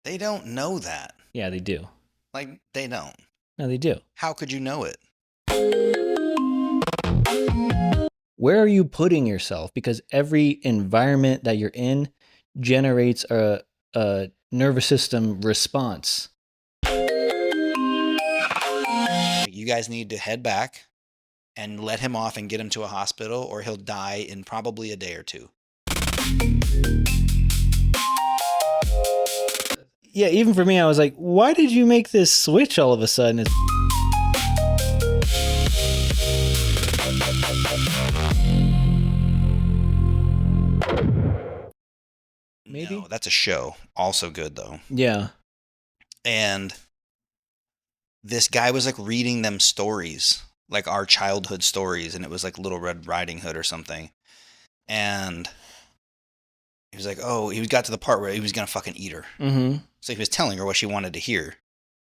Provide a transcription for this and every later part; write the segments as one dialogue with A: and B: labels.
A: They don't know that.
B: Yeah, they do.
A: Like, they don't.
B: No, they do.
A: How could you know it?
B: Where are you putting yourself? Because every environment that you're in generates a nervous system response.
A: You guys need to head back and let him off and get him to a hospital, or he'll die in probably a day or two.
B: Yeah, even for me, I was like, why did you make this switch all of a sudden? Maybe?
A: No, that's a show. Also good, though.
B: Yeah.
A: And this guy was like reading them stories, like our childhood stories, and it was like Little Red Riding Hood or something. And he was like, oh, he got to the part where he was going to fucking eat her.
B: Mm-hmm.
A: So he was telling her what she wanted to hear.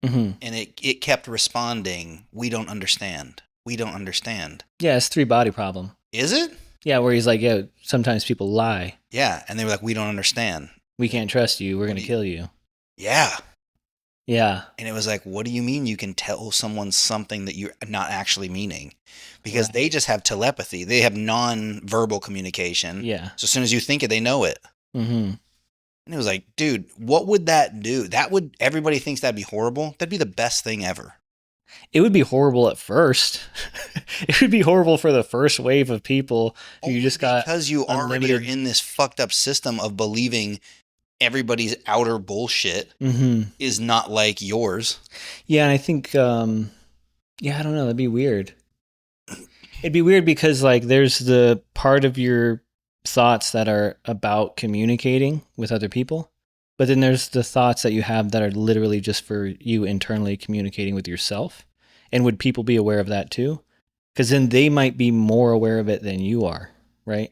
B: Mm-hmm.
A: And it kept responding, we don't understand. We don't understand.
B: Yeah, it's 3-body problem.
A: Is it?
B: Yeah, where he's like, yeah, sometimes people lie.
A: Yeah, and they were like, we don't understand.
B: We can't trust you. We're going to kill you.
A: Yeah.
B: Yeah.
A: And it was like, what do you mean you can tell someone something that you're not actually meaning? Because they just have telepathy. They have non-verbal communication.
B: Yeah.
A: So as soon as you think it, they know it.
B: Mm-hmm.
A: And it was like, dude, what would that do? Everybody thinks that'd be horrible. That'd be the best thing ever.
B: It would be horrible at first. It would be horrible for the first wave of people who you just got
A: because you already
B: unlimited...
A: are in this fucked up system of believing everybody's outer bullshit is not like yours.
B: Yeah, and I think, I don't know, that'd be weird. It'd be weird because, like, there's the part of your thoughts that are about communicating with other people, but then there's the thoughts that you have that are literally just for you internally communicating with yourself. And would people be aware of that too? Because then they might be more aware of it than you are, right?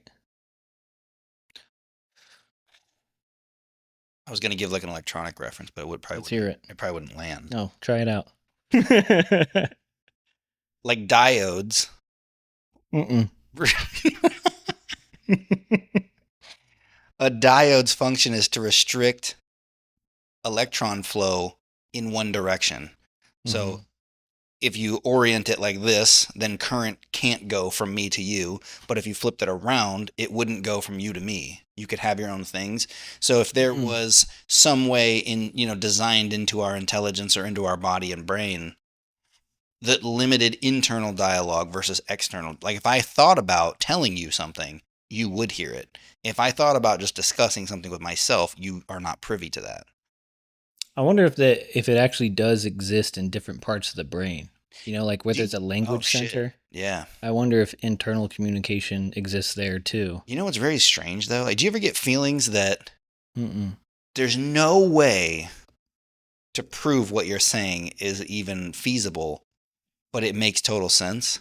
A: I was going to give like an electronic reference, but it probably wouldn't land.
B: No, try it out.
A: Like diodes.
B: Mm-mm.
A: A diode's function is to restrict electron flow in one direction. So if you orient it like this, then current can't go from me to you. But if you flipped it around, it wouldn't go from you to me. You could have your own things. So if there was some way designed into our intelligence or into our body and brain that limited internal dialogue versus external, like if I thought about telling you something, you would hear it. If I thought about just discussing something with myself, you are not privy to that.
B: I wonder if it actually does exist in different parts of the brain. Like where there's a language center.
A: Yeah.
B: I wonder if internal communication exists there too.
A: You know what's very strange though? Like, do you ever get feelings that there's no way to prove what you're saying is even feasible, but it makes total sense?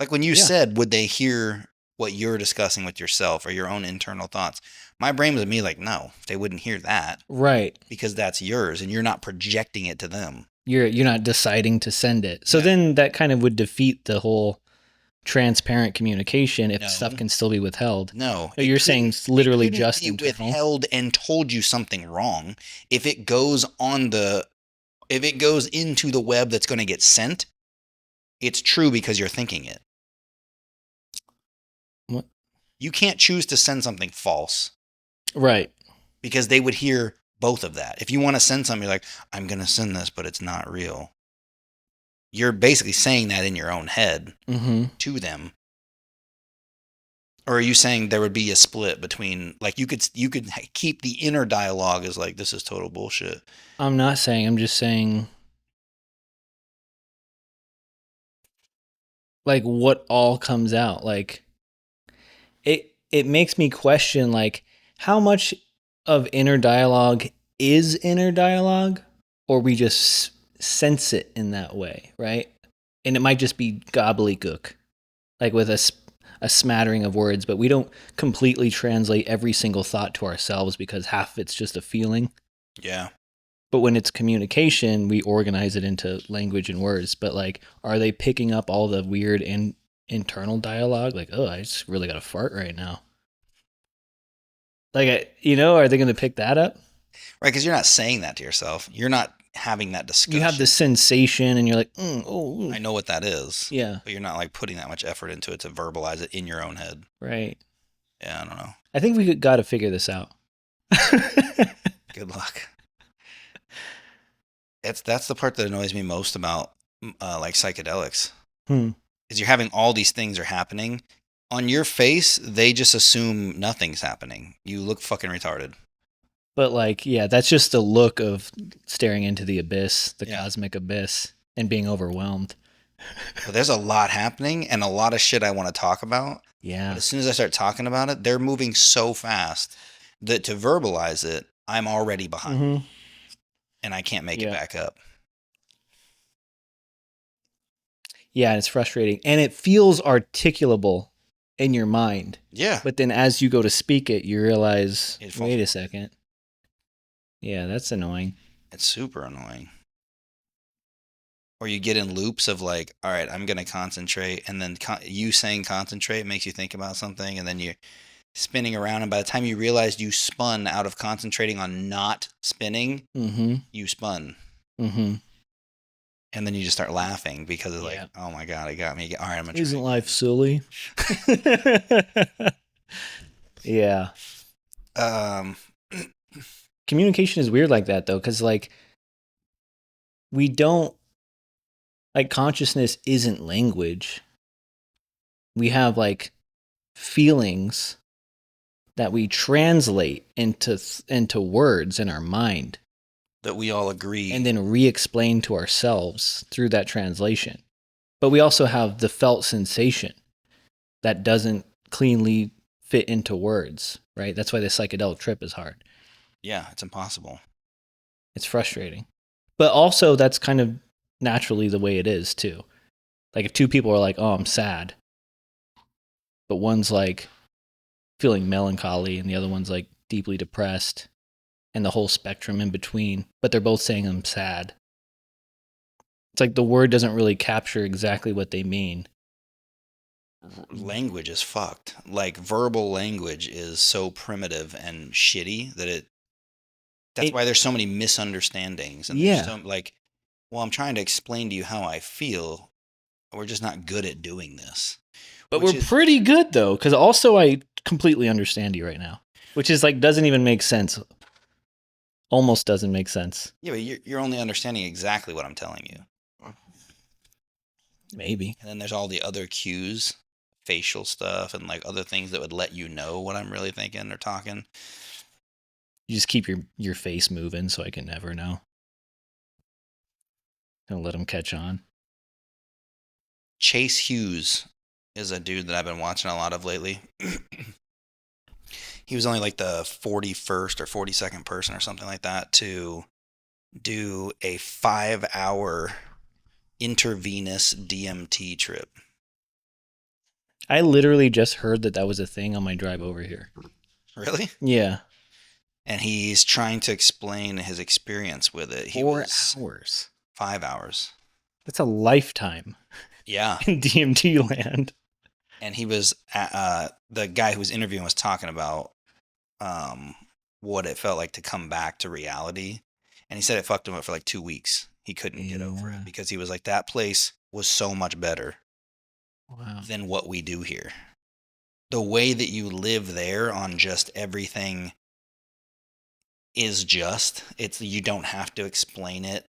A: Like when you said, would they hear what you're discussing with yourself or your own internal thoughts? My brain was me like, no, they wouldn't hear that.
B: Right.
A: Because that's yours and you're not projecting it to them.
B: You're not deciding to send it. So then that kind of would defeat the whole transparent communication if stuff can still be withheld.
A: No.
B: You're saying literally just
A: internal. Withheld and told you something wrong. If it goes into the web that's going to get sent, it's true because you're thinking it.
B: What?
A: You can't choose to send something false.
B: Right.
A: Because they would hear both of that. If you want to send something, you're like, I'm going to send this, but it's not real. You're basically saying that in your own head to them. Or are you saying there would be a split between, like, you could keep the inner dialogue as like, this is total bullshit?
B: I'm not saying, I'm just saying, like, what all comes out. Like, it makes me question, like, how much of inner dialogue is inner dialogue, or we just sense it in that way, right? And it might just be gobbledygook, like with a smattering of words, but we don't completely translate every single thought to ourselves because half of it's just a feeling.
A: Yeah.
B: But when it's communication, we organize it into language and words. But like, are they picking up all the weird internal dialogue? Like, oh, I just really got to fart right now. Like, are they going to pick that up?
A: Right, because you're not saying that to yourself. You're not having that discussion.
B: You have the sensation, and you're like, oh,
A: I know what that is.
B: yeah,
A: But you're not like putting that much effort into it to verbalize it in your own head.
B: right.
A: Yeah, I don't know.
B: I think we got to figure this out.
A: Good luck. That's the part that annoys me most about like psychedelics. Is you're having all these things are happening. On your face, they just assume nothing's happening. You look fucking retarded.
B: But like, yeah, that's just the look of staring into the abyss, the
A: Yeah.
B: cosmic abyss, and being overwhelmed.
A: But there's a lot happening and a lot of shit I want to talk about.
B: Yeah.
A: But as soon as I start talking about it, they're moving so fast that to verbalize it, I'm already behind.
B: Mm-hmm.
A: And I can't make it back up.
B: Yeah, it's frustrating. And it feels articulable in your mind.
A: Yeah.
B: But then as you go to speak it, you realize,
A: It falls
B: wait a
A: apart.
B: second. Yeah, that's annoying.
A: It's super annoying. Or you get in loops of like, all right, I'm going to concentrate. And then you saying concentrate makes you think about something. And then you're spinning around. And by the time you realize you spun out of concentrating on not spinning, you spun. And then you just start laughing because it's like, oh my God, it got me. All right, I'm going to
B: Isn't life silly? Yeah. Communication is weird like that, though, because, like, we don't, like, consciousness isn't language. We have, like, feelings that we translate into words in our mind.
A: That we all agree.
B: And then re-explain to ourselves through that translation. But we also have the felt sensation that doesn't cleanly fit into words, right? That's why the psychedelic trip is hard.
A: Yeah, it's impossible.
B: It's frustrating. But also, that's kind of naturally the way it is, too. Like, if two people are like, oh, I'm sad, but one's like feeling melancholy and the other one's like deeply depressed, and the whole spectrum in between, but they're both saying I'm sad. It's like the word doesn't really capture exactly what they mean.
A: Language is fucked. Like, verbal language is so primitive and shitty that that's why there's so many misunderstandings. And there's so, like, well, I'm trying to explain to you how I feel. We're just not good at doing this.
B: But we're pretty good, though, because also I completely understand you right now, which is like, doesn't even make sense. Almost doesn't make sense.
A: Yeah, but you're only understanding exactly what I'm telling you.
B: Maybe.
A: And then there's all the other cues, facial stuff, and like other things that would let you know what I'm really thinking or talking.
B: You just keep your face moving so I can never know. Don't let them catch on.
A: Chase Hughes is a dude that I've been watching a lot of lately. He was only like the 41st or 42nd person or something like that to do a 5-hour intravenous DMT trip.
B: I literally just heard that was a thing on my drive over here.
A: Really?
B: Yeah.
A: And he's trying to explain his experience with it.
B: 4 hours.
A: 5 hours.
B: That's a lifetime.
A: Yeah.
B: In DMT land.
A: And he was, the guy who was interviewing was talking about what it felt like to come back to reality. And he said it fucked him up for like 2 weeks. He couldn't get over it because he was like, that place was so much better than what we do here. The way that you live there on just everything is just, you don't have to explain it.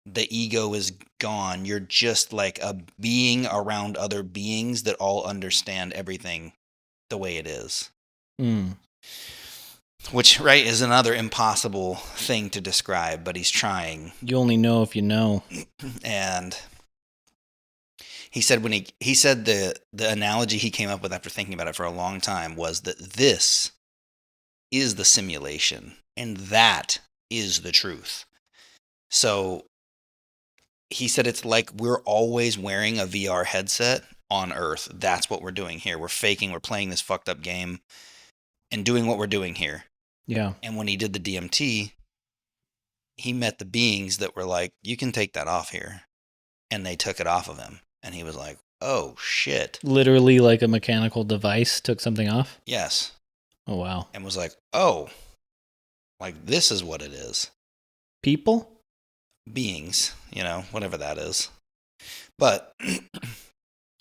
A: The ego is gone. You're just like a being around other beings that all understand everything the way it is. Which, right, is another impossible thing to describe, but he's trying.
B: You only know if you know.
A: And he said he said the analogy he came up with after thinking about it for a long time was that this is the simulation and that is the truth. So he said it's like we're always wearing a VR headset on Earth. That's what we're doing here. We're faking, we're playing this fucked up game and doing what we're doing here.
B: Yeah.
A: And when he did the DMT, he met the beings that were like, you can take that off here. And they took it off of him. And he was like, oh, shit.
B: Literally like a mechanical device took something off?
A: Yes.
B: Oh, wow.
A: And was like, oh, Like, this is what it is.
B: People?
A: Beings, whatever that is. But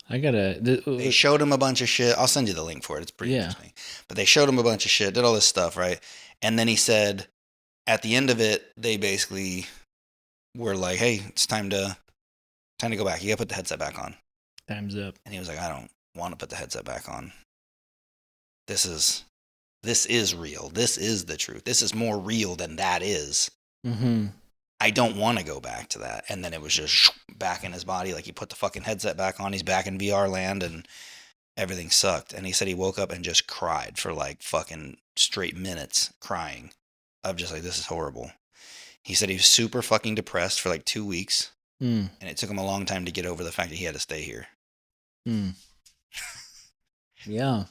B: I gotta.
A: they showed him a bunch of shit. I'll send you the link for it. It's pretty
B: Yeah.
A: interesting. But they showed him a bunch of shit, did all this stuff, right? And then he said, at the end of it, they basically were like, "Hey, it's time to go back. You gotta put the headset back on."
B: Time's up.
A: And he was like, "I don't want to put the headset back on. This is real. This is the truth. This is more real than that is.
B: Mm-hmm.
A: I don't want to go back to that." And then it was just back in his body. Like, he put the fucking headset back on. He's back in VR land, and everything sucked. And he said he woke up and just cried for like fucking straight minutes, crying of just like, this is horrible. He said he was super fucking depressed for like 2 weeks.
B: Mm.
A: And it took him a long time to get over the fact that he had to stay here.
B: Mm. Yeah.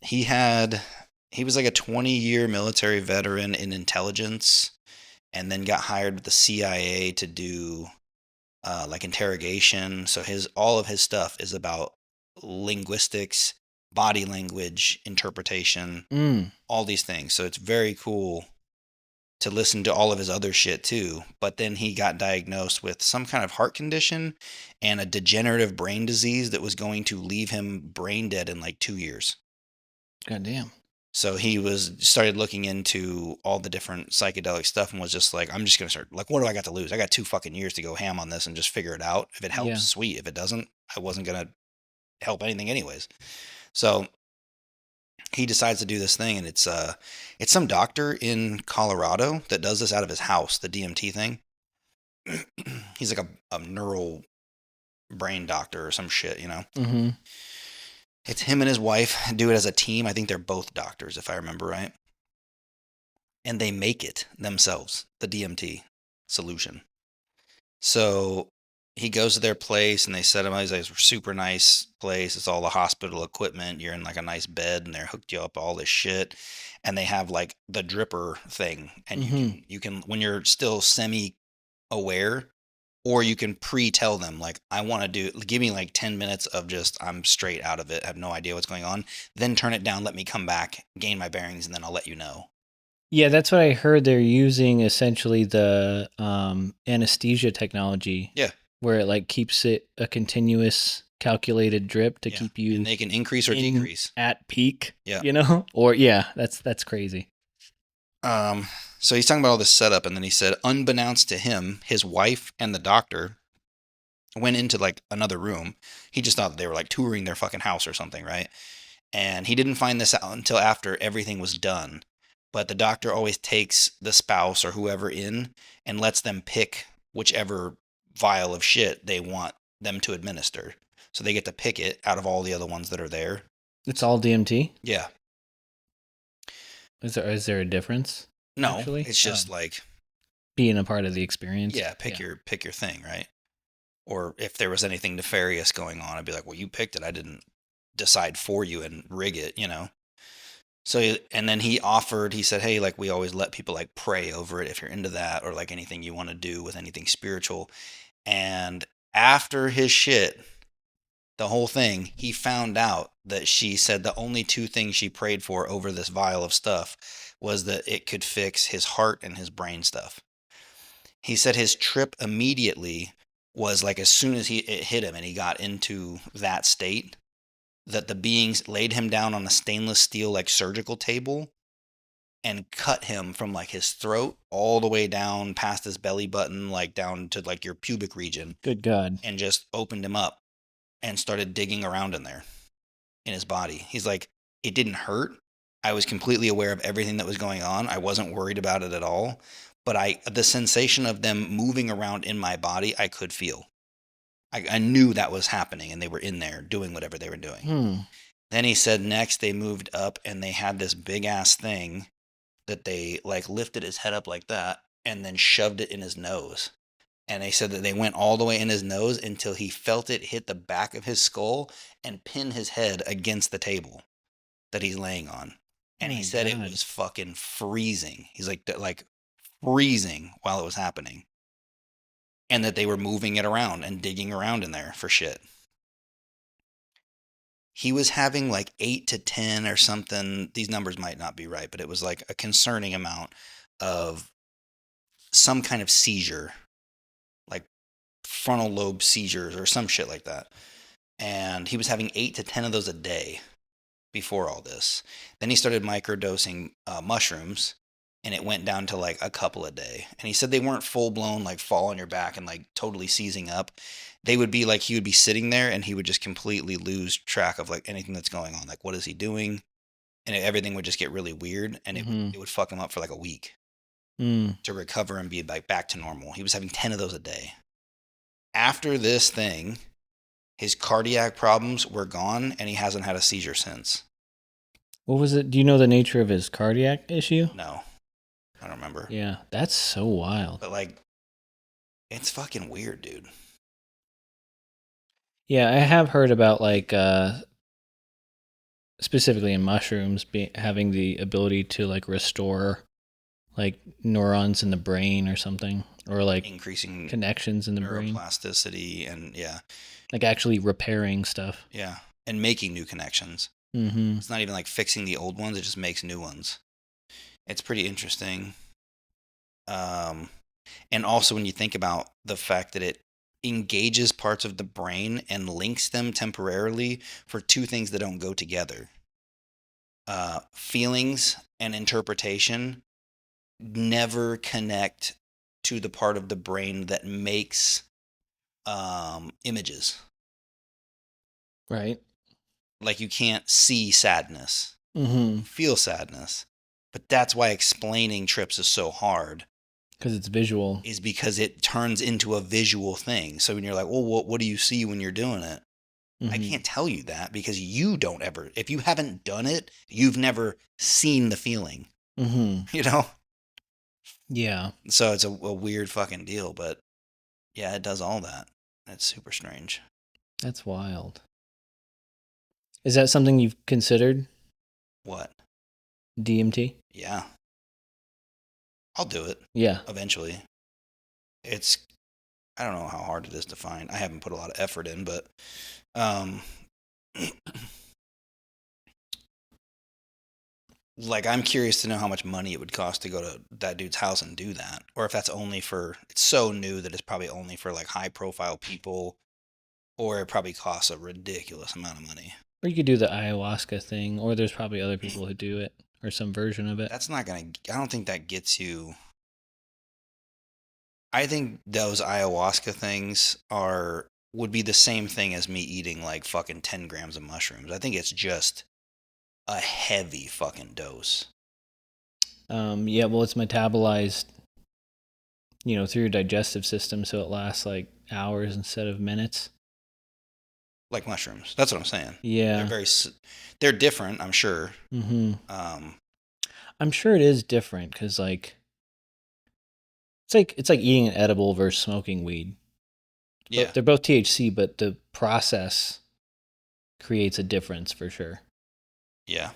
A: He was like a 20-year military veteran in intelligence, and then got hired with the CIA to do like interrogation. So all of his stuff is about linguistics, body language, interpretation, all these things. So it's very cool to listen to all of his other shit too. But then he got diagnosed with some kind of heart condition and a degenerative brain disease that was going to leave him brain dead in like 2 years.
B: God damn.
A: So he started looking into all the different psychedelic stuff and was just like, I'm just going to start, like, what do I got to lose? I got 2 fucking years to go ham on this and just figure it out. If it helps,
B: Yeah.
A: sweet. If it doesn't, I wasn't going to help anything anyways. So he decides to do this thing, and it's some doctor in Colorado that does this out of his house, the DMT thing. He's like a neural brain doctor or some shit,
B: Mm-hmm.
A: It's him and his wife do it as a team. I think they're both doctors, if I remember right. And they make it themselves, the DMT solution. So he goes to their place, and they set him up. He's like, it's a super nice place. It's all the hospital equipment. You're in like a nice bed, and they're hooked you up all this shit. And they have like the dripper thing, and you can when you're still semi-aware, or you can pre-tell them, like, I want to give me like 10 minutes of just, I'm straight out of it, I have no idea what's going on. Then turn it down, let me come back, gain my bearings, and then I'll let you know.
B: Yeah, that's what I heard. They're using essentially the anesthesia technology.
A: Yeah.
B: Where it like keeps it a continuous calculated drip to keep you.
A: And they can increase or decrease
B: at peak.
A: Yeah.
B: Or that's crazy.
A: So he's talking about all this setup, and then he said, unbeknownst to him, his wife and the doctor went into like another room. He just thought that they were like touring their fucking house or something, right? And he didn't find this out until after everything was done. But the doctor always takes the spouse or whoever in and lets them pick whichever vial of shit they want them to administer. So they get to pick it out of all the other ones that are there.
B: It's all DMT?
A: Yeah.
B: Is there a difference?
A: No,
B: actually?
A: It's just like
B: being a part of the experience.
A: Yeah, pick your thing, right? Or if there was anything nefarious going on, I'd be like, well, you picked it. I didn't decide for you and rig it, So, and then he said, hey, like, we always let people like pray over it if you're into that, or like anything you want to do with anything spiritual. And after his shit, the whole thing, he found out that she said the only 2 things she prayed for over this vial of stuff was that it could fix his heart and his brain stuff. He said his trip immediately was like, as soon as it hit him and he got into that state, that the beings laid him down on a stainless steel like surgical table and cut him from like his throat all the way down past his belly button, like down to like your pubic region.
B: Good God.
A: And just opened him up and started digging around in there in his body. He's like, it didn't hurt. I was completely aware of everything that was going on. I wasn't worried about it at all. But the sensation of them moving around in my body, I could feel. I knew that was happening, and they were in there doing whatever they were doing. Then he said next they moved up, and they had this big ass thing that they like lifted his head up like that and then shoved it in his nose. And they said that they went all the way in his nose until he felt it hit the back of his skull and pin his head against the table that he's laying on. And he said it was fucking freezing. He's like freezing while it was happening. And that they were moving it around and digging around in there for shit. He was having like 8 to 10 or something. These numbers might not be right, but it was like a concerning amount of some kind of seizure, like frontal lobe seizures or some shit like that. And he was having 8 to 10 of those a day before all this. Then he started microdosing mushrooms, and it went down to like a couple a day. And he said they weren't full blown like fall on your back and like totally seizing up. They would be like, he would be sitting there and he would just completely lose track of like anything that's going on. Like, what is he doing? And everything would just get really weird, and it would fuck him up for like a week to recover and be like back to normal. He was having 10 of those a day. After this thing, his cardiac problems were gone, and he hasn't had a seizure since.
B: What was it? Do you know the nature of his cardiac issue?
A: No, I don't remember.
B: Yeah, that's so wild.
A: But like, it's fucking weird, dude.
B: Yeah, I have heard about like specifically in mushrooms having the ability to like restore like neurons in the brain or something, or like
A: Increasing
B: connections in the brain,
A: neuroplasticity, and
B: like actually repairing stuff.
A: Yeah, and making new connections.
B: Mm-hmm.
A: It's not even like fixing the old ones; it just makes new ones. It's pretty interesting. And also when you think about the fact that it engages parts of the brain and links them temporarily for two things that don't go together. Feelings and interpretation never connect to the part of the brain that makes images.
B: Right.
A: Like you can't see sadness,
B: Mm-hmm.
A: feel sadness. But that's why explaining trips is so hard.
B: Because it's visual.
A: Is because it turns into a visual thing. So when you're like, well, what do you see when you're doing it?
B: Mm-hmm.
A: I can't tell you that because you don't ever, if you haven't done it, you've never seen the feeling,
B: Mm-hmm.
A: you know?
B: Yeah.
A: So it's a weird fucking deal, but yeah, it does all that. It's super strange.
B: That's wild. Is that something you've considered?
A: What?
B: DMT?
A: Yeah. I'll do it.
B: Yeah.
A: Eventually. I don't know how hard it is to find. I haven't put a lot of effort in, but like I'm curious to know how much money it would cost to go to that dude's house and do that, or if that's only for, it's so new that it's probably only for like high profile people, or it probably costs a ridiculous amount of money.
B: Or you could do the ayahuasca thing, or there's probably other people who do it, or some version of it.
A: That's not gonna, I don't think that gets you. I think those ayahuasca things would be the same thing as me eating like fucking 10 grams of mushrooms. I think it's just a heavy fucking dose.
B: Yeah, well, it's metabolized, through your digestive system, so it lasts like hours instead of minutes.
A: Like mushrooms. That's what I'm saying.
B: Yeah.
A: They're different, I'm sure.
B: Mm-hmm. I'm sure it is different because like it's like eating an edible versus smoking weed.
A: Yeah.
B: They're both THC, but the process creates a difference for sure.
A: Yeah.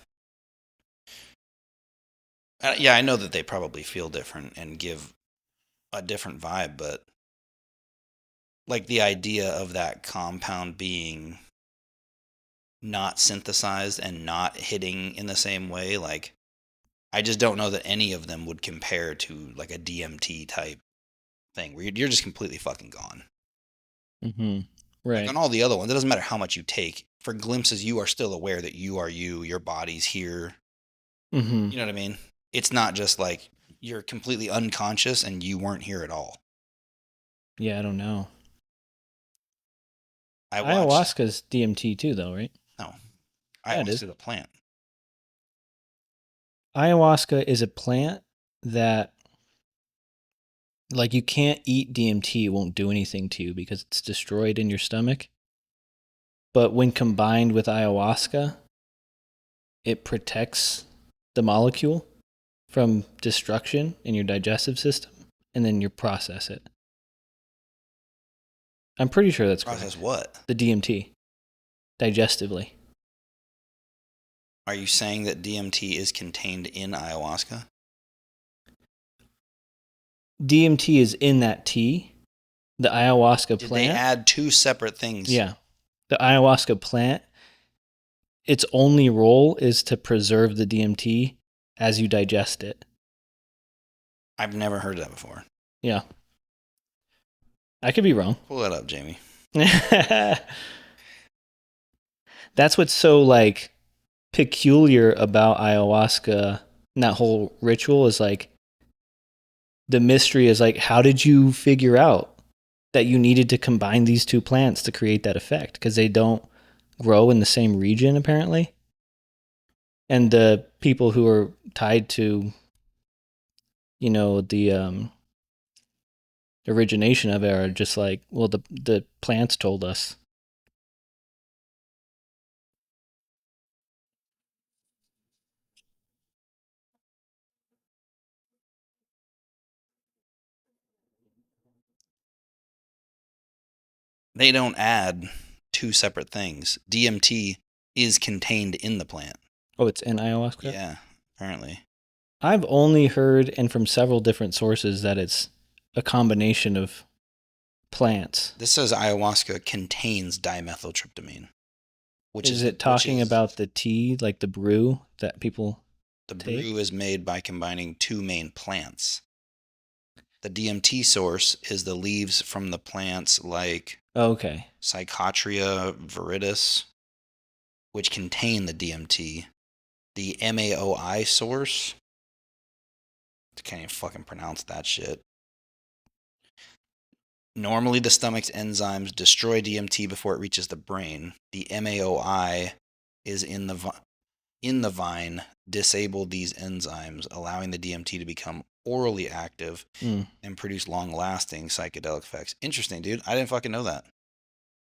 A: Yeah, I know that they probably feel different and give a different vibe, but like the idea of that compound being not synthesized and not hitting in the same way, like I just don't know that any of them would compare to like a DMT type thing where you're just completely fucking gone.
B: Mm-hmm. Right.
A: Like on all the other ones, it doesn't matter how much you take. For glimpses, you are still aware that you are you, your body's here.
B: Mm-hmm.
A: You know what I mean? It's not just like you're completely unconscious and you weren't here at all.
B: Yeah, I don't know.
A: I watched.
B: Ayahuasca's DMT too, though, right?
A: No,
B: Yeah, it is.
A: ayahuasca is a plant.
B: Ayahuasca is a plant that, like, you can't eat DMT; it won't do anything to you because it's destroyed in your stomach. But when combined with ayahuasca, it protects the molecule from destruction in your digestive system, and then you process it. I'm pretty sure that's
A: Process
B: correct.
A: what?
B: The DMT, digestively.
A: Are you saying that DMT is contained in ayahuasca?
B: DMT is in that tea. The ayahuasca
A: Did
B: plant.
A: they add two separate things?
B: Yeah. The ayahuasca plant, its only role is to preserve the DMT as you digest it.
A: I've never heard that before.
B: Yeah. I could be wrong.
A: Pull that up, Jamie.
B: That's what's so like peculiar about ayahuasca and that whole ritual is like the mystery is like, how did you figure out that you needed to combine these two plants to create that effect? Because they don't grow in the same region, apparently. And the people who are tied to, the origination of it are just like, well, the plants told us.
A: They don't add two separate things. DMT is contained in the plant.
B: Oh, it's in ayahuasca?
A: Yeah, apparently.
B: I've only heard, and from several different sources, that it's a combination of plants.
A: This says ayahuasca contains dimethyltryptamine.
B: Is it talking about the tea, like the brew that people
A: The
B: take?
A: brew is made by combining two main plants. The DMT source is the leaves from the plants like Psychotria viridis, which contain the DMT. The MAOI source, I can't even fucking pronounce that shit. Normally, the stomach's enzymes destroy DMT before it reaches the brain. The MAOI is in the vine disable these enzymes, allowing the DMT to become orally active and produce long-lasting psychedelic effects. Interesting, dude. I didn't fucking know that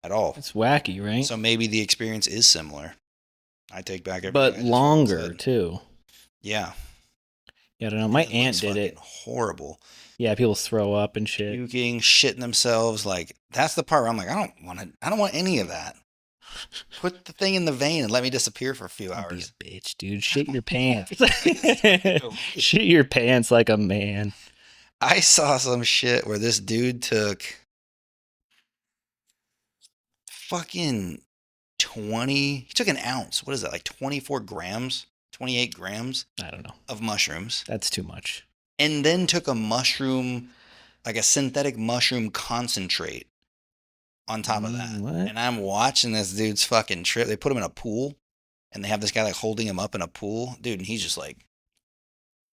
A: at all.
B: It's wacky, right?
A: So maybe the experience is similar. I take back everything.
B: But longer, too.
A: Yeah.
B: Yeah, I don't know. My aunt did it.
A: Horrible.
B: Yeah, people throw up and shit.
A: Puking, shitting themselves. Like, that's the part where I'm like, I don't want any of that. Put the thing in the vein and let me disappear for a few hours.
B: Be a bitch, dude. Shit your pants. Shit your pants like a man.
A: I saw some shit where this dude took fucking 20. He took an ounce. What is that? Like 24 grams? 28 grams?
B: I don't know.
A: Of mushrooms.
B: That's too much.
A: And then took a mushroom, like a synthetic mushroom concentrate on top of that.
B: What?
A: And I'm watching this dude's fucking trip. They put him in a pool and they have this guy like holding him up in a pool. Dude, and he's just like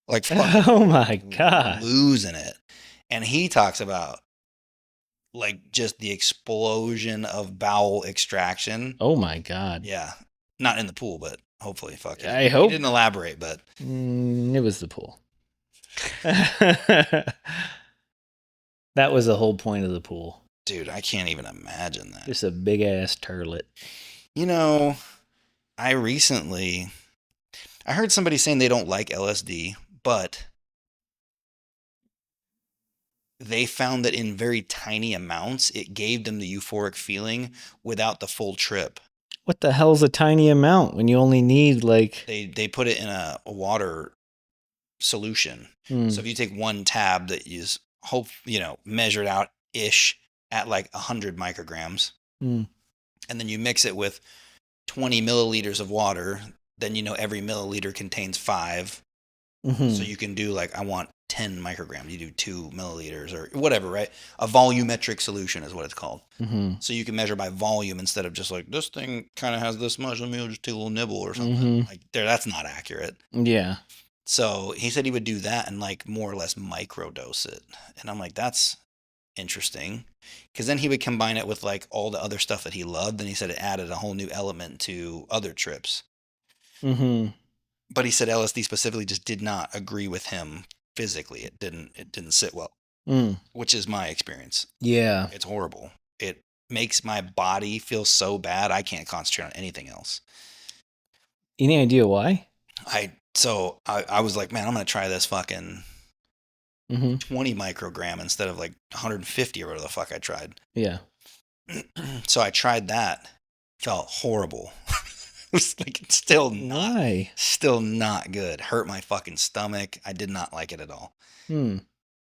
A: fucking
B: oh my God.
A: Losing it. And he talks about like just the explosion of bowel extraction.
B: Oh my God.
A: Yeah. Not in the pool, but hopefully fucking.
B: I hope.
A: He didn't elaborate, but.
B: It was the pool. That was the whole point of the pool.
A: Dude, I can't even imagine that.
B: Just a big ass turlet.
A: You know, I heard somebody saying they don't like LSD, but they found that in very tiny amounts, it gave them the euphoric feeling without the full trip.
B: What the hell's a tiny amount when you only need like...
A: They put it in a water solution. So if you take one tab that is measured out-ish at like 100 micrograms, and then you mix it with 20 milliliters of water, then every milliliter contains 5. So you can do like, I want 10 micrograms. You do 2 milliliters or whatever, right? A volumetric solution is what it's called. So you can measure by volume instead of just like, this thing kind of has this much. Let me just take a little nibble or something. Like that's not accurate.
B: Yeah.
A: So he said he would do that and like more or less microdose it. And I'm like, that's interesting. Because then he would combine it with like all the other stuff that he loved. And he said it added a whole new element to other trips. But he said LSD specifically just did not agree with him physically. It didn't sit well, which is my experience.
B: Yeah.
A: It's horrible. It makes my body feel so bad. I can't concentrate on anything else.
B: Any idea why?
A: I was like, man, I'm going to try this fucking 20 microgram instead of like 150 or whatever the fuck I tried.
B: Yeah.
A: So I tried that. Felt horrible. It was like, it's still not good. Hurt my fucking stomach. I did not like it at all. So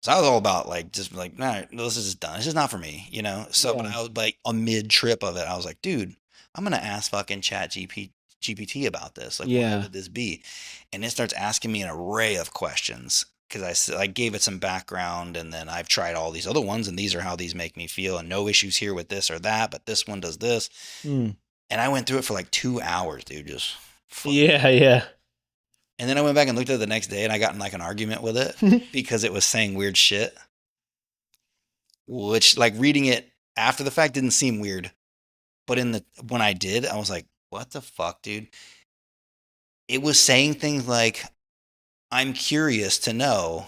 A: I was all about like, just like, nah, this is just done. It's just not for me, So, but I was like, a mid trip of it, I was like, dude, I'm going to ask fucking GPT about this. Like, what would this be? And it starts asking me an array of questions. because I gave it some background, and then I've tried all these other ones, and these are how these make me feel, and no issues here with this or that, but this one does this.
B: Mm.
A: And I went through it for like 2 hours, dude, just
B: Yeah, yeah.
A: And then I went back and looked at it the next day, and I got in like an argument with it because it was saying weird shit, which like reading it after the fact didn't seem weird, but when I did, I was like, what the fuck, dude? It was saying things like, I'm curious to know.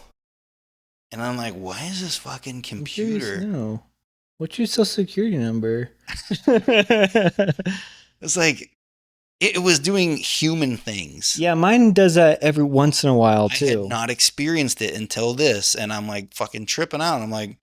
A: And I'm like, why is this fucking
B: I'm curious to
A: computer?
B: know. What's your social security number?
A: It's like, it was doing human things.
B: Yeah, mine does that every once in a while
A: I had
B: too.
A: not experienced it until this. And I'm like fucking tripping out. I'm like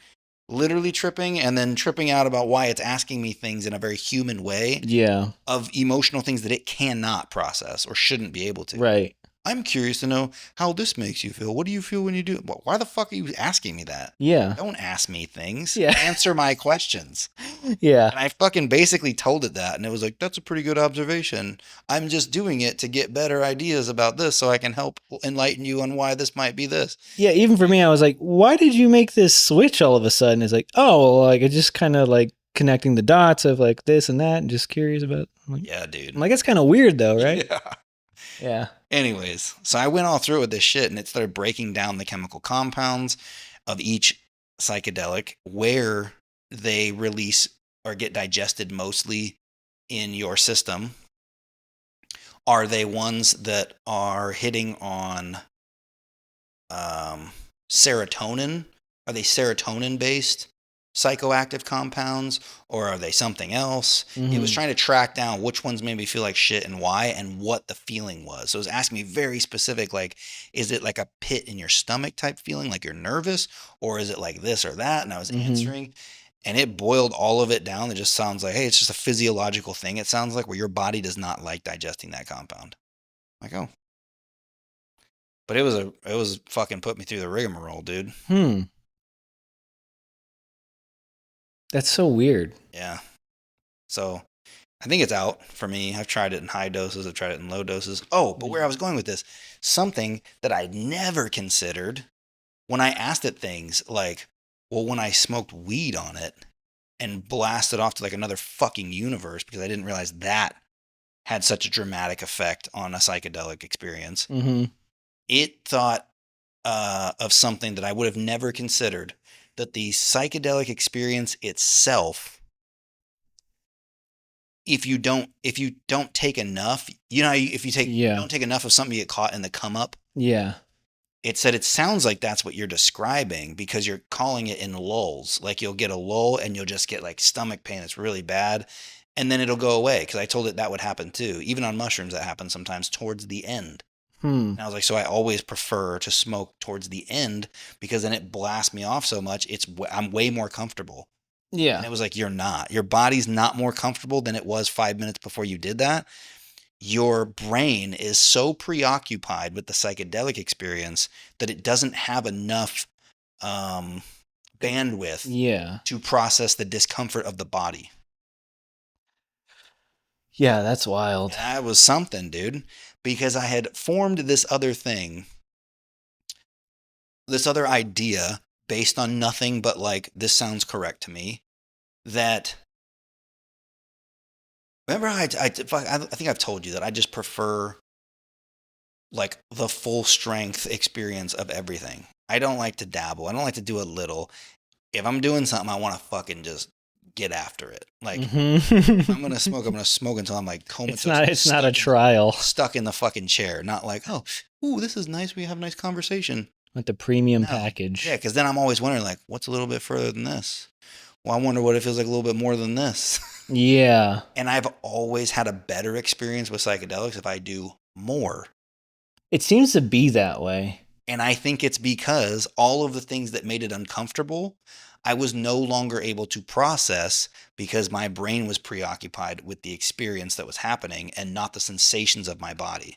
A: literally tripping and then tripping out about why it's asking me things in a very human way
B: Yeah,
A: of emotional things that it cannot process or shouldn't be able to.
B: right.
A: I'm curious to know how this makes you feel. What do you feel when you do it? Why the fuck are you asking me that?
B: Yeah,
A: Don't ask me things.
B: Yeah.
A: Answer my questions.
B: yeah,
A: And I fucking basically told it that. And it was like, that's a pretty good observation. I'm just doing it to get better ideas about this so I can help enlighten you on why this might be this.
B: yeah. Even for me, I was like, "Why did you make this switch all of a sudden?" It's like, "Oh, well, like it's just kind of like connecting the dots of like this and that, and just curious about."
A: Yeah, dude.
B: I'm like, it's kind of weird though, right?
A: Yeah.
B: Yeah.
A: Anyways, so I went all through with this shit and it started breaking down the chemical compounds of each psychedelic, where they release or get digested mostly in your system. Are they ones that are hitting on serotonin? Are they serotonin based psychoactive compounds, or are they something else? It was trying to track down which ones made me feel like shit and why, and what the feeling was. So it was asking me very specific, like, is it like a pit in your stomach type feeling, like you're nervous, or is it like this or that? And I was answering, and it boiled all of it down. It just sounds like, hey, it's just a physiological thing. It sounds like where your body does not like digesting that compound. I'm like, oh. But it was fucking put me through the rigmarole, dude.
B: That's so weird.
A: Yeah. So I think it's out for me. I've tried it in high doses. I've tried it in low doses. Oh, but where I was going with this, something that I'd never considered when I asked it things like, well, when I smoked weed on it and blasted off to like another fucking universe, because I didn't realize that had such a dramatic effect on a psychedelic experience. It thought of something that I would have never considered, that the psychedelic experience itself, if you don't take enough, if you don't take enough of something, you get caught in the come up.
B: Yeah.
A: It said it sounds like that's what you're describing, because you're calling it in lulls. Like you'll get a lull and you'll just get like stomach pain that's really bad, and then it'll go away. Because I told it that would happen too. Even on mushrooms, that happens sometimes towards the end. And I was like, so I always prefer to smoke towards the end, because then it blasts me off so much. I'm way more comfortable.
B: Yeah.
A: And it was like, you're not. Your body's not more comfortable than it was 5 minutes before you did that. Your brain is so preoccupied with the psychedelic experience that it doesn't have enough bandwidth to process the discomfort of the body.
B: Yeah, that's wild.
A: That was something, dude, because I had formed this other thing, this other idea based on nothing but like, this sounds correct to me, that, remember I think I've told you that I just prefer like the full strength experience of everything. I don't like to dabble. I don't like to do a little. If I'm doing something, I want to fucking just get after it. Like, if I'm going to smoke, I'm going to smoke until I'm like comatose.
B: It's not a trial.
A: Stuck in the fucking chair. Not like, oh, ooh, this is nice. We have a nice conversation.
B: With the premium package.
A: Yeah, because then I'm always wondering, like, what's a little bit further than this? Well, I wonder what it feels like a little bit more than this.
B: Yeah.
A: And I've always had a better experience with psychedelics if I do more.
B: It seems to be that way.
A: And I think it's because all of the things that made it uncomfortable, I was no longer able to process, because my brain was preoccupied with the experience that was happening and not the sensations of my body.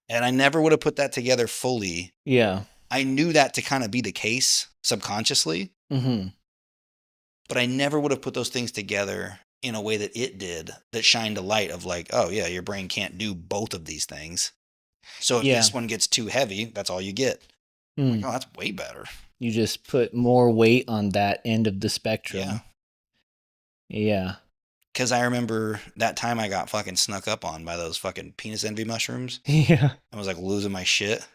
A: And I never would have put that together fully.
B: Yeah.
A: I knew that to kind of be the case subconsciously, but I never would have put those things together in a way that it did, that shined a light of like, oh yeah, your brain can't do both of these things. So if
B: Yeah.
A: this one gets too heavy, that's all you get. I'm like, oh, that's way better.
B: You just put more weight on that end of the spectrum. Yeah.
A: Because I remember that time I got fucking snuck up on by those fucking penis envy mushrooms.
B: Yeah.
A: I was like losing my shit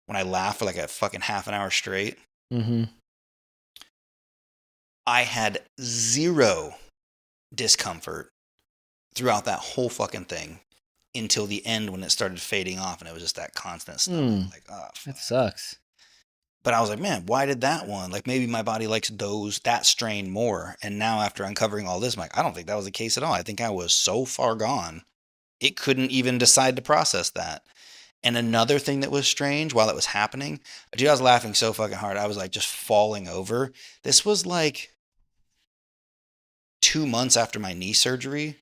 A: when I laughed for like a fucking half an hour straight.
B: Mm-hmm.
A: I had zero discomfort throughout that whole fucking thing until the end when it started fading off and it was just that constant stuff. Like, oh, fuck.
B: That sucks.
A: But I was like, man, why did that one? Like maybe my body likes that strain more. And now after uncovering all this, I'm like, I don't think that was the case at all. I think I was so far gone, it couldn't even decide to process that. And another thing that was strange while it was happening, dude, I was laughing so fucking hard. I was like just falling over. This was like 2 months after my knee surgery,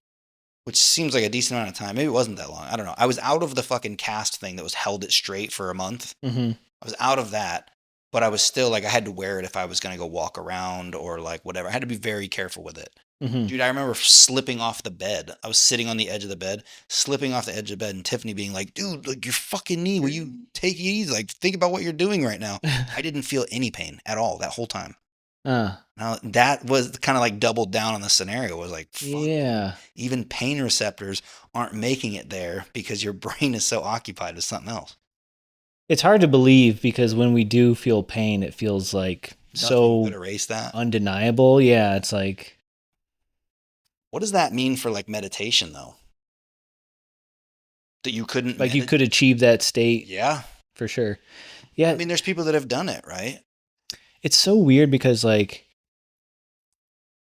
A: which seems like a decent amount of time. Maybe it wasn't that long. I don't know. I was out of the fucking cast thing that was held it straight for a month.
B: Mm-hmm.
A: I was out of that, but I was still like, I had to wear it if I was going to go walk around or like whatever. I had to be very careful with it.
B: Mm-hmm.
A: Dude, I remember slipping off the bed. I was sitting on the edge of the bed, slipping off the edge of the bed, and Tiffany being like, dude, like your fucking knee, will you take it easy? Like, think about what you're doing right now. I didn't feel any pain at all that whole time. Now, that was kind of like doubled down on the scenario. It was like, fuck,
B: yeah.
A: even pain receptors aren't making it there because your brain is so occupied with something else.
B: It's hard to believe because when we do feel pain, it feels like
A: Nothing could erase that.
B: Undeniable. Yeah, it's like.
A: What does that mean for like meditation though? That you couldn't
B: you could achieve that state.
A: Yeah.
B: For sure. Yeah.
A: I mean, there's people that have done it, right?
B: It's so weird because like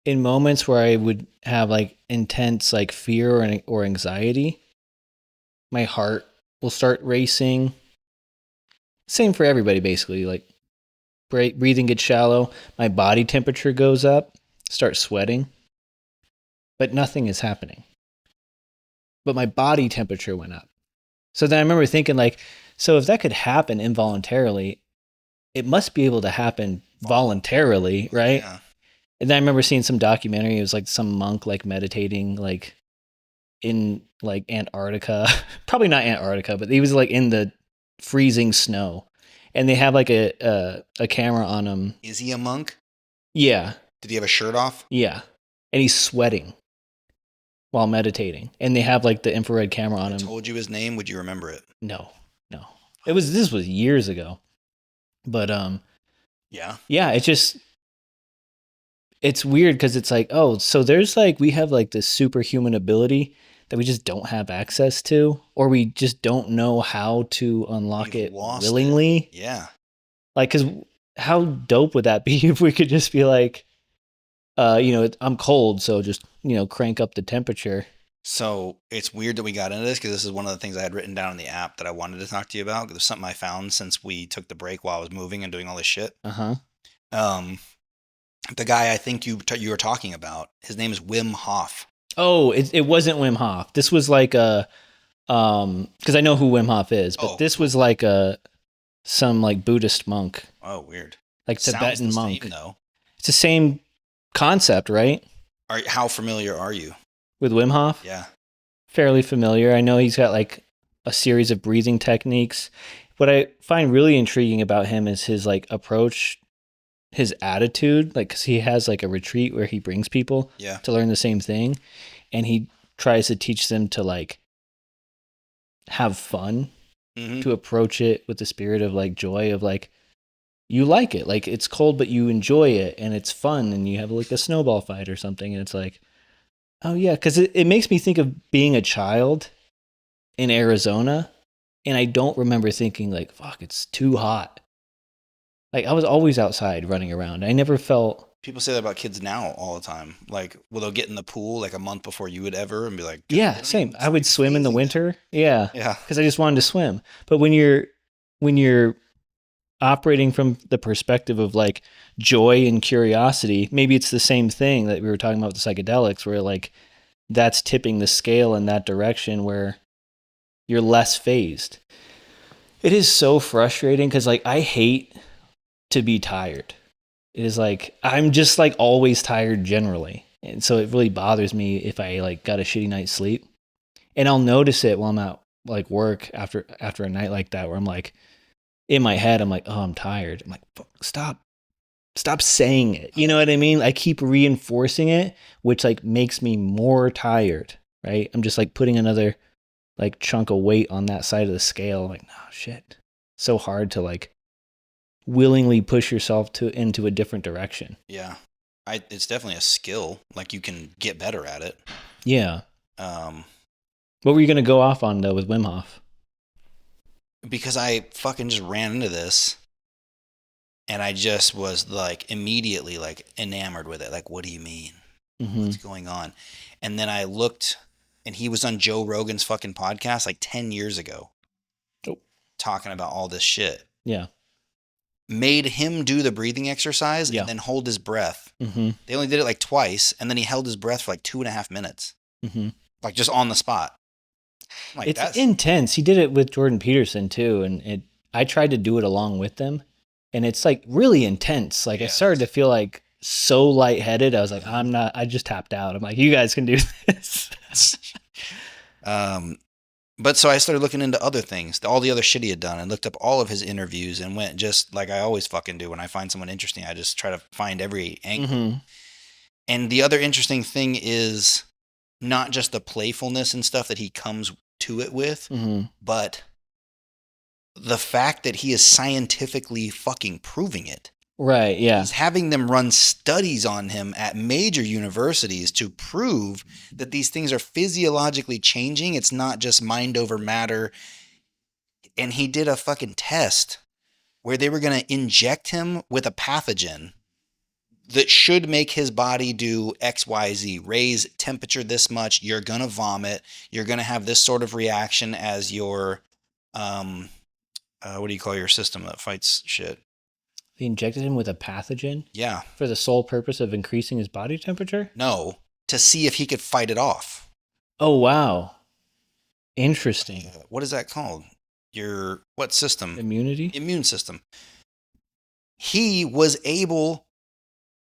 B: in moments where I would have like intense like fear or anxiety, my heart will start racing. Same for everybody, basically. Like breathing gets shallow, my body temperature goes up, start sweating, but nothing is happening. But my body temperature went up. So then I remember thinking like, so if that could happen involuntarily, it must be able to happen voluntarily, right?
A: Yeah.
B: And then I remember seeing some documentary. It was like some monk like meditating like in like Antarctica, probably not Antarctica, but he was like in the freezing snow, and they have like a camera on him.
A: Is he a monk?
B: Yeah.
A: Did he have a shirt off?
B: Yeah, and he's sweating while meditating, and they have like the infrared camera on him.
A: Told you his name? Would you remember it?
B: No. This was years ago, but
A: yeah,
B: it's weird because it's like, oh, so there's like we have like this superhuman ability that we just don't have access to, or we just don't know how to unlock it willingly.
A: Yeah.
B: Like, because how dope would that be if we could just be like, I'm cold, so just, crank up the temperature.
A: So it's weird that we got into this because this is one of the things I had written down in the app that I wanted to talk to you about. There's something I found since we took the break while I was moving and doing all this shit.
B: Uh-huh.
A: The guy I think you were talking about, his name is Wim Hof.
B: Oh, it wasn't Wim Hof. This was like because I know who Wim Hof is, but this was like some like Buddhist monk.
A: Oh, weird.
B: Like Tibetan monk.
A: Same, though.
B: It's the same concept, right?
A: How familiar are you
B: with Wim Hof?
A: Yeah,
B: fairly familiar. I know he's got like a series of breathing techniques. What I find really intriguing about him is his like approach, his attitude, like, cause he has like a retreat where he brings people to learn the same thing. And he tries to teach them to like have fun, to approach it with the spirit of like joy of like, you like it. Like it's cold, but you enjoy it and it's fun. And you have like a snowball fight or something. And it's like, oh yeah. Cause it makes me think of being a child in Arizona. And I don't remember thinking like, fuck, it's too hot. Like I was always outside running around. I never felt.
A: People say that about kids now all the time. Like, well, they'll get in the pool like a month before you would ever and be like,
B: yeah, same. I would swim in the winter. Yeah.
A: Yeah.
B: Cause I just wanted to swim. But when you're operating from the perspective of like joy and curiosity, maybe it's the same thing that we were talking about with the psychedelics, where like that's tipping the scale in that direction where you're less phased. It is so frustrating because like I hate to be tired. It is like I'm just like always tired generally. And so it really bothers me if I like got a shitty night's sleep. And I'll notice it while I'm out like work after a night like that, where I'm like, in my head, I'm like, oh, I'm tired. I'm like, stop saying it. You know what I mean? I keep reinforcing it, which like makes me more tired, right? I'm just like putting another like chunk of weight on that side of the scale. I'm like, oh shit. So hard to like willingly push yourself into a different direction.
A: Yeah. It's definitely a skill. Like, you can get better at it.
B: Yeah.
A: Um,
B: What were you going to go off on though with Wim Hof?
A: because I fucking just ran into this, and I just was like immediately like enamored with it. Like, what do you mean?
B: Mm-hmm.
A: What's going on? And then I looked, and he was on Joe Rogan's fucking podcast like 10 years ago,
B: Oh.
A: talking about all this shit.
B: Yeah.
A: Made him do the breathing exercise
B: Yeah.
A: and then hold his breath.
B: Mm-hmm.
A: They only did it like twice, and then he held his breath for like 2.5 minutes,
B: Mm-hmm.
A: like just on the spot. I'm like,
B: It's
A: that's
B: intense. He did it with Jordan Peterson too, and I tried to do it along with them, and it's like really intense. Like I
A: Yeah,
B: started to feel like so lightheaded. I was like, I'm not. I just tapped out. I'm like, you guys can do this.
A: But so I started looking into other things, all the other shit he had done, and looked up all of his interviews, and went just like I always fucking do when I find someone interesting. I just try to find every angle.
B: Mm-hmm.
A: And the other interesting thing is not just the playfulness and stuff that he comes to it with,
B: Mm-hmm.
A: but the fact that he is scientifically fucking proving it.
B: Right. Yeah.
A: He's having them run studies on him at major universities to prove that these things are physiologically changing. It's not just mind over matter. And he did a fucking test where they were going to inject him with a pathogen that should make his body do XYZ, raise temperature this much. You're going to vomit. You're going to have this sort of reaction as your, what do you call your system that fights shit?
B: They injected him with a pathogen
A: Yeah.
B: for the sole purpose of increasing his body temperature.
A: No, to see if he could fight it off.
B: Oh wow, interesting.
A: What is that called? Your what system?
B: Immunity.
A: Immune system. He was able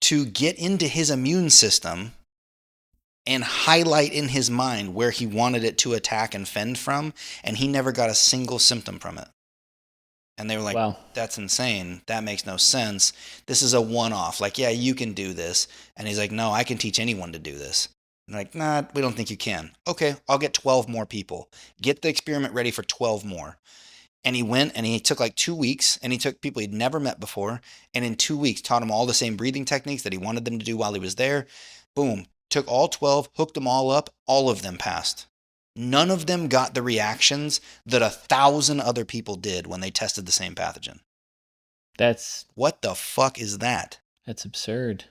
A: to get into his immune system and highlight in his mind where he wanted it to attack and fend from, and he never got a single symptom from it. And they were like,
B: Wow.
A: That's insane. That makes no sense. This is a one-off. Like, yeah, you can do this. And he's like, no, I can teach anyone to do this. And they're like, nah, we don't think you can. Okay, I'll get 12 more people. Get the experiment ready for 12 more. And he went and he took like 2 weeks, and he took people he'd never met before, and in 2 weeks taught them all the same breathing techniques that he wanted them to do while he was there. Boom. Took all 12, hooked them all up. All of them passed. None of them got the reactions that 1,000 other people did when they tested the same pathogen.
B: That's
A: What the fuck is that?
B: absurd.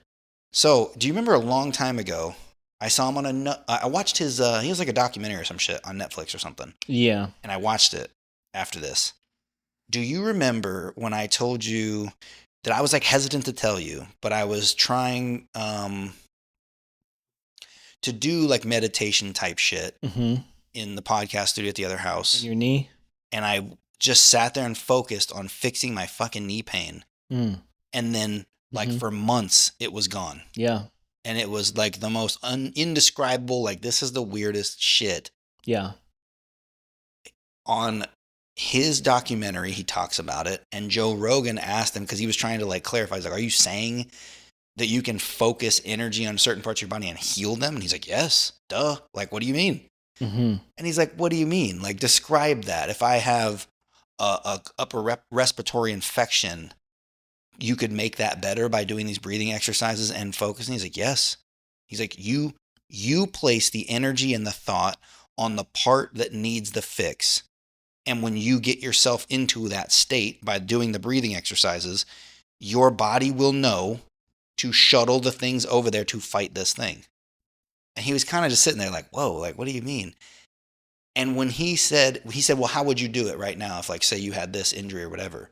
A: So, do you remember a long time ago, I saw him on I watched his, he was like a documentary or some shit on Netflix or something.
B: Yeah.
A: And I watched it after this. Do you remember when I told you that I was like hesitant to tell you, but I was trying to do like meditation type shit
B: Mm-hmm.
A: in the podcast studio at the other house?
B: Your knee.
A: And I just sat there and focused on fixing my fucking knee pain.
B: Mm.
A: And then, like, for months, it was gone.
B: Yeah.
A: And it was like the most indescribable, like, this is the weirdest shit.
B: Yeah.
A: On his documentary, he talks about it. And Joe Rogan asked him, because he was trying to, like, clarify. He's like, are you saying that you can focus energy on certain parts of your body and heal them? And he's like, yes, duh. Like, what do you mean?
B: Mm-hmm.
A: And he's like, what do you mean? Like, describe that. If I have a upper respiratory infection, you could make that better by doing these breathing exercises and focusing. He's like, yes. He's like, you place the energy and the thought on the part that needs the fix. And when you get yourself into that state by doing the breathing exercises, your body will know to shuttle the things over there to fight this thing. And he was kind of just sitting there like, whoa, like, what do you mean? And when he said, well, how would you do it right now if, like, say you had this injury or whatever?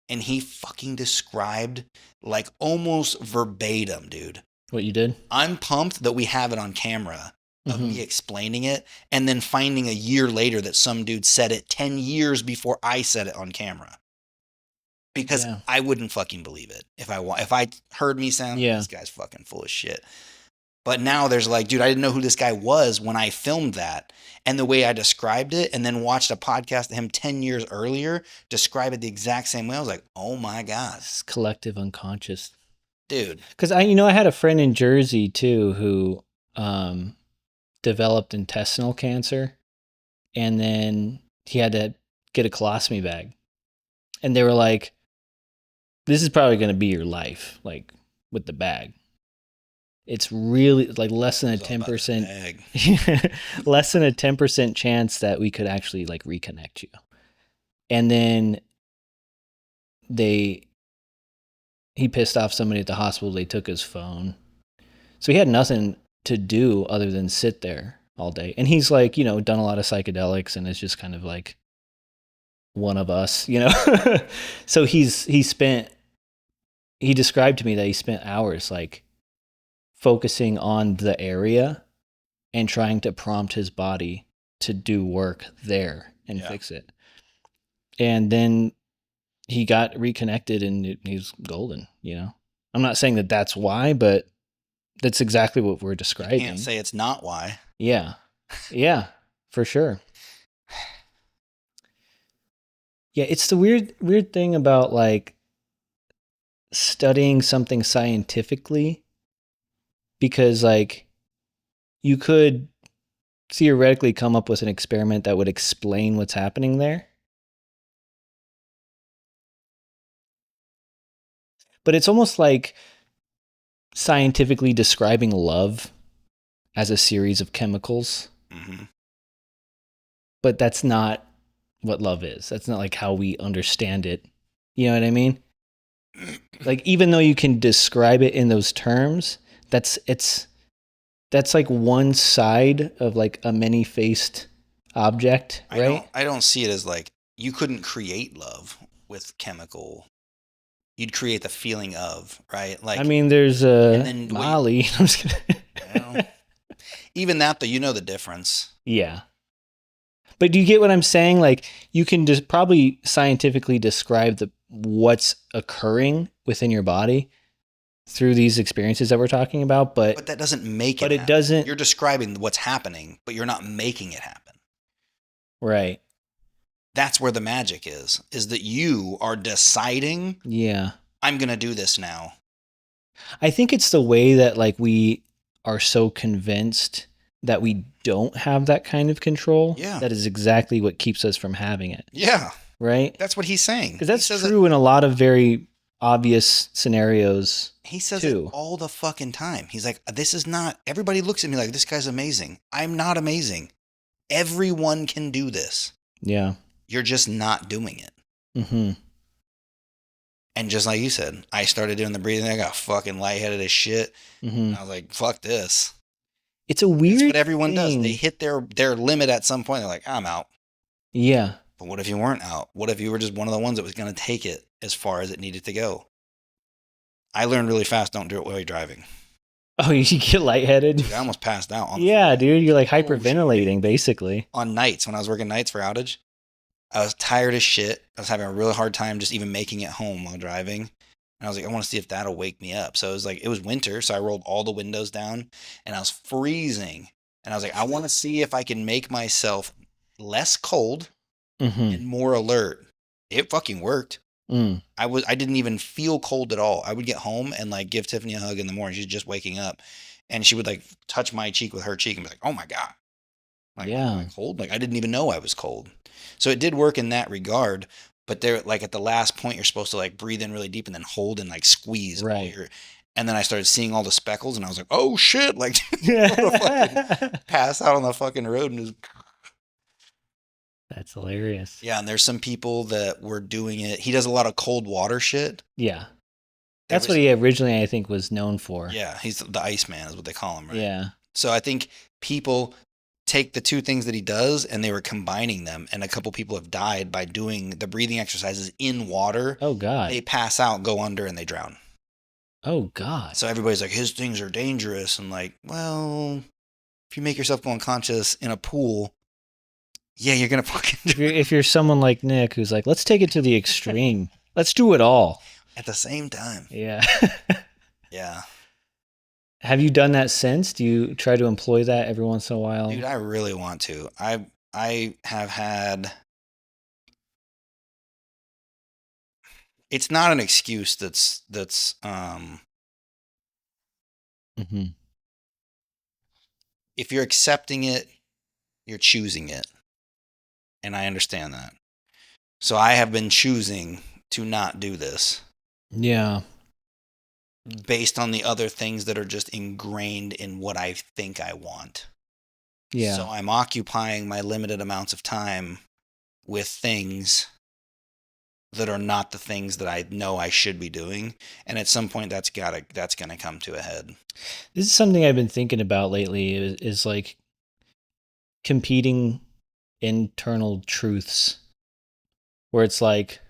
A: And he fucking described, like, almost verbatim, dude.
B: What you did?
A: I'm pumped that we have it on camera of me explaining it, and then finding a year later that some dude said it 10 years before I said it on camera. Because I wouldn't fucking believe it if I heard me sound, this guy's fucking full of shit. But now there's like, dude, I didn't know who this guy was when I filmed that. And the way I described it, and then watched a podcast of him 10 years earlier describe it the exact same way. I was like, oh my God.
B: It's collective unconscious.
A: Dude.
B: Because I had a friend in Jersey too who developed intestinal cancer, and then he had to get a colostomy bag. And they were like, this is probably going to be your life, like with the bag. It's really like less than a 10%, less than a 10% chance that we could actually like reconnect you. And then he pissed off somebody at the hospital. They took his phone. So he had nothing to do other than sit there all day. And he's like, done a lot of psychedelics and is just kind of like one of us, So he described to me that he spent hours like focusing on the area and trying to prompt his body to do work there and fix it. And then he got reconnected and he's golden, I'm not saying that that's why, but that's exactly what we're describing.
A: You can't say it's not why.
B: Yeah. Yeah, for sure. Yeah, it's the weird thing about like studying something scientifically, because like you could theoretically come up with an experiment that would explain what's happening there. But it's almost like scientifically describing love as a series of chemicals.
A: Mm-hmm.
B: But that's not what love is. That's not like how we understand it. You know what I mean? Like, even though you can describe it in those terms, that's like one side of like a many-faced object, right?
A: I don't see it as like you couldn't create love with chemical. You'd create the feeling of, right? Like,
B: I mean, there's Molly. I'm just kidding.
A: Even that, though, the difference.
B: Yeah. But do you get what I'm saying? Like, you can just probably scientifically describe what's occurring within your body through these experiences that we're talking about, but
A: that doesn't make it
B: But
A: happen.
B: it doesn't.
A: You're describing what's happening, but you're not making it happen.
B: Right.
A: That's where the magic is that you are deciding,
B: yeah,
A: I'm going to do this now.
B: I think it's the way that like we are so convinced that we don't have that kind of control.
A: Yeah.
B: That is exactly what keeps us from having it.
A: Yeah.
B: Right?
A: That's what he's saying.
B: Because that's true in a lot of very obvious scenarios.
A: He says
B: too.
A: it all the fucking time. He's like, this is not, everybody looks at me like, this guy's amazing. I'm not amazing. Everyone can do this.
B: Yeah.
A: You're just not doing it.
B: Mm-hmm.
A: And just like you said, I started doing the breathing. I got fucking lightheaded as shit.
B: Mm-hmm.
A: And I was like, fuck this.
B: It's a weird
A: That's what everyone
B: thing.
A: does. They hit their limit at some point. They're like, I'm out.
B: Yeah.
A: But what if you weren't out? What if you were just one of the ones that was going to take it as far as it needed to go? I learned really fast, don't do it while you're driving.
B: Oh, you get lightheaded?
A: Dude, I almost passed out.
B: Yeah, dude. You're like hyperventilating, basically.
A: On nights, when I was working nights for Outage, I was tired as shit. I was having a really hard time just even making it home while driving. And I was like, I want to see if that'll wake me up. So it was winter, so I rolled all the windows down, and I was freezing. And I was like, I want to see if I can make myself less cold and more alert. It fucking worked. I didn't even feel cold at all. I would get home and like give Tiffany a hug in the morning. She's just waking up, and she would like touch my cheek with her cheek and be like, "Oh my God, like, am I cold?" Like I didn't even know I was cold. So it did work in that regard. But there, like at the last point, you're supposed to like breathe in really deep and then hold and like squeeze.
B: Right.
A: And then I started seeing all the speckles, and I was like, "Oh shit!" Like fucking pass out on the fucking road and just.
B: That's hilarious.
A: Yeah, and there's some people that were doing it. He does a lot of cold water shit.
B: Yeah. That's what he originally, I think, was known for.
A: Yeah, he's the Iceman is what they call him, right?
B: Yeah.
A: So I think people take the two things that he does and they were combining them, and a couple people have died by doing the breathing exercises in water.
B: Oh, God.
A: They pass out, go under, and they drown.
B: Oh, God.
A: So everybody's like, his things are dangerous. And like, well, if you make yourself go unconscious in a pool, yeah, you're going to fucking
B: if you're someone like Nick who's like, let's take it to the extreme. Let's do it all.
A: at the same time.
B: Yeah.
A: Yeah.
B: Have you done that since? Do you try to employ that every once in a while?
A: Dude, I really want to. I have had. It's not an excuse.
B: Mm-hmm.
A: If you're accepting it, you're choosing it, and I understand that. So I have been choosing to not do this
B: Yeah.
A: based on the other things that are just ingrained in what I think I want.
B: Yeah.
A: So I'm occupying my limited amounts of time with things that are not the things that I know I should be doing, and at some point that's gonna come to a head.
B: This is something I've been thinking about lately is like competing internal truths where it's like,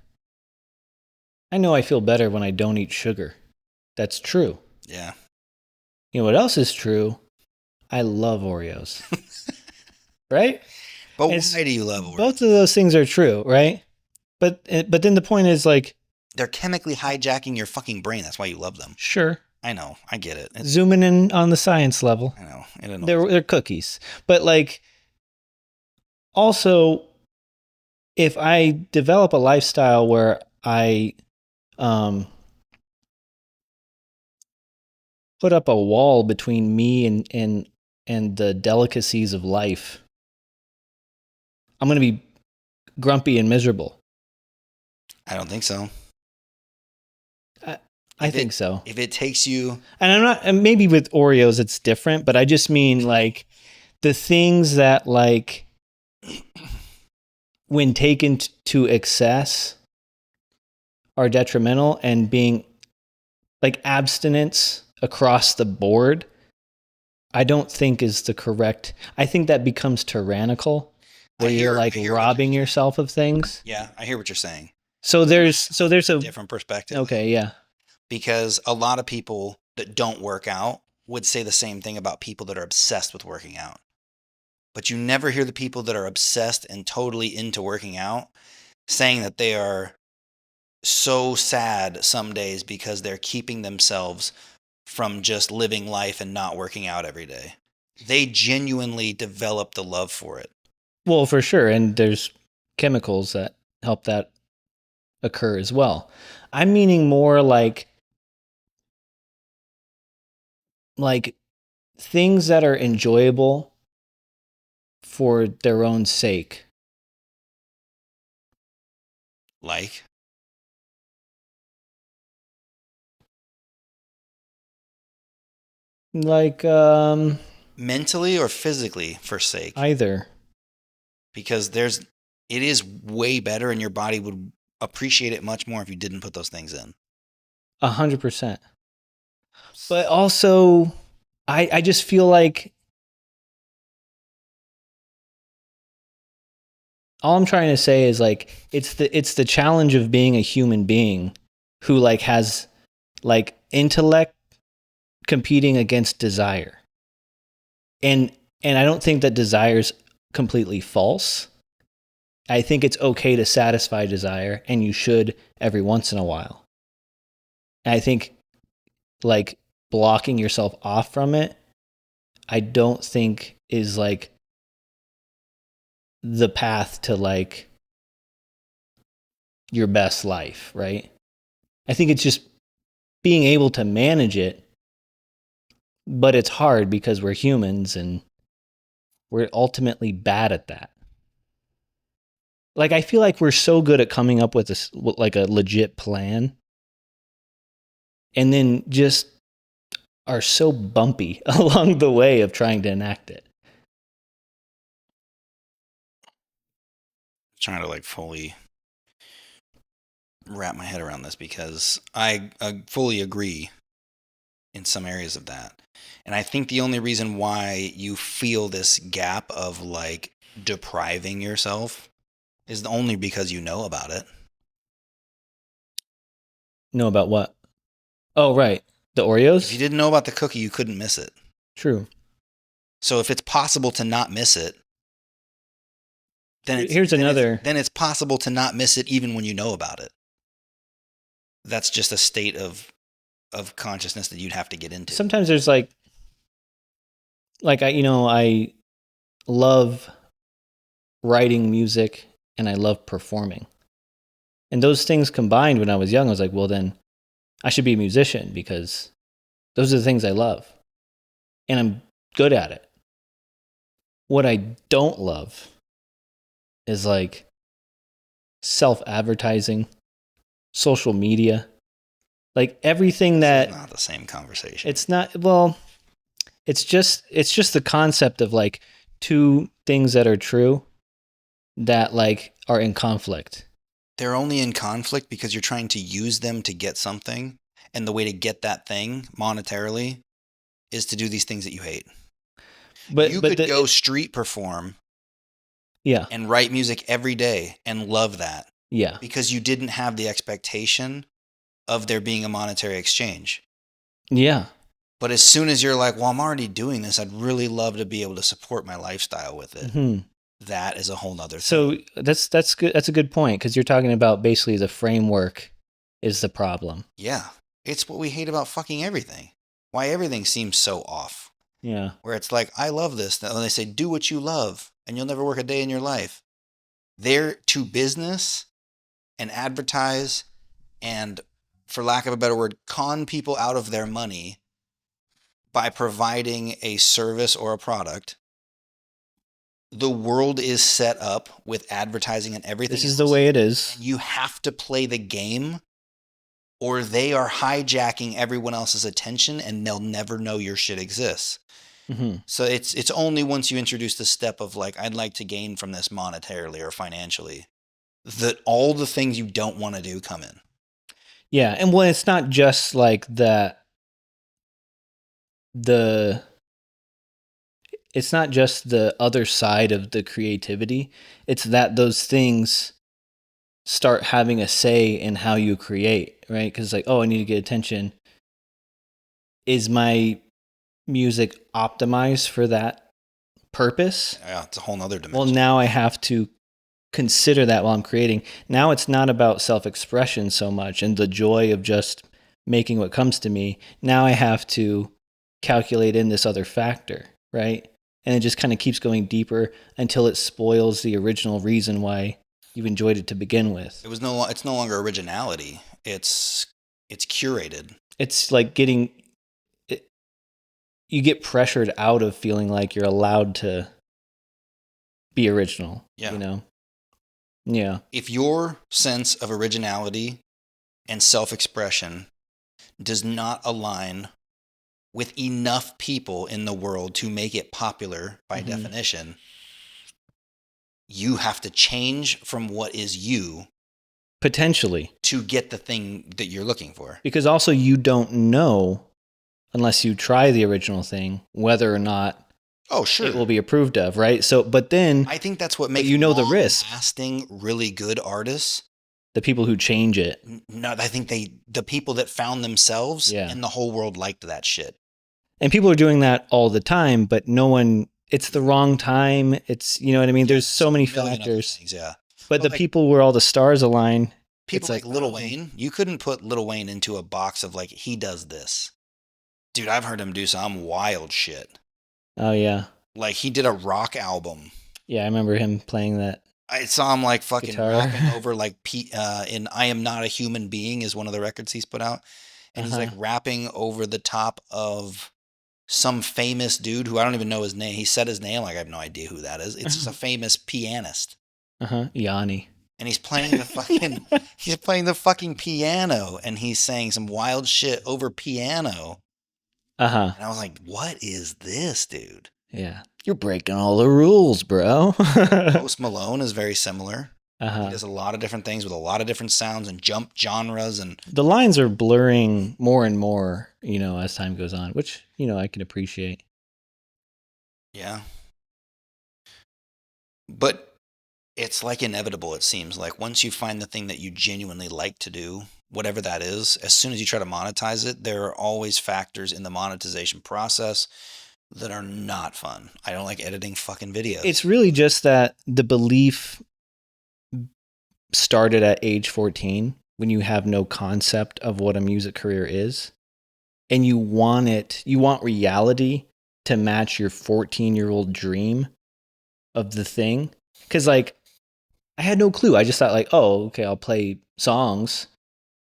B: I know I feel better when I don't eat sugar. That's true.
A: Yeah.
B: You know what else is true? I love Oreos. Right?
A: But
B: It's-
A: why do you love Oreos?
B: Both of those things are true, right? But then the point is like,
A: They're chemically hijacking your fucking brain. That's why you love them.
B: sure,
A: I know. I get it.
B: zooming in on the science level.
A: I know. It annoys me.
B: They're cookies. But like, also, if I develop a lifestyle where I put up a wall between me and the delicacies of life, I'm going to be grumpy and miserable.
A: I don't think so.
B: I think so.
A: If it takes you,
B: And I'm not, and maybe with Oreos it's different, but I just mean like the things that like when taken to excess are detrimental, and being like abstinence across the board, I don't think is the correct. I think that becomes tyrannical, where you're like robbing yourself of things.
A: yeah, I hear what you're saying.
B: So there's a
A: Different perspective.
B: okay, yeah.
A: Because a lot of people that don't work out would say the same thing about people that are obsessed with working out. But you never hear the people that are obsessed and totally into working out saying that they are so sad some days because they're keeping themselves from just living life and not working out every day. They genuinely develop the love for it.
B: Well, for sure, and there's chemicals that help that occur as well. I'm meaning more like things that are enjoyable for their own sake.
A: Like,
B: Like
A: mentally or physically for sake.
B: either.
A: Because it is way better and your body would appreciate it much more if you didn't put those things in.
B: 100%. But also I just feel like all I'm trying to say is like it's the challenge of being a human being who like has like intellect competing against desire. And I don't think that desire's completely false. I think it's okay to satisfy desire, and you should every once in a while. And I think like blocking yourself off from it, I don't think is like the path to like your best life, right? I think it's just being able to manage it, but it's hard because we're humans and we're ultimately bad at that. Like I feel like we're so good at coming up with like a legit plan, and then just are so bumpy along the way of trying to enact it.
A: Trying to like fully wrap my head around this because I fully agree in some areas of that. And I think the only reason why you feel this gap of like depriving yourself is only because you know about it.
B: Know about what? Oh, right. The Oreos?
A: If you didn't know about the cookie, you couldn't miss it.
B: True.
A: So if it's possible to not miss it, then it's possible to not miss it even when you know about it. That's just a state of consciousness that you'd have to get into.
B: Sometimes there's like like I love writing music and I love performing. And those things combined when I was young, I was like, well, then I should be a musician because those are the things I love. And I'm good at it. What I don't love is like self-advertising, social media, like everything
A: This is
B: that
A: not the same conversation.
B: it's not, well, it's just the concept of like two things that are true that like are in conflict.
A: They're only in conflict because you're trying to use them to get something. And the way to get that thing monetarily is to do these things that you hate.
B: But
A: You
B: but
A: could
B: the,
A: go street perform
B: yeah.
A: and write music every day and love that
B: Yeah.
A: because you didn't have the expectation of there being a monetary exchange.
B: Yeah.
A: But as soon as you're like, well, I'm already doing this, I'd really love to be able to support my lifestyle with it.
B: Hmm.
A: That is a whole nother thing.
B: So that's good. That's a good point because you're talking about basically the framework is the problem.
A: Yeah. It's what we hate about fucking everything. Why everything seems so off.
B: Yeah.
A: Where it's like, I love this. And they say, do what you love and you'll never work a day in your life. They're to business and advertise and, for lack of a better word, con people out of their money by providing a service or a product. The world is set up with advertising and everything.
B: This is the way it is.
A: And you have to play the game or they are hijacking everyone else's attention and they'll never know your shit exists.
B: Mm-hmm.
A: So it's only once you introduce the step of like, I'd like to gain from this monetarily or financially, that all the things you don't want to do come in.
B: Yeah, and well, it's not just like that. It's not just the other side of the creativity. It's that those things start having a say in how you create, right? Because like, oh, I need to get attention. Is my music optimized for that purpose?
A: Yeah, it's a whole nother dimension.
B: Well, now I have to consider that while I'm creating. Now it's not about self-expression so much and the joy of just making what comes to me. Now I have to calculate in this other factor, right? And it just kind of keeps going deeper until it spoils the original reason why you enjoyed it to begin with.
A: It's no longer originality. It's curated.
B: It's like you get pressured out of feeling like you're allowed to be original,
A: Yeah.
B: you know? Yeah.
A: If your sense of originality and self-expression does not align with enough people in the world to make it popular by definition, you have to change from what is you
B: Potentially.
A: to get the thing that you're looking for.
B: Because also you don't know, unless you try the original thing, whether or not
A: Oh, sure.
B: it will be approved of, right? So, but then
A: I think that's what makes
B: the risk.
A: lasting, really good artists.
B: The people who change it.
A: No, I think the people that found themselves and the whole world liked that shit.
B: And people are doing that all the time, but no one, it's the wrong time. It's, you know what I mean? There's so many factors.
A: Things, yeah.
B: But the people where all the stars align.
A: People like Lil Wayne, you couldn't put Lil Wayne into a box of like, he does this. Dude, I've heard him do some wild shit.
B: Oh, yeah.
A: Like, he did a rock album.
B: Yeah, I remember him playing that.
A: I saw him like fucking
B: guitar.
A: rapping over like in I Am Not a Human Being is one of the records he's put out. And he's like rapping over the top of some famous dude who I don't even know his name. He said his name, like I have no idea who that is. It's just a famous pianist.
B: Yanni.
A: And he's playing the fucking piano and he's saying some wild shit over piano. And I was like, what is this, dude?
B: Yeah. You're breaking all the rules, bro.
A: Post Malone is very similar. He does a lot of different things with a lot of different sounds and jump genres. And
B: the lines are blurring more and more, you know, as time goes on, which, you know, I can appreciate.
A: Yeah. But it's like inevitable, it seems. Like once you find the thing that you genuinely like to do, whatever that is, as soon as you try to monetize it, there are always factors in the monetization process that are not fun. I don't like editing fucking videos.
B: It's really just that the belief started at age 14 when you have no concept of what a music career is. And you want reality to match your 14-year-old dream of the thing. Because, like, I had no clue. I just thought, like, oh, okay, I'll play songs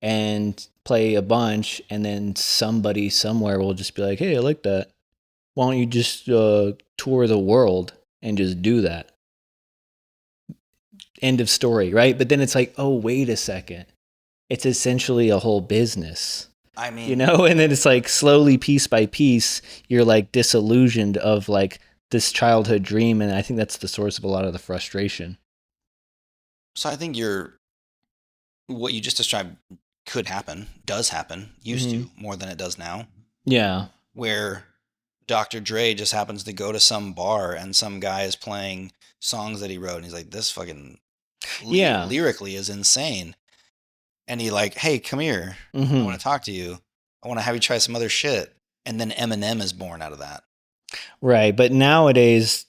B: and play a bunch, and then somebody somewhere will just be like, hey, I like that. Why don't you just tour the world and just do that? End of story, right? But then it's like, oh, wait a second. It's essentially a whole business.
A: I mean,
B: You know, and then it's like slowly, piece by piece, you're like disillusioned of like this childhood dream, and I think that's the source of a lot of the frustration.
A: so I think what you just described could happen, does happen, used to more than it does now,
B: Yeah.
A: where Dr. Dre just happens to go to some bar and some guy is playing songs that he wrote, and he's like, this fucking
B: Yeah.
A: lyrically is insane. And he like, hey, come here. I
B: Mm-hmm.
A: want to talk to you. I want to have you try some other shit. And then Eminem is born out of that.
B: Right. But nowadays,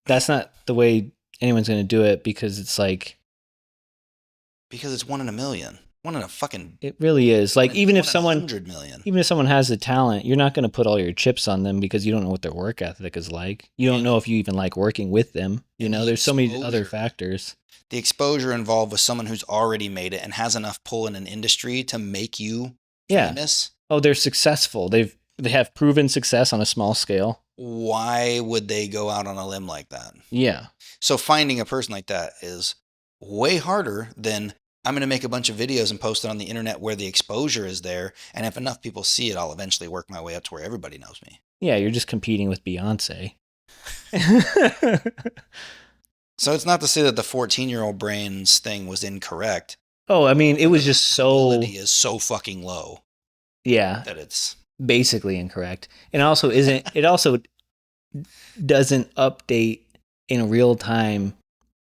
B: that's not the way anyone's going to do it, because it's like,
A: Because it's 1 in a million. 1 in a fucking
B: it really is. Like, even if
A: 1 in
B: someone
A: 100 million.
B: even if someone has the talent, you're not going to put all your chips on them because you don't know what their work ethic is like. You don't know if you even like working with them. You know, there's so many other factors.
A: The exposure involved with someone who's already made it and has enough pull in an industry to make you famous.
B: Oh, they're successful. They have proven success on a small scale.
A: Why would they go out on a limb like that?
B: Yeah.
A: So finding a person like that is way harder than I'm going to make a bunch of videos and post it on the internet where the exposure is there. And if enough people see it, I'll eventually work my way up to where everybody knows me.
B: Yeah, you're just competing with Beyonce.
A: So it's not to say that the 14-year-old brain's thing was incorrect.
B: Oh, I mean, it was just so...
A: Ability is so fucking low.
B: Yeah.
A: That it's...
B: basically incorrect. And also it also doesn't update in real time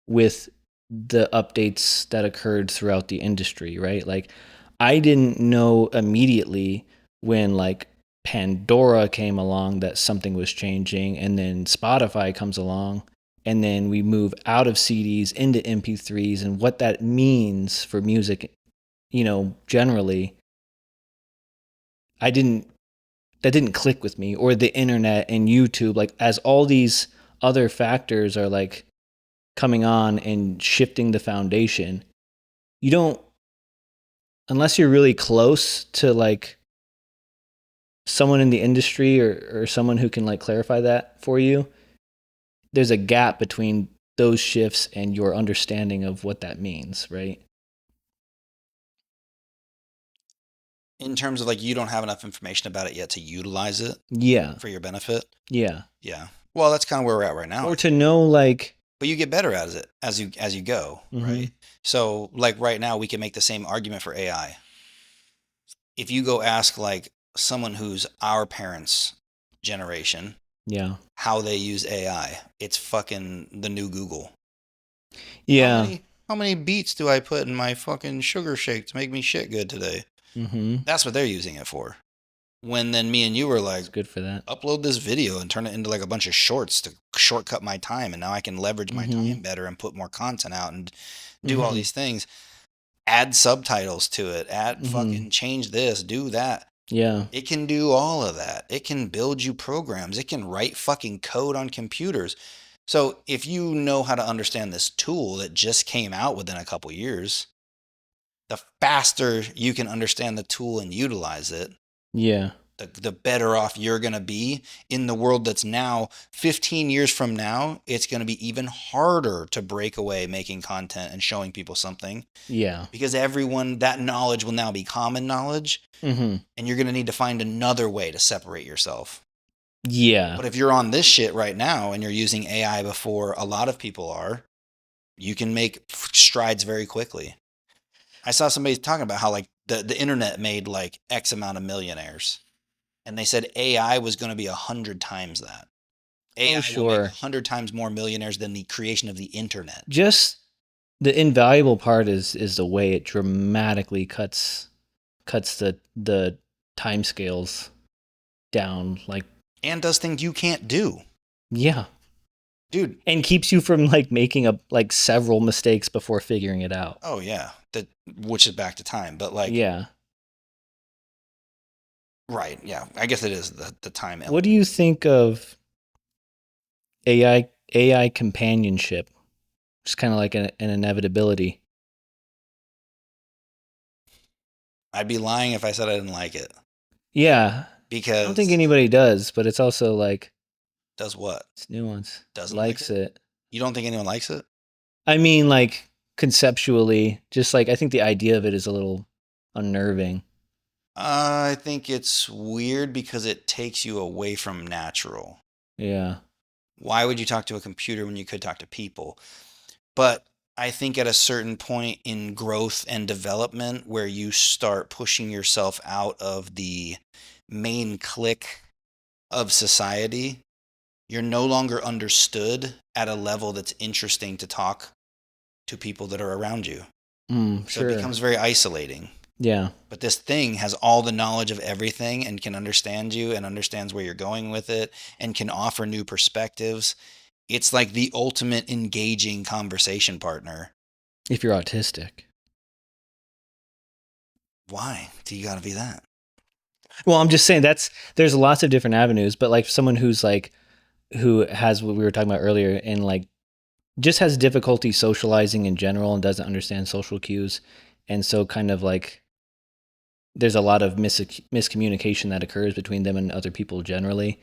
B: with the updates that occurred throughout the industry, right? Like, I didn't know immediately when like Pandora came along that something was changing, and then Spotify comes along, and then we move out of CDs into MP3s, and what that means for music, you know, generally. That didn't click with me, or the internet and YouTube, like, as all these other factors are like coming on and shifting the foundation. You don't, unless you're really close to like someone in the industry, or someone who can like clarify that for you, there's a gap between those shifts and your understanding of what that means, right?
A: In terms of like, you don't have enough information about it yet to utilize it
B: Yeah.
A: for your benefit.
B: Yeah.
A: Yeah. Well, that's kind of where we're at right now.
B: Or to know like...
A: But you get better at it as you go, right? So like right now we can make the same argument for AI. If you go ask like someone who's our parents' generation,
B: Yeah.
A: how they use AI, it's fucking the new Google.
B: Yeah.
A: How many beets do I put in my fucking sugar shake to make me shit good today? That's what they're using it for. When then me and you were like,
B: it's good for that.
A: Upload this video and turn it into like a bunch of shorts to shortcut my time, and now I can leverage my time better and put more content out and do all these things. Add subtitles to it. Add fucking change this, do that.
B: Yeah.
A: It can do all of that. It can build you programs. It can write fucking code on computers. So if you know how to understand this tool that just came out within a couple years, the faster you can understand the tool and utilize it,
B: Yeah.
A: the better off you're going to be in the world that's now. 15 years from now, it's going to be even harder to break away making content and showing people something.
B: Yeah.
A: Because that knowledge will now be common knowledge. And you're going to need to find another way to separate yourself.
B: Yeah.
A: But if you're on this shit right now and you're using AI before a lot of people are, you can make strides very quickly. I saw somebody talking about how like the internet made like X amount of millionaires. And they said AI was going to be 100 times that. AI will make 100 times more millionaires than the creation of the internet.
B: Just the invaluable part is the way it dramatically cuts the time scales down, like,
A: and does things you can't do.
B: Yeah.
A: Dude.
B: And keeps you from like making several mistakes before figuring it out.
A: Oh yeah. Which is back to time, but like,
B: yeah.
A: Right, yeah. I guess it is the time element.
B: What do you think of AI companionship. It's kind of like an inevitability.
A: I'd be lying if I said I didn't like it.
B: Yeah. I don't think
A: Because
B: anybody does, but it's also like
A: does what?
B: it's nuance.
A: Doesn't like
B: Likes
A: it?
B: it.
A: You don't think anyone likes it?
B: I mean, like conceptually, just like I think the idea of it is a little unnerving.
A: I think it's weird because it takes you away from natural.
B: Yeah.
A: Why would you talk to a computer when you could talk to people? But I think at a certain point in growth and development where you start pushing yourself out of the main clique of society, you're no longer understood at a level that's interesting to talk to people that are around you. So it
B: Sure.
A: becomes very isolating.
B: Yeah.
A: But this thing has all the knowledge of everything and can understand you and understands where you're going with it and can offer new perspectives. It's like the ultimate engaging conversation partner.
B: If you're autistic.
A: Why do you got to be that?
B: Well, I'm just saying there's lots of different avenues, but like someone who's like who has what we were talking about earlier and like just has difficulty socializing in general and doesn't understand social cues, and so kind of like there's a lot of miscommunication that occurs between them and other people generally,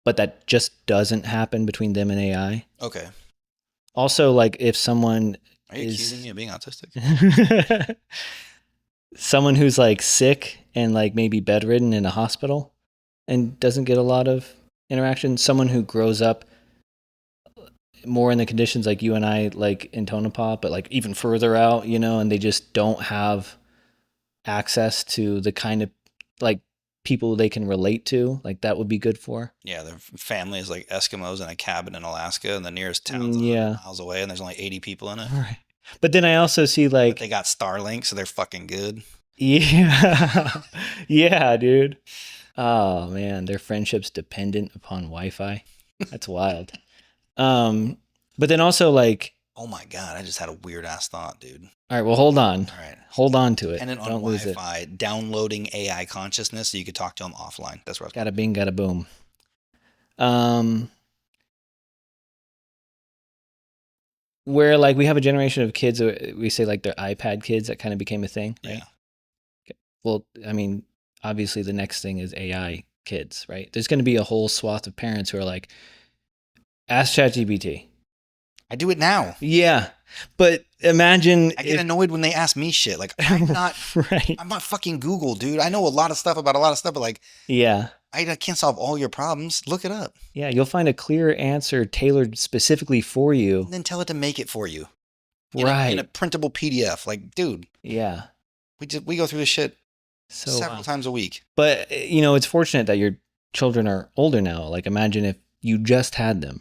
B: but that just doesn't happen between them and AI.
A: Okay.
B: Also, like if someone
A: Are you accusing me
B: is
A: of being autistic?
B: someone who's like sick and like maybe bedridden in a hospital and doesn't get a lot of interaction, someone who grows up more in the conditions like you and I like in Tonopah, but like even further out, and they just don't have access to the kind of like people they can relate to, like that would be good for.
A: Yeah, their family is like Eskimos in a cabin in Alaska, and the nearest town's 100
B: Yeah.
A: miles away, and there's only 80 people in it.
B: Right. But then I also see
A: But they
B: like,
A: got Starlink, so they're fucking good.
B: yeah, yeah, dude. Oh man, their friendship's dependent upon Wi-Fi. That's wild. Um, but then also like,
A: Oh my God, I just had a weird ass thought, dude.
B: all right, well, hold on.
A: All right.
B: Hold on to it.
A: Dependent on
B: Don't lose it.
A: Wi-Fi, downloading AI consciousness so you could talk to them offline. That's what I was.
B: Got a bing, got a boom. Um, where like we have a generation of kids, we say like they're iPad kids, that kind of became a thing, right?
A: Yeah.
B: Okay. Well, I mean, obviously the next thing is AI kids, right? There's going to be a whole swath of parents who are like, ask ChatGPT.
A: I do it now.
B: Yeah, but imagine
A: I get annoyed when they ask me shit. Like I'm not
B: right.
A: I'm not fucking Google, dude. I know a lot of stuff about a lot of stuff, but like
B: Yeah.
A: I can't solve all your problems. Look it up.
B: Yeah, you'll find a clear answer tailored specifically for you.
A: And then tell it to make it for you.
B: Right.
A: In a printable PDF. Like, dude,
B: yeah.
A: we go through this shit
B: So
A: several times a week.
B: But it's fortunate that your children are older now. Like imagine if you just had them,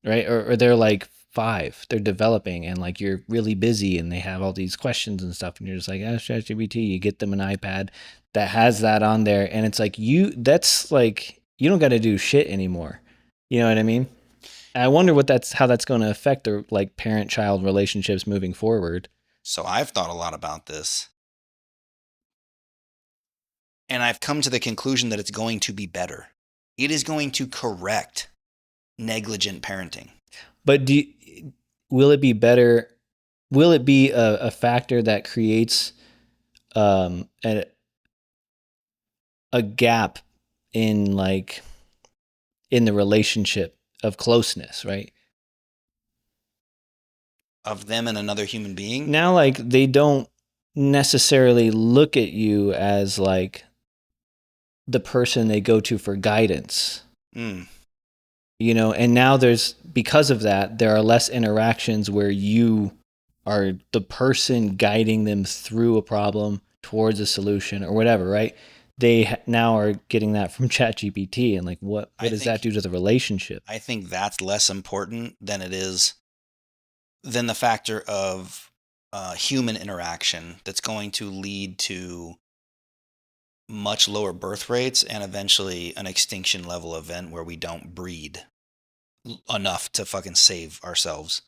B: right? Or they're like 5, they're developing and like you're really busy and they have all these questions and stuff and you're just like, ask ChatGPT, you get them an iPad that has that on there and it's like that's like you don't got to do shit anymore. You know what I mean? And I wonder how that's going to affect their like parent-child relationships moving forward.
A: So I've thought a lot about this. And I've come to the conclusion that it's going to be better. It is going to correct negligent parenting.
B: But will it be better? Will it be a factor that creates a gap in like in the relationship of closeness, right?
A: Of them and another human being?
B: Now, like they don't necessarily look at you as like the person they go to for guidance.
A: Mm.
B: And now because of that, there are less interactions where you are the person guiding them through a problem towards a solution or whatever, right? They now are getting that from ChatGPT, and like, what does that do to the relationship?
A: I think that's less important than the factor of human interaction that's going to lead to much lower birth rates and eventually an extinction level event where we don't breed enough to fucking save ourselves.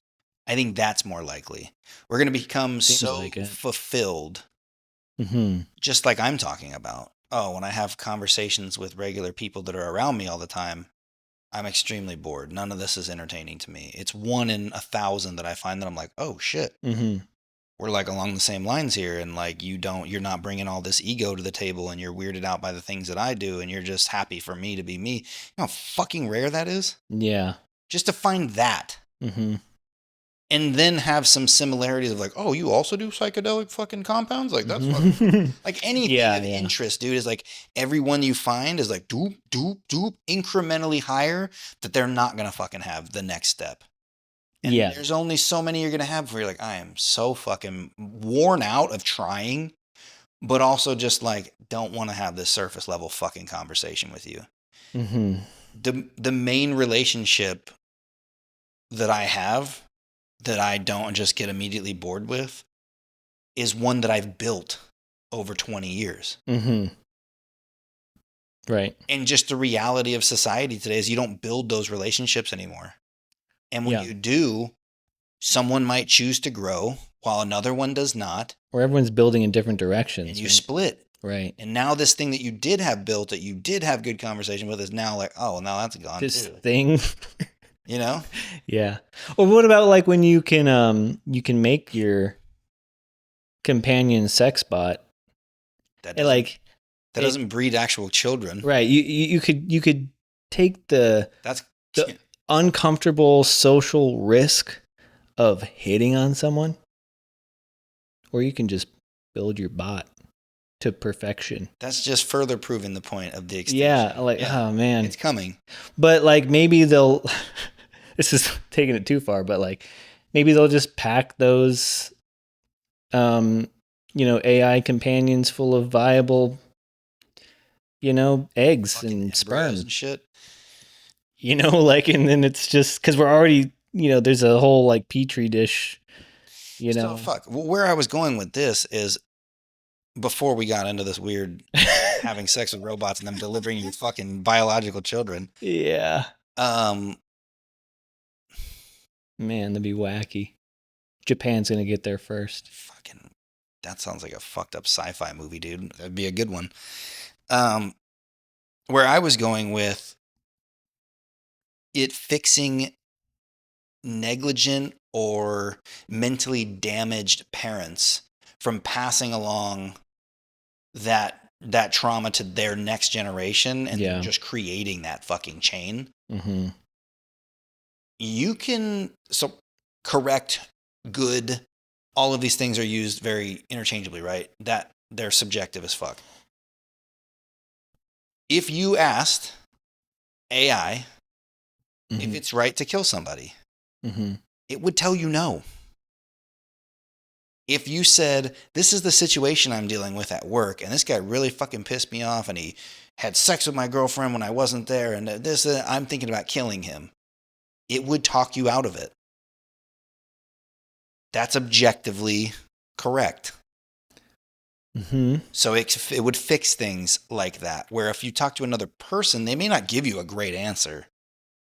A: I think that's more likely. We're going to become so fulfilled, just like I'm talking about. Oh, when I have conversations with regular people that are around me all the time, I'm extremely bored. None of this is entertaining to me. It's 1 in 1,000 that I find that I'm like, oh shit, we're like along the same lines here. And like, you're not bringing all this ego to the table, and you're weirded out by the things that I do, and you're just happy for me to be me. You know how fucking rare that is?
B: Yeah.
A: Just to find that. And then have some similarities of like, oh, you also do psychedelic fucking compounds? Like, that's fucking, like anything of interest, dude, is like everyone you find is like doop, doop, doop, incrementally higher that they're not going to fucking have the next step. And there's only so many you're going to have before you're like, I am so fucking worn out of trying, but also just like, don't want to have this surface level fucking conversation with you. The main relationship that I have that I don't just get immediately bored with is one that I've built over 20 years.
B: Right.
A: And just the reality of society today is you don't build those relationships anymore. And when you do, someone might choose to grow while another one does not.
B: Or everyone's building in different directions.
A: And you split.
B: Right.
A: And now this thing that you did have built, that you did have good conversation with, is now like, oh, now that's gone
B: this
A: too.
B: Thing.
A: You know?
B: Yeah. Or what about like when you can make your companion sex bot?
A: That doesn't breed actual children.
B: Right. You could take the uncomfortable social risk of hitting on someone, or you can just build your bot to perfection.
A: That's just further proving the point of the extinction.
B: Yeah, like, oh man,
A: it's coming.
B: But like maybe they'll this is taking it too far, but like maybe they'll just pack those AI companions full of viable eggs fucking and sperm
A: and shit.
B: Like, and then it's just because we're already there's a whole like petri dish.
A: So fuck. Where I was going with this is, before we got into this weird having sex with robots and them delivering you fucking biological children.
B: Yeah. Man, that'd be wacky. Japan's gonna get there first.
A: Fucking, that sounds like a fucked up sci-fi movie, dude. That'd be a good one. Where I was going with it fixing negligent or mentally damaged parents from passing along that trauma to their next generation and just creating that fucking chain. You can correct, good, all of these things are used very interchangeably, right? That they're subjective as fuck. If you asked AI if it's right to kill somebody, it would tell you no. If you said, this is the situation I'm dealing with at work, and this guy really fucking pissed me off, and he had sex with my girlfriend when I wasn't there, and I'm thinking about killing him, it would talk you out of it. That's objectively correct. So it would fix things like that, where if you talk to another person, they may not give you a great answer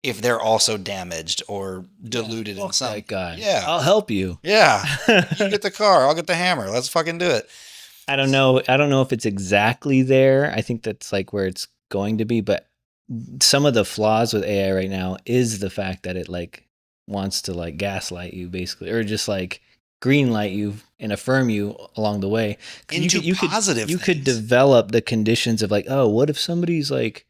A: if they're also damaged or deluded in some.
B: That guy.
A: Yeah.
B: I'll help you.
A: Yeah. You get the car, I'll get the hammer. Let's fucking do it.
B: I don't know if it's exactly there. I think that's like where it's going to be, but some of the flaws with AI right now is the fact that it like wants to like gaslight you basically, or just like green light you and affirm you along the way.
A: Into positive
B: you could develop the conditions of like, oh, what if somebody's like,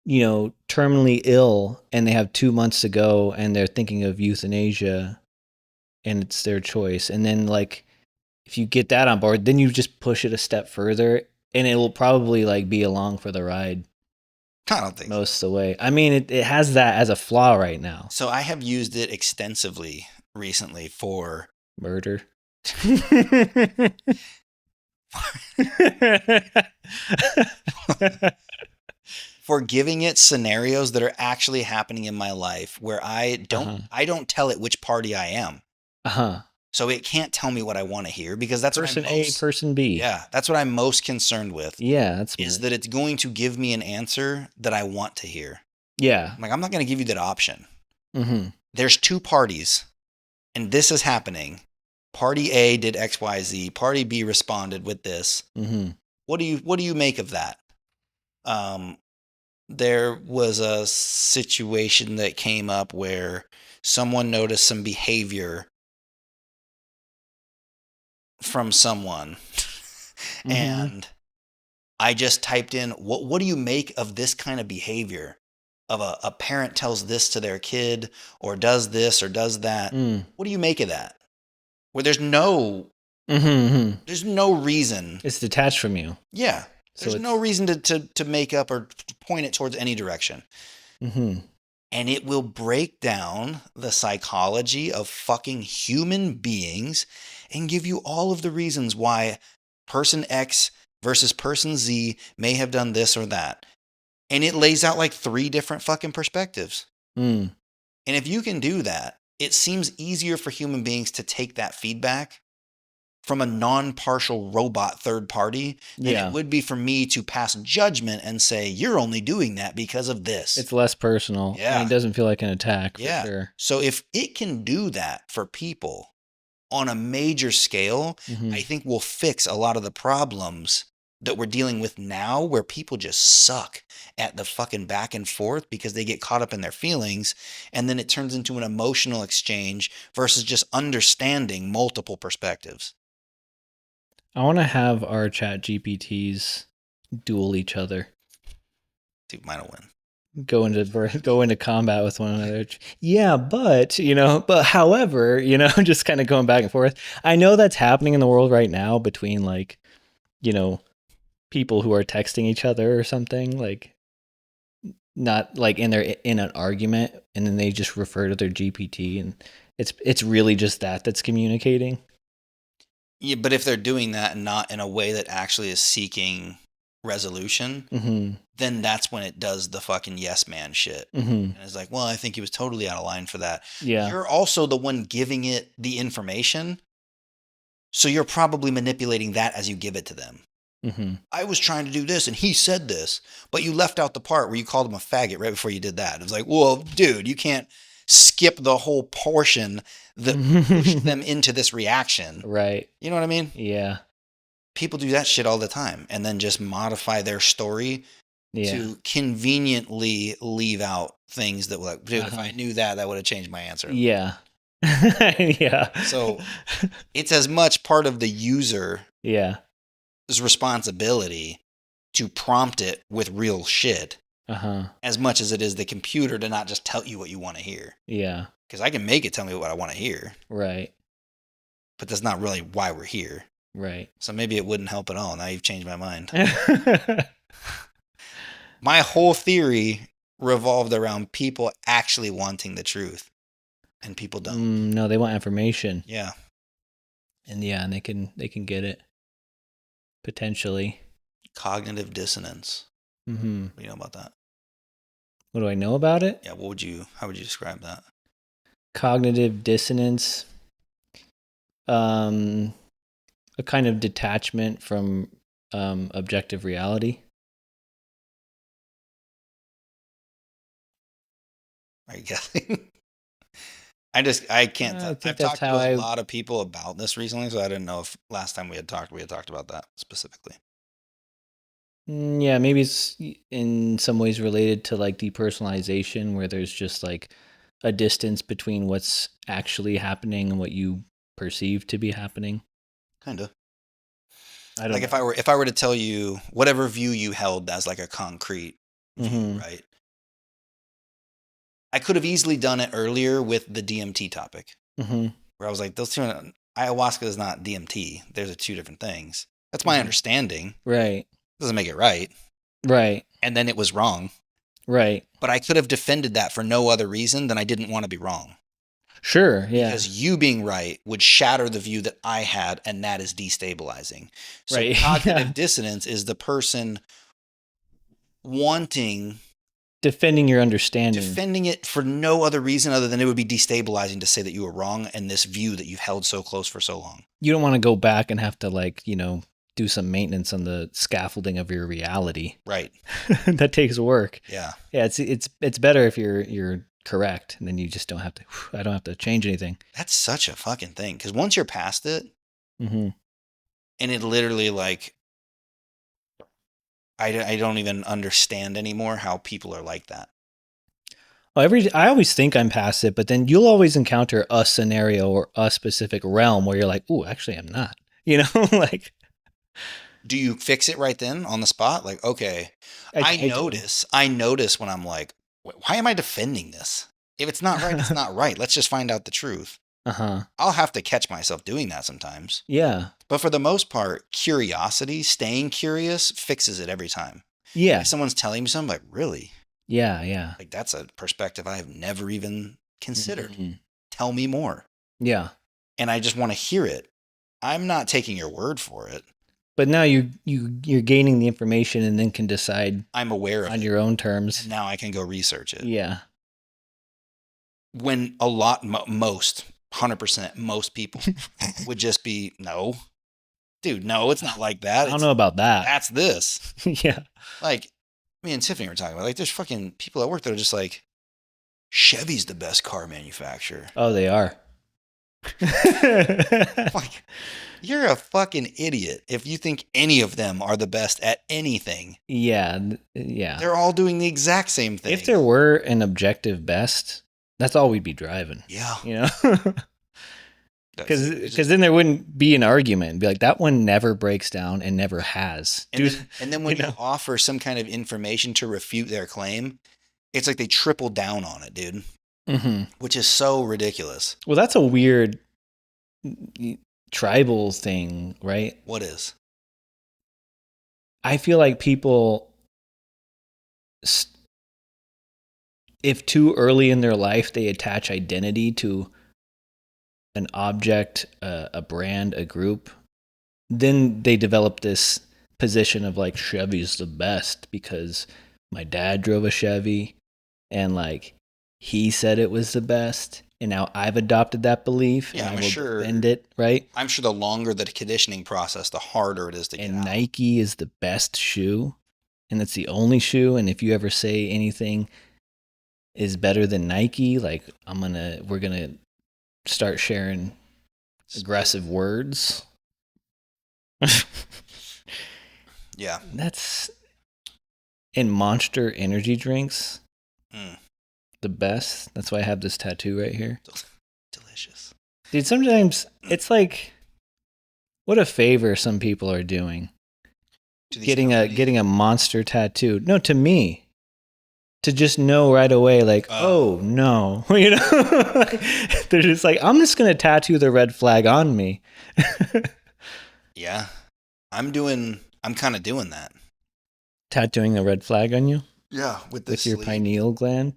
B: terminally ill and they have 2 months to go and they're thinking of euthanasia and it's their choice. And then like, if you get that on board, then you just push it a step further and it will probably like be along for the ride.
A: I don't think
B: most of the way. I mean, it has that as a flaw right now.
A: So I have used it extensively recently for
B: murder.
A: For giving it scenarios that are actually happening in my life where I don't tell it which party I am. So it can't tell me what I want to hear, because that's
B: person A, person B.
A: Yeah, that's what I'm most concerned with.
B: Yeah, that's
A: is that it's going to give me an answer that I want to hear.
B: Yeah,
A: like I'm not going to give you that option. There's two parties, and this is happening. Party A did X, Y, Z. Party B responded with this. What do you make of that? there was a situation that came up where someone noticed some behavior from someone. And I just typed in, what do you make of this kind of behavior? Of a parent tells this to their kid, or does this or does that. What do you make of that? Where there's no reason.
B: It's detached from you.
A: Yeah. There's no reason to make up or point it towards any direction. And it will break down the psychology of fucking human beings and give you all of the reasons why person X versus person Z may have done this or that. And it lays out like 3 different fucking perspectives. And if you can do that, it seems easier for human beings to take that feedback from a non-partial robot third party than it would be for me to pass judgment and say, you're only doing that because of this.
B: It's less personal.
A: Yeah.
B: And it doesn't feel like an attack, for sure.
A: So if it can do that for people on a major scale, I think we'll fix a lot of the problems that we're dealing with now, where people just suck at the fucking back and forth because they get caught up in their feelings, and then it turns into an emotional exchange versus just understanding multiple perspectives.
B: I want to have our chat GPTs duel each other.
A: Dude, mine will win.
B: Go into combat with one another. Yeah, but however, just kind of going back and forth. I know that's happening in the world right now between people who are texting each other or something, like not like in an argument, and then they just refer to their GPT, and it's really just that's communicating.
A: Yeah, but if they're doing that and not in a way that actually is seeking resolution, then that's when it does the fucking yes man shit. And it's like, well, I think he was totally out of line for that.
B: Yeah.
A: You're also the one giving it the information, so you're probably manipulating that as you give it to them. I was trying to do this and he said this, but you left out the part where you called him a faggot right before you did that. It was like, well, dude, you can't skip the whole portion that pushed them into this reaction.
B: Right.
A: You know what I mean?
B: Yeah.
A: People do that shit all the time and then just modify their story to conveniently leave out things that were like, dude, if I knew that would have changed my answer.
B: Yeah. Yeah.
A: So it's as much part of the user's responsibility to prompt it with real shit as much as it is the computer to not just tell you what you want to hear.
B: Yeah.
A: Because I can make it tell me what I want to hear.
B: Right.
A: But that's not really why we're here.
B: Right.
A: So maybe it wouldn't help at all. Now you've changed my mind. My whole theory revolved around people actually wanting the truth. And people don't.
B: No, they want information.
A: Yeah.
B: And and they can get it. Potentially.
A: Cognitive dissonance. What do you know about that?
B: What do I know about it?
A: Yeah, how would you describe that?
B: Cognitive dissonance. A kind of detachment from objective reality.
A: Are you guessing? I can't tell. I've talked to a lot of people about this recently, so I didn't know if last time we had talked about that specifically.
B: Yeah, maybe it's in some ways related to like depersonalization, where there's just like a distance between what's actually happening and what you perceive to be happening.
A: Kind of.
B: I don't
A: know. If I were to tell you whatever view you held as like a concrete view, right? I could have easily done it earlier with the DMT topic, where I was like, those two, ayahuasca is not DMT. There's 2 different things. That's my understanding.
B: Right.
A: Doesn't make it right.
B: Right.
A: And then it was wrong.
B: Right.
A: But I could have defended that for no other reason than I didn't want to be wrong.
B: Sure, yeah.
A: Because you being right would shatter the view that I had, and that is destabilizing. So
B: right.
A: Cognitive dissonance is the person wanting...
B: defending your understanding.
A: Defending it for no other reason other than it would be destabilizing to say that you were wrong in this view that you've held so close for so long.
B: You don't want to go back and have to do some maintenance on the scaffolding of your reality.
A: Right.
B: That takes work.
A: Yeah.
B: Yeah, it's better if you're correct, and then you just don't have to I don't have to change anything.
A: That's such a fucking thing, because once you're past it, and it literally I don't even understand anymore how people are like that.
B: I always think I'm past it, but then you'll always encounter a scenario or a specific realm where you're like, "Ooh, actually, I'm not." You know, like
A: Do you fix it right then on the spot? Like, okay,
B: I do.
A: I notice when I'm like, why am I defending this? If it's not right, it's not right. Let's just find out the truth.
B: Uh huh.
A: I'll have to catch myself doing that sometimes.
B: Yeah.
A: But for the most part, curiosity, staying curious, fixes it every time. If
B: Yeah.
A: someone's telling me something, like, really?
B: Yeah. Yeah.
A: Like, that's a perspective I have never even considered.
B: Mhm.
A: Tell me more.
B: Yeah.
A: And I just want to hear it. I'm not taking your word for it.
B: But now you're gaining the information and then can decide
A: I'm aware of
B: on
A: it.
B: your own terms.
A: And now I can go research it.
B: Yeah.
A: When a lot, most, 100%, most people would just be, no. Dude, no, it's not like that.
B: I don't know about that.
A: That's this.
B: Yeah.
A: Like, me and Tiffany were talking about, like, there's fucking people at work that are just like, Chevy's the best car manufacturer.
B: Oh, they are.
A: Like, you're a fucking idiot if you think any of them are the best at anything.
B: Yeah. Yeah.
A: They're all doing the exact same thing.
B: If there were an objective best, that's all we'd be driving.
A: Yeah.
B: You know? Because then there wouldn't be an argument. It'd be like, that one never breaks down and never has.
A: And then when you offer some kind of information to refute their claim, it's like they triple down on it, dude.
B: Mm-hmm.
A: Which is so ridiculous.
B: Well, that's a weird tribal thing, right?
A: What is?
B: I feel like people, if too early in their life they attach identity to an object, a brand, a group, then they develop this position of like, Chevy's the best because my dad drove a Chevy and like he said it was the best, and now I've adopted that belief.
A: Yeah,
B: and
A: I'm sure.
B: Defend it, right?
A: I'm sure the longer the conditioning process, the harder it is to get out.
B: Nike is the best shoe, and it's the only shoe. And if you ever say anything is better than Nike, like we're gonna start sharing aggressive words.
A: Yeah.
B: That's in Monster energy drinks. The best. That's why I have this tattoo right here.
A: Delicious.
B: Dude, sometimes it's like, what a favor some people are doing. Getting a Monster tattoo. No, to me. To just know right away, like, oh no. You know? They're just like, I'm just going to tattoo the red flag on me.
A: Yeah. I'm kind of doing that.
B: Tattooing a red flag on you?
A: Yeah, with
B: your pineal gland?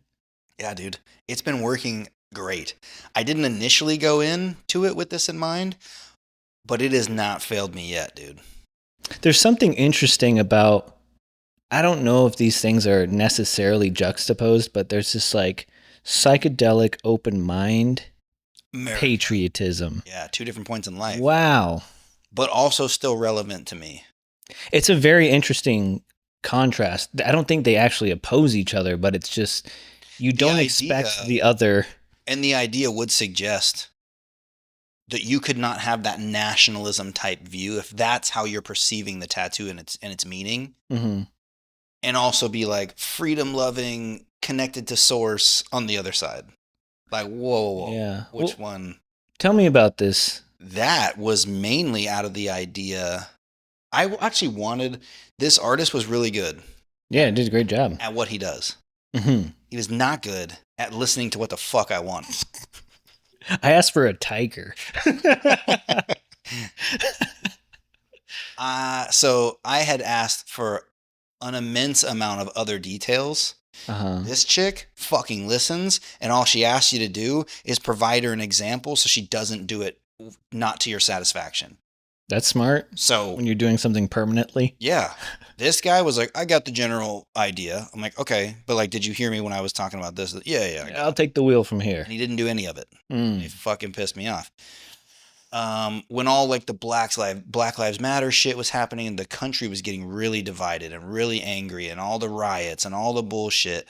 A: Yeah, dude. It's been working great. I didn't initially go into it with this in mind, but it has not failed me yet, dude.
B: There's something interesting about, I don't know if these things are necessarily juxtaposed, but there's this like psychedelic open mind, patriotism.
A: Yeah, two different points in life.
B: Wow.
A: But also still relevant to me.
B: It's a very interesting contrast. I don't think they actually oppose each other, but it's just, you don't expect the other.
A: And the idea would suggest that you could not have that nationalism type view if that's how you're perceiving the tattoo and its meaning.
B: Mm-hmm.
A: And also be like freedom loving, connected to source on the other side. Like, whoa.
B: Yeah.
A: Which one?
B: Tell me about this.
A: That was mainly out of the idea. I actually wanted, this artist was really good.
B: Yeah, did a great job
A: at what he does.
B: Mm-hmm.
A: He was not good at listening to what the fuck I want.
B: I asked for a tiger.
A: So I had asked for an immense amount of other details. This chick fucking listens, and all she asks you to do is provide her an example so she doesn't do it not to your satisfaction.
B: That's smart.
A: So
B: when you're doing something permanently.
A: Yeah. This guy was like, I got the general idea. I'm like, okay, but like, did you hear me when I was talking about this? Yeah.
B: I'll take the wheel from here.
A: And he didn't do any of it. He fucking pissed me off. When all like the Black Lives Matter shit was happening and the country was getting really divided and really angry and all the riots and all the bullshit.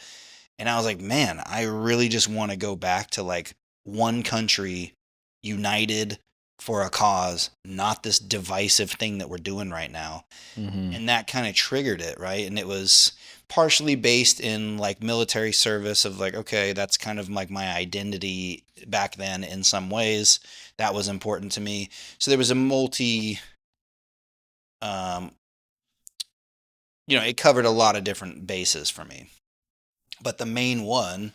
A: And I was like, man, I really just want to go back to like one country, united, for a cause, not this divisive thing that we're doing right now.
B: Mm-hmm.
A: And that kind of triggered it, right? And it was partially based in like military service of like, okay, that's kind of like my identity back then in some ways. That was important to me. So there was a it covered a lot of different bases for me. But the main one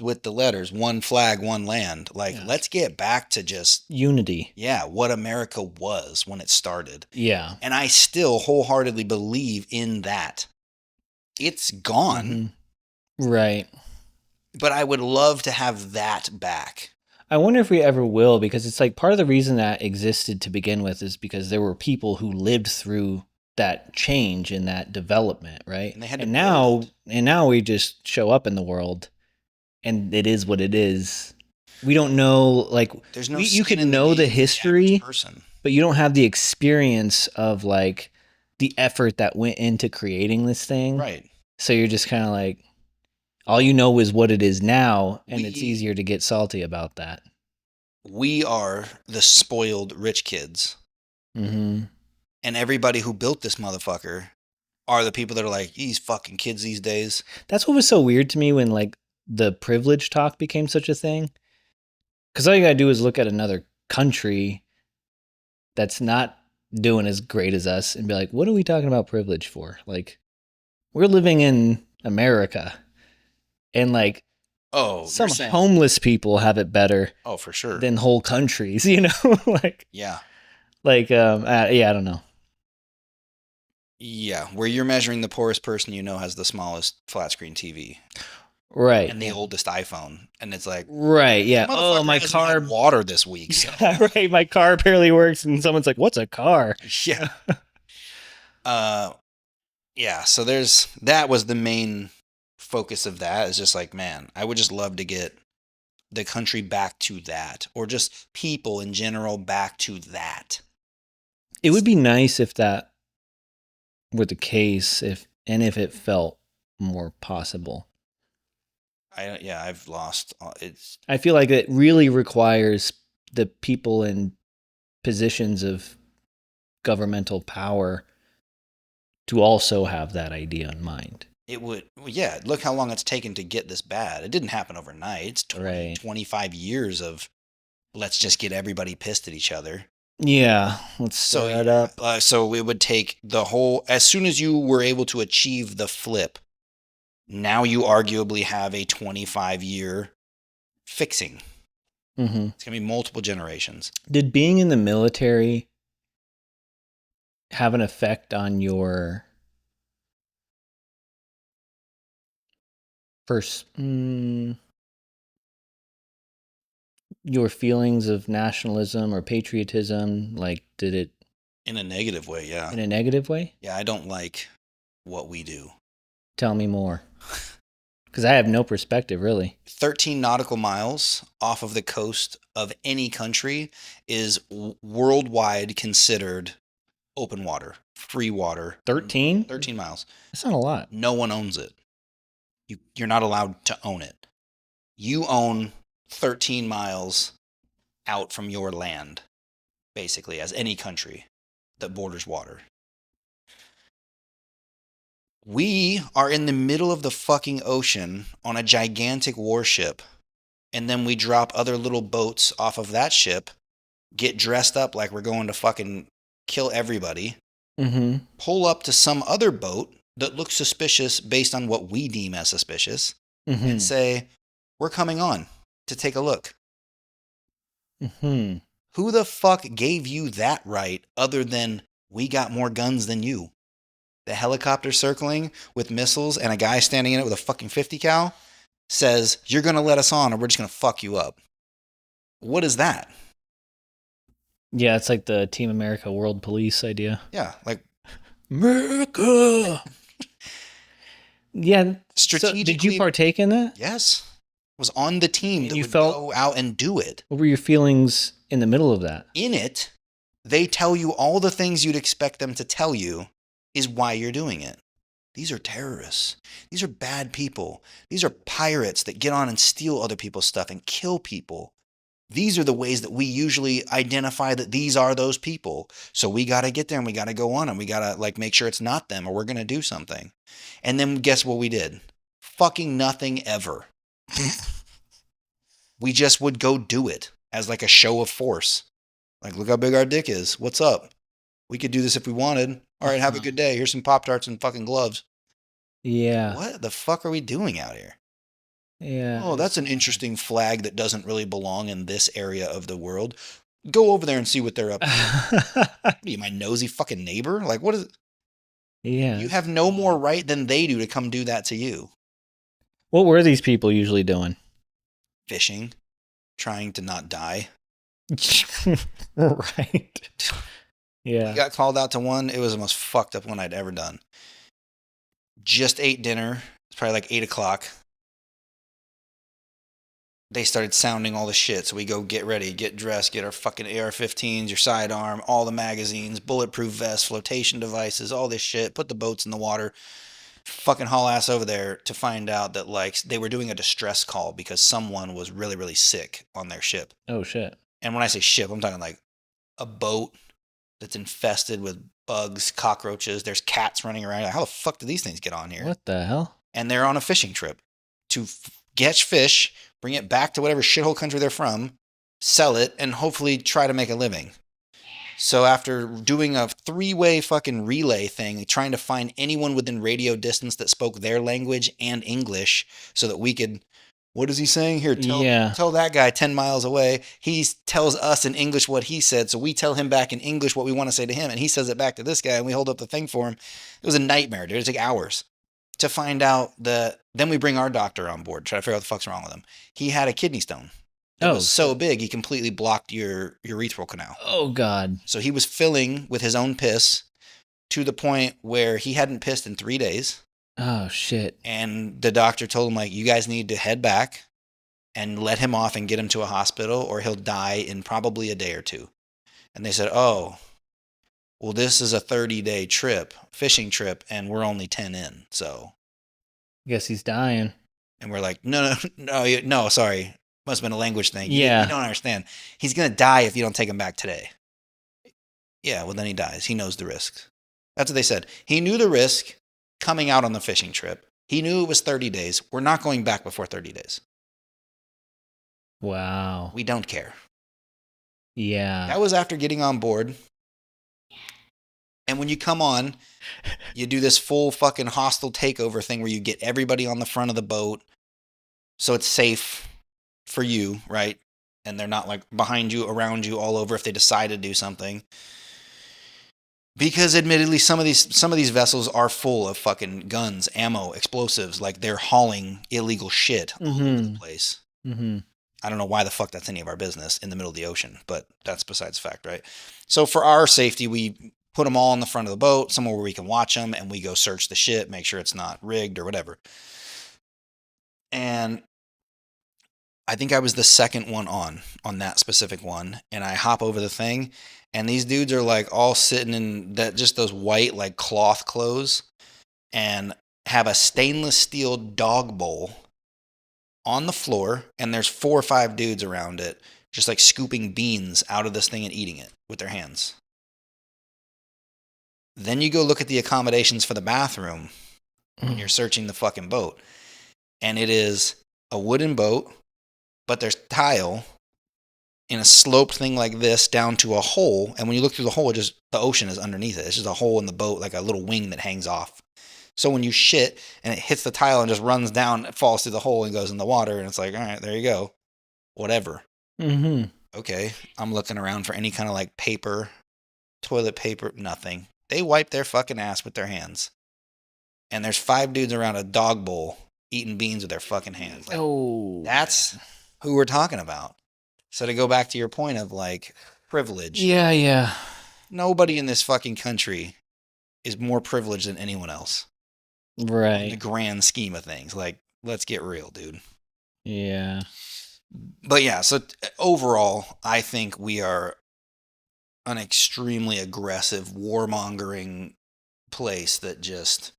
A: with the letters, one flag, one land, like let's get back to just
B: unity.
A: Yeah, what America was when it started.
B: Yeah.
A: And I still wholeheartedly believe in that. It's gone.
B: Mm-hmm. Right.
A: But I would love to have that back.
B: I wonder if we ever will, because it's like part of the reason that existed to begin with is because there were people who lived through that change and that development, right?
A: And they had to
B: now we just show up in the world and it is what it is. We don't know, like,
A: there's no
B: you
A: skin
B: can
A: in the
B: know
A: game
B: the
A: for
B: history,
A: average person.
B: but you don't have the experience of like the effort that went into creating this thing.
A: Right.
B: So you're just kind of like, all you know is what it is now, and it's easier to get salty about that.
A: We are the spoiled rich kids.
B: Mm-hmm.
A: And everybody who built this motherfucker are the people that are like, these fucking kids these days.
B: That's what was so weird to me when like the privilege talk became such a thing. Because all you gotta do is look at another country that's not doing as great as us and be like, what are we talking about privilege for? Like, we're living in America. And like, some homeless people have it better.
A: Oh, for sure.
B: Than whole countries, you know? Like,
A: yeah.
B: Like, I don't know.
A: Yeah, where you're measuring the poorest person you know has the smallest flat screen TV.
B: Right.
A: And the oldest iPhone. And it's like,
B: right, yeah.
A: Oh, my car had water this week. So.
B: Right, my car barely works and someone's like, what's a car?
A: Yeah. Yeah, so that was the main focus of that, is just like, man, I would just love to get the country back to that, or just people in general back to that.
B: It would be nice if that were the case, if it felt more possible.
A: I've lost.
B: I feel like it really requires the people in positions of governmental power to also have that idea in mind.
A: It would, yeah, look how long it's taken to get this bad. It didn't happen overnight. It's 25 years of let's just get everybody pissed at each other.
B: Yeah, let's stir it up.
A: So it would take the whole, as soon as you were able to achieve the flip, now you arguably have a 25-year fixing.
B: Mm-hmm.
A: It's going to be multiple generations.
B: Did being in the military have an effect on your your feelings of nationalism or patriotism? Like, did it?
A: In a negative way, yeah.
B: In a negative way?
A: Yeah, I don't like what we do.
B: Tell me more. Because I have no perspective, really.
A: 13 nautical miles off of the coast of any country is worldwide considered open water, free water.
B: 13?
A: 13 miles.
B: That's not a lot.
A: No one owns it. You're not allowed to own it. You own 13 miles out from your land, basically, as any country that borders water. We are in the middle of the fucking ocean on a gigantic warship, and then we drop other little boats off of that ship, get dressed up like we're going to fucking kill everybody, pull up to some other boat that looks suspicious based on what we deem as suspicious, and say, we're coming on to take a look. Who the fuck gave you that right other than we got more guns than you? The helicopter circling with missiles and a guy standing in it with a fucking 50 cal says, you're going to let us on or we're just going to fuck you up. What is that?
B: Yeah, it's like the Team America World Police idea.
A: Yeah, like
B: America. Yeah.
A: Strategically,
B: so did you partake in that?
A: Yes. Was on the team that would go out and do it.
B: What were your feelings in the middle of that?
A: In it, they tell you all the things you'd expect them to tell you is why you're doing it. These are terrorists. These are bad people. These are pirates that get on and steal other people's stuff and kill people. these are the ways that we usually identify that these are those people. So we got to get there and we got to go on and we got to like make sure it's not them or we're going to do something. And then guess what we did? Fucking nothing ever. We just would go do it as like a show of force. Like, look how big our dick is. What's up? We could do this if we wanted. All right, have a good day. Here's some Pop-Tarts and fucking gloves.
B: Yeah.
A: What the fuck are we doing out here?
B: Yeah.
A: Oh, that's an interesting flag that doesn't really belong in this area of the world. Go over there and see what they're up to. What are you, my nosy fucking neighbor? Like, what is it?
B: Yeah.
A: You have no more right than they do to come do that to you.
B: What were these people usually doing?
A: Fishing, trying to not die.
B: Right. Yeah.
A: We got called out to one. It was the most fucked up one I'd ever done. Just ate dinner. It's probably like 8 o'clock. They started sounding all the shit. So we go get ready, get dressed, get our fucking AR-15s, your sidearm, all the magazines, bulletproof vests, flotation devices, all this shit. Put the boats in the water. Fucking haul ass over there to find out that like they were doing a distress call because someone was really, really sick on their ship.
B: Oh, shit.
A: And when I say ship, I'm talking like a boat that's infested with bugs, cockroaches. There's cats running around. Like, how the fuck do these things get on here?
B: What the hell?
A: And they're on a fishing trip to catch fish, bring it back to whatever shithole country they're from, sell it, and hopefully try to make a living. So after doing a 3-way fucking relay thing, trying to find anyone within radio distance that spoke their language and English so that we could, what is he saying here? Tell that guy 10 miles away. He tells us in English what he said. So we tell him back in English what we want to say to him. And he says it back to this guy and we hold up the thing for him. It was a nightmare, dude. It took hours to find out that. Then we bring our doctor on board, try to figure out what the fuck's wrong with him. He had a kidney stone. It was so big, he completely blocked your urethral canal.
B: Oh, God.
A: So he was filling with his own piss to the point where he hadn't pissed in 3 days.
B: Oh, shit.
A: And the doctor told him, like, you guys need to head back and let him off and get him to a hospital or he'll die in probably a day or two. And they said, oh, well, this is a 30-day trip, fishing trip, and we're only 10 in, so.
B: Guess he's dying.
A: And we're like, no, sorry. Must have been a language thing.
B: Yeah.
A: You don't understand. He's going to die if you don't take him back today. Yeah, well, then he dies. He knows the risks. That's what they said. He knew the risk coming out on the fishing trip. He knew it was 30 days. We're not going back before 30 days.
B: Wow.
A: We don't care.
B: Yeah.
A: That was after getting on board. And when you come on, you do this full fucking hostile takeover thing where you get everybody on the front of the boat so it's safe for you, right? And they're not like behind you, around you, all over if they decide to do something. Because admittedly, some of these vessels are full of fucking guns, ammo, explosives. Like they're hauling illegal shit all over the place.
B: Mm-hmm.
A: I don't know why the fuck that's any of our business in the middle of the ocean, but that's besides the fact, right? So for our safety, we put them all in the front of the boat, somewhere where we can watch them, and we go search the shit, make sure it's not rigged or whatever. And I think I was the second one on that specific one, and I hop over the thing, and these dudes are like all sitting in that just those white like cloth clothes, and have a stainless steel dog bowl on the floor, and there's 4 or 5 dudes around it, just like scooping beans out of this thing and eating it with their hands. Then you go look at the accommodations for the bathroom when you're searching the fucking boat, and it is a wooden boat. But there's tile in a sloped thing like this down to a hole. And when you look through the hole, the ocean is underneath it. It's just a hole in the boat, like a little wing that hangs off. So when you shit and it hits the tile and just runs down, it falls through the hole and goes in the water. And it's like, all right, there you go. Whatever.
B: Mm-hmm.
A: Okay. I'm looking around for any kind of like paper, toilet paper, nothing. They wipe their fucking ass with their hands. And there's 5 dudes around a dog bowl eating beans with their fucking hands. Like, that's who we're talking about. So to go back to your point of like privilege.
B: Yeah.
A: Nobody in this fucking country is more privileged than anyone else.
B: Right.
A: In the grand scheme of things. Like, let's get real, dude.
B: Yeah.
A: But yeah, so overall, I think we are an extremely aggressive, warmongering place that just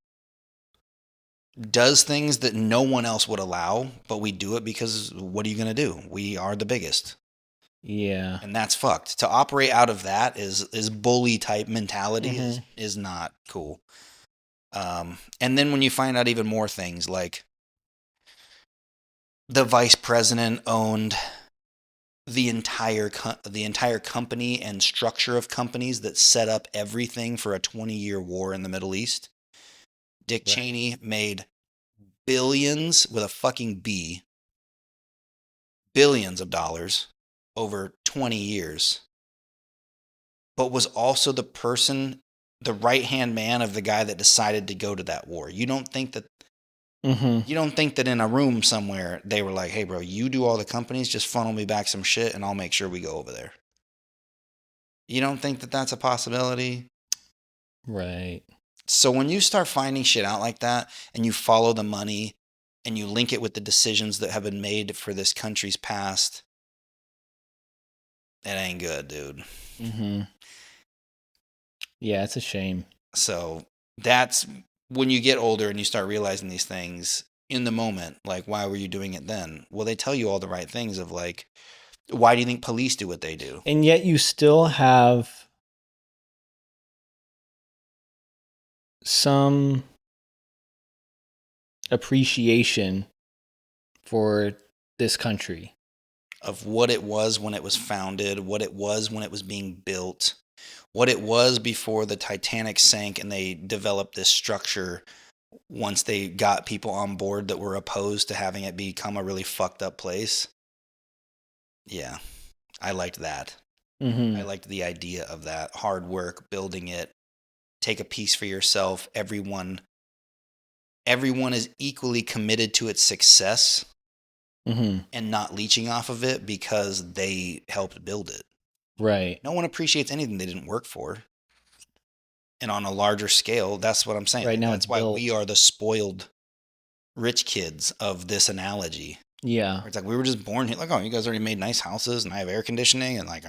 A: does things that no one else would allow, but we do it because what are you going to do? We are the biggest.
B: Yeah.
A: And that's fucked. To operate out of that is bully type mentality is not cool. And then when you find out even more things, like the vice president owned the entire company and structure of companies that set up everything for a 20-year war in the Middle East. Dick Cheney made billions with a fucking B, billions of dollars over 20 years, but was also the right-hand man of the guy that decided to go to that war. You don't think that in a room somewhere they were like, hey, bro, you do all the companies, just funnel me back some shit and I'll make sure we go over there. You don't think that that's a possibility?
B: Right.
A: So when you start finding shit out like that and you follow the money and you link it with the decisions that have been made for this country's past, it ain't good, dude.
B: Yeah, it's a shame.
A: So that's when you get older and you start realizing these things in the moment, like, why were you doing it then? Well, they tell you all the right things of like, why do you think police do what they do?
B: And yet you still have some appreciation for this country.
A: Of what it was when it was founded, what it was when it was being built, what it was before the Titanic sank and they developed this structure once they got people on board that were opposed to having it become a really fucked up place. Yeah, I liked that. I liked the idea of that. Hard work, building it, take a piece for yourself. Everyone is equally committed to its success and not leeching off of it because they helped build it.
B: Right.
A: No one appreciates anything they didn't work for. And on a larger scale, that's what I'm saying.
B: Right
A: Like,
B: now
A: that's
B: it's
A: why
B: built.
A: we are the spoiled rich kids of this analogy.
B: Yeah.
A: Where it's like we were just born here. Like, oh, you guys already made nice houses and I have air conditioning. And like,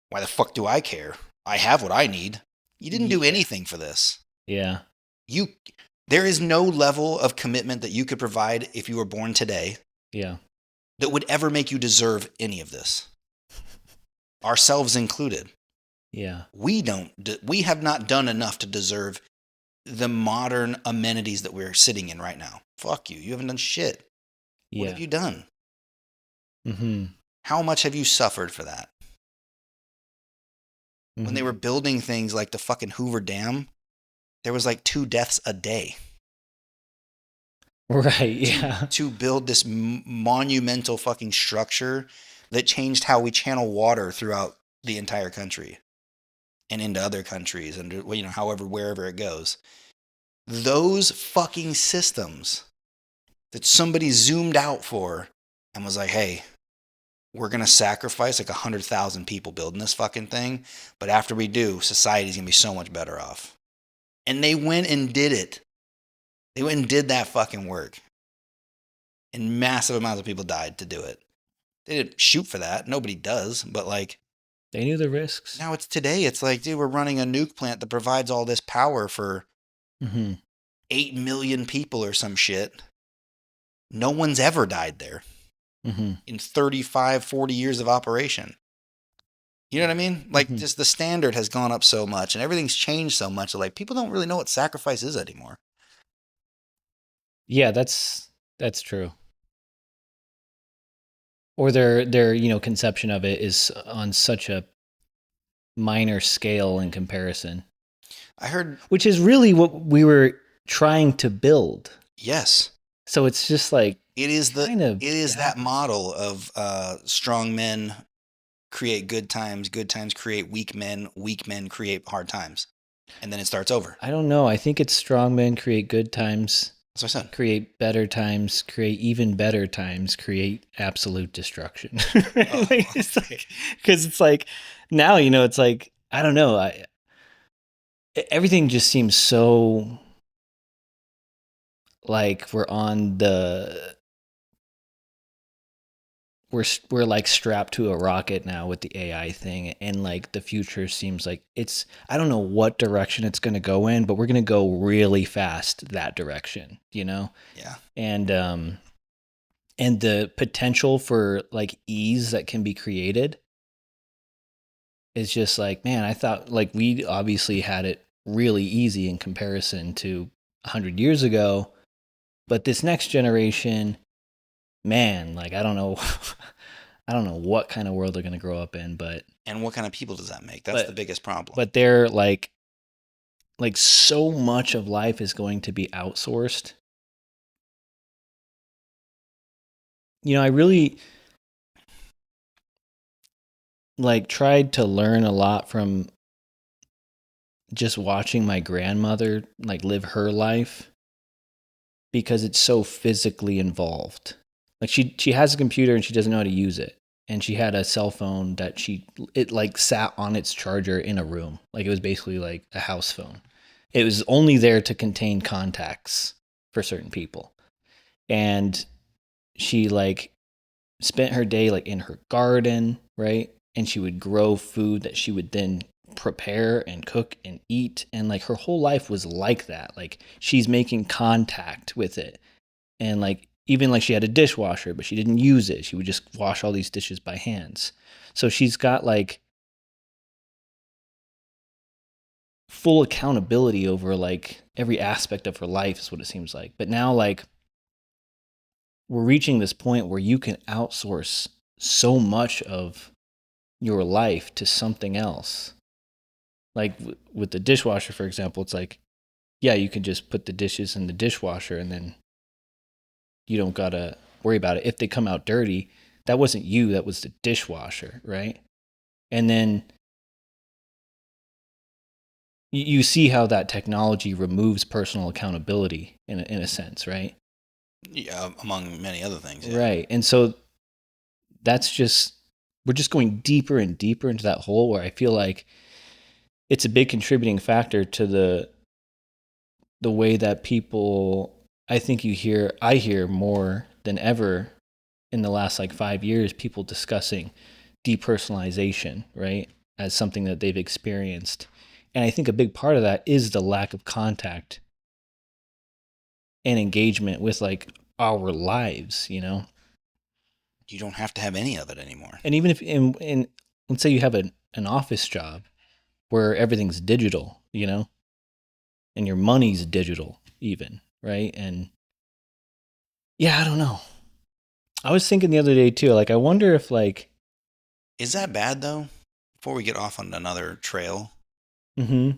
A: why the fuck do I care? I have what I need. You didn't do anything for this.
B: Yeah.
A: There is no level of commitment that you could provide if you were born today.
B: Yeah.
A: That would ever make you deserve any of this. Ourselves included.
B: Yeah.
A: We have not done enough to deserve the modern amenities that we're sitting in right now. Fuck you. You haven't done shit.
B: Yeah.
A: What have you done? How much have you suffered for that? When they were building things like the fucking Hoover Dam, there was like 2 deaths a day.
B: Right, yeah.
A: To build this monumental fucking structure that changed how we channel water throughout the entire country and into other countries and, you know, wherever it goes. Those fucking systems that somebody zoomed out for and was like, hey, we're going to sacrifice like 100,000 people building this fucking thing. But after we do, society's going to be so much better off. And they went and did it. They went and did that fucking work. And massive amounts of people died to do it. They didn't shoot for that. Nobody does. But like,
B: they knew the risks.
A: Now it's today. It's like, dude, we're running a nuke plant that provides all this power for 8 million people or some shit. No one's ever died there in 35, 40 years of operation. You know what I mean? Like, just the standard has gone up so much and everything's changed so much. Like, people don't really know what sacrifice is anymore.
B: Yeah, that's true. Or their conception of it is on such a minor scale in comparison.
A: I heard,
B: which is really what we were trying to build.
A: Yes.
B: So it's just like
A: it is that model of strong men create good times create weak men create hard times, and then it starts over.
B: I don't know. I think it's strong men create good times.
A: That's what I said.
B: Create better times, create even better times, create absolute destruction. Because it's like now, it's like, I don't know. Everything just seems so like we're like strapped to a rocket now with the AI thing, and like the future seems like I don't know what direction it's going to go in, but we're going to go really fast that direction,
A: Yeah.
B: And and the potential for like ease that can be created is just like, man, I thought like we obviously had it really easy in comparison to 100 years ago, but this next generation, man, like I don't know I don't know what kind of world they're going to grow up in, but
A: And what kind of people does that make? That's the biggest problem.
B: but they're like so much of life is going to be outsourced. You know, I really like tried to learn a lot from just watching my grandmother like live her life because it's so physically involved. Like she has a computer and she doesn't know how to use it. And she had a cell phone that it like sat on its charger in a room. Like it was basically like a house phone. It was only there to contain contacts for certain people. And she like spent her day like in her garden, right? And she would grow food that she would then prepare and cook and eat. And like her whole life was like that. Like she's making contact with it. And like even like she had a dishwasher, but she didn't use it. She would just wash all these dishes by hands. So she's got like full accountability over like every aspect of her life is what it seems like. But now like we're reaching this point where you can outsource so much of your life to something else. Like with the dishwasher, for example, it's like, yeah, you can just put the dishes in the dishwasher and then you don't gotta worry about it. If they come out dirty, that wasn't you, that was the dishwasher, right? And then you see how that technology removes personal accountability in a sense, right?
A: Yeah, among many other things. Yeah.
B: Right. And so that's just, we're just going deeper and deeper into that hole where I feel like it's a big contributing factor to the way that people, I think I hear more than ever in the last like 5 years, people discussing depersonalization, right? As something that they've experienced. And I think a big part of that is the lack of contact and engagement with like our lives, you know?
A: You don't have to have any of it anymore.
B: And even if in let's say you have an office job where everything's digital, you know, and your money's digital even, right? And yeah, I don't know. I was thinking the other day too, like I wonder if like
A: Is that bad though? Before we get off on another trail,
B: mm-hmm,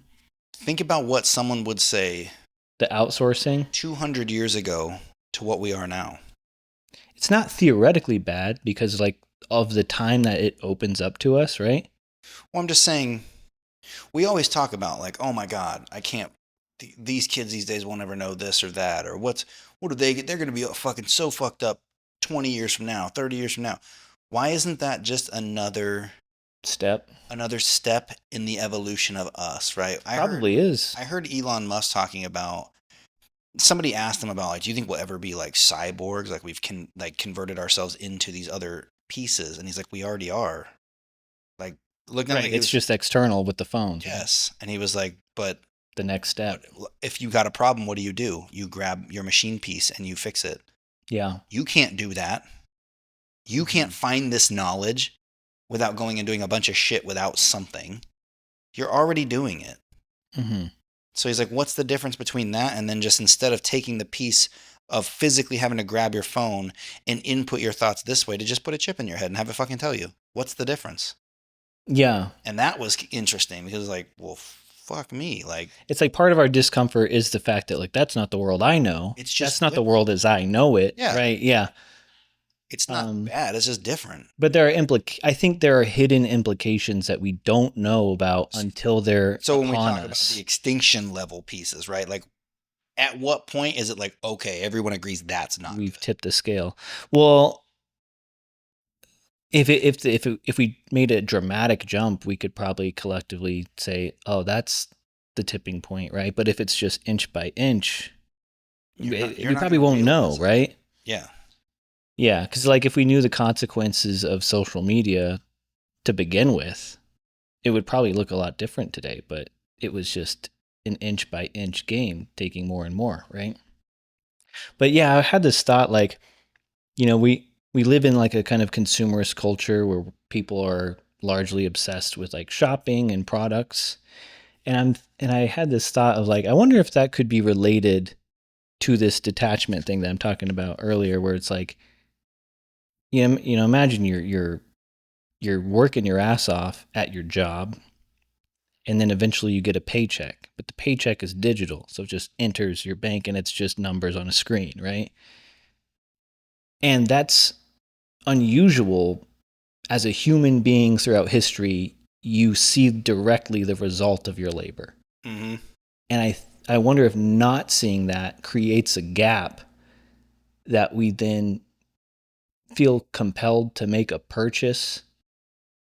A: think about what someone would say
B: the outsourcing,
A: 200 years ago to what we are now.
B: it's not theoretically bad because like of the time that it opens up to us, right?
A: Well, I'm just saying, we always talk about like, oh my God, I can't. These kids these days won't ever know this or that, or what do they get? They're going to be fucking so fucked up 20 years from now, 30 years from now. Why isn't that just another
B: Step.
A: step in the evolution of us, right?
B: Probably is.
A: I heard Elon Musk talking about, somebody asked him about like, do you think we'll ever be like cyborgs, like we've converted ourselves into these other pieces? And he's like, we already are. Like, looking at
B: Right.
A: it,
B: It's just external with the phones.
A: yes. And he was like, but
B: The next step.
A: if you got a problem, what do? You grab your machine piece and you fix it.
B: Yeah.
A: You can't do that. You can't find this knowledge without going and doing a bunch of shit without something. You're already doing it.
B: Mm-hmm.
A: So he's like, what's the difference between that and then just instead of taking the piece of physically having to grab your phone and input your thoughts this way, to just put a chip in your head and have it fucking tell you? What's the difference?
B: Yeah.
A: And that was interesting because like, well, fuck me. Like,
B: it's like part of our discomfort is the fact that like that's not the world I know.
A: It's just
B: that's not the world as I know it.
A: Yeah.
B: Right. Yeah.
A: It's not bad. It's just different.
B: But there are I think there are hidden implications that we don't know about until they're
A: So when we
B: upon
A: talk
B: us.
A: about the extinction level pieces, right? Like, at what point is it like, okay, everyone agrees that's not
B: We've
A: good?
B: tipped the scale. Well, if we made a dramatic jump, we could probably collectively say, "Oh, that's the tipping point," right? But if it's just inch by inch, we probably won't know, right?
A: Yeah.
B: Yeah, because like if we knew the consequences of social media to begin with, it would probably look a lot different today. But it was just an inch by inch game, taking more and more, right? But yeah, I had this thought like, we live in like a kind of consumerist culture where people are largely obsessed with like shopping and products. And I had this thought of like, I wonder if that could be related to this detachment thing that I'm talking about earlier, where it's like, imagine you're working your ass off at your job, and then eventually you get a paycheck, but the paycheck is digital, so it just enters your bank and it's just numbers on a screen, right? And that's unusual. As a human being throughout history, you see directly the result of your labor.
A: Mm-hmm.
B: And I wonder if not seeing that creates a gap that we then feel compelled to make a purchase